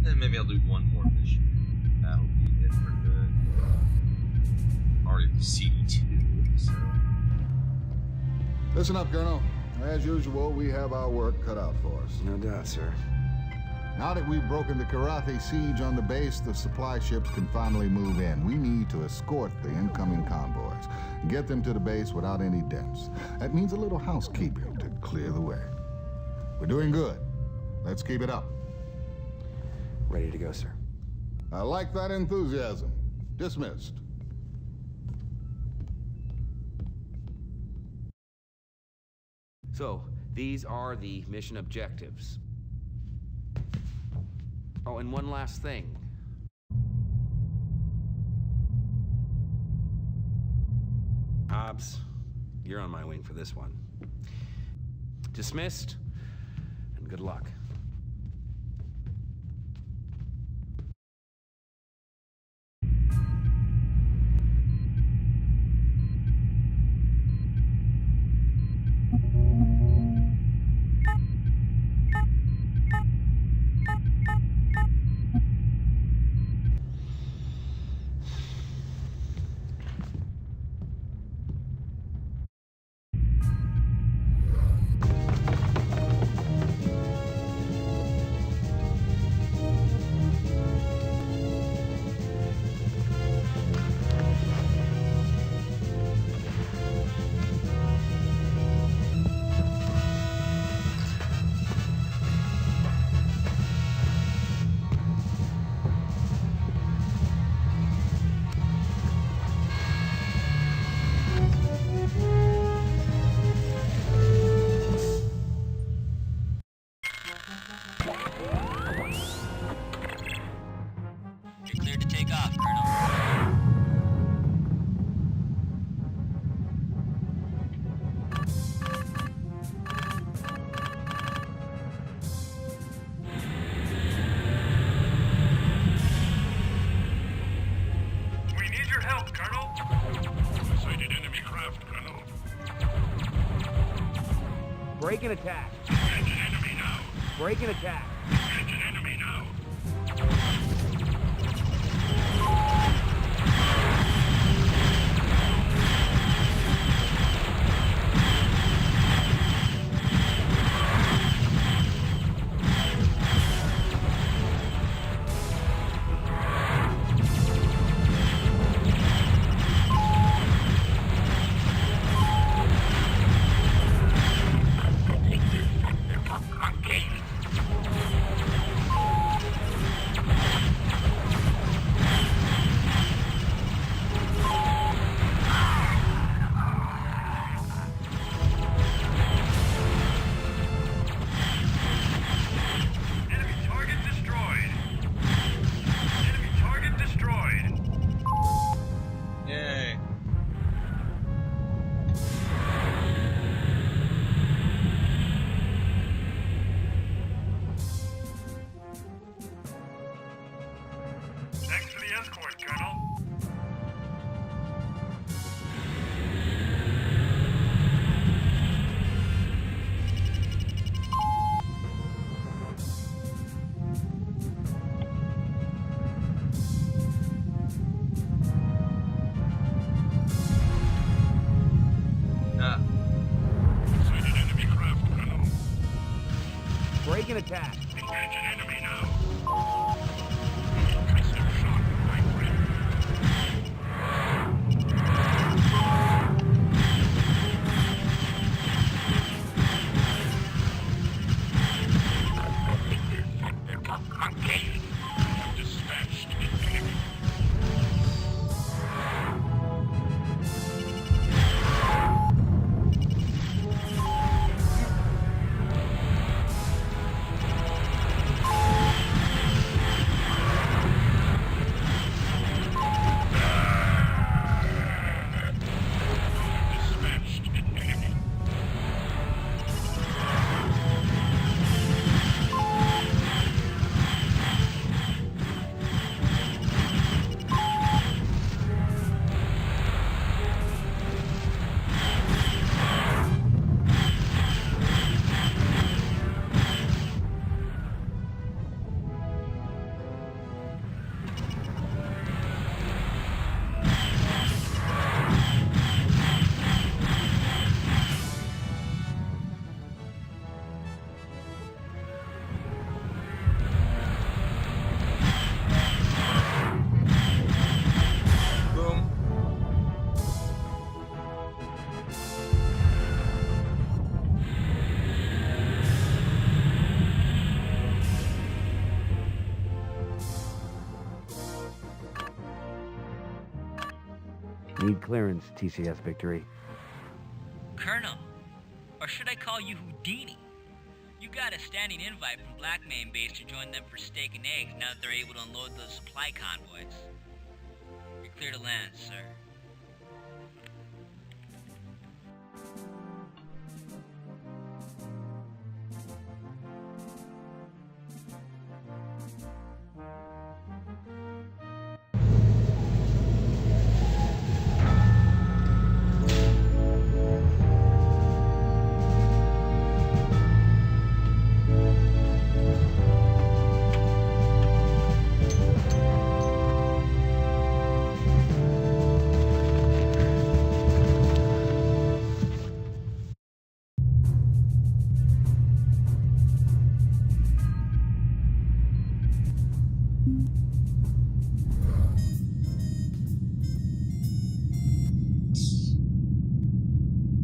And maybe I'll do one more mission. That'll be it for the already CD2, so. Listen up, Colonel. As usual, we have our work cut out for us. No doubt, sir. Now that we've broken the Karathi siege on the base, the supply ships can finally move in. We need to escort the incoming convoys and get them to the base without any dents. That means a little housekeeping to clear the way. We're doing good. Let's keep it up. Ready to go, sir. I like that enthusiasm. Dismissed. So, these are the mission objectives. Oh, and one last thing. Hobbs, you're on my wing for this one. Dismissed, and good luck. You're cleared to take off, Colonel. We need your help, Colonel. Sighted enemy craft, Colonel. Break and attack. Engine enemy now. Break and attack. Engine enemy now. Break and attack. Engage an enemy now. Monkey. Dispatched an enemy. Dispatched an enemy. Boom. Need clearance, TCS Victory. Colonel, or should I call you Houdini? You got a standing invite from Black Main Base to join them for steak and eggs now that they're able to unload those supply convoys. You're clear to land, sir.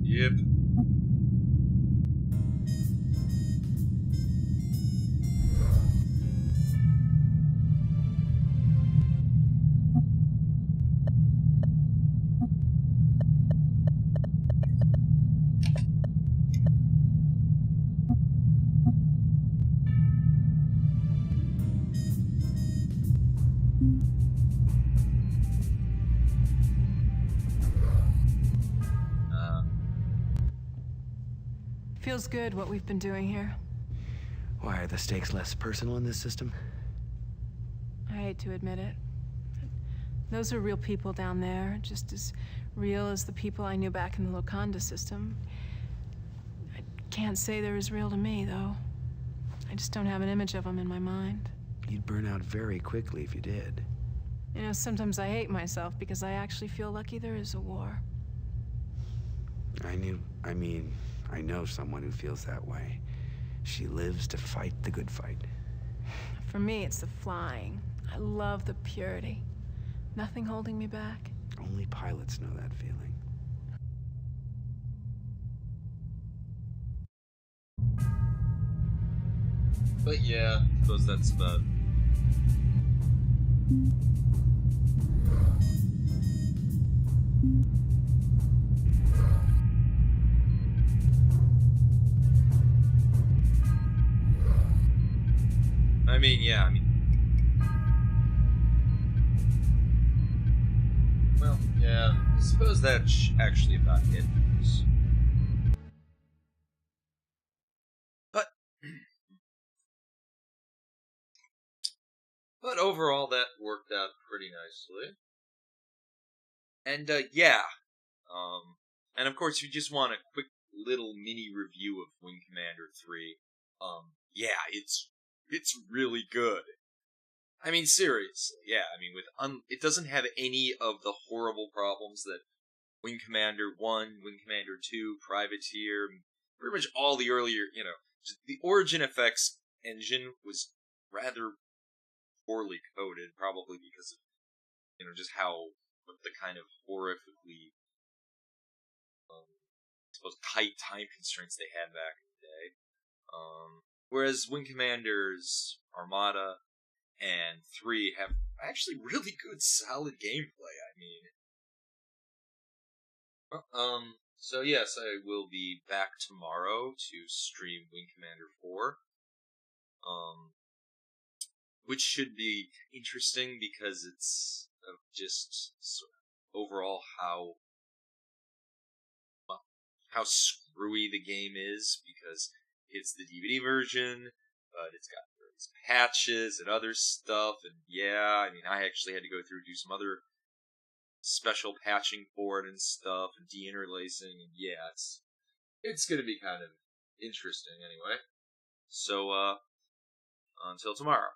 Yep. Feels good what we've been doing here. Why are the stakes less personal in this system? I hate to admit it. Those are real people down there, just as real as the people I knew back in the Locanda system. I can't say they're as real to me, though. I just don't have an image of them in my mind. You'd burn out very quickly if you did. You know, sometimes I hate myself because I actually feel lucky there is a war. I know someone who feels that way. She lives to fight the good fight. For me, it's the flying. I love the purity. Nothing holding me back. Only pilots know that feeling. But yeah, I suppose that's about. Well, yeah, I suppose that's actually about it. But overall, that worked out pretty nicely. And, and of course, if you just want a quick little mini review of Wing Commander 3, it's really good. I mean, seriously, yeah, I mean, it doesn't have any of the horrible problems that Wing Commander 1, Wing Commander 2, Privateer, pretty much all the earlier, just the origin effects engine was rather poorly coded, probably because of, you know, just the kind of horrifically, I suppose, tight time constraints they had back in the day. Whereas Wing Commanders, Armada, and 3 have actually really good, solid gameplay. I mean, so yes, I will be back tomorrow to stream Wing Commander 4. Which should be interesting because it's just sort of overall how screwy the game is, because it's the DVD version, but it's got various patches and other stuff, and yeah, I mean, I actually had to go through and do some other special patching for it and stuff, and deinterlacing, and yeah, it's gonna be kind of interesting anyway. So, until tomorrow.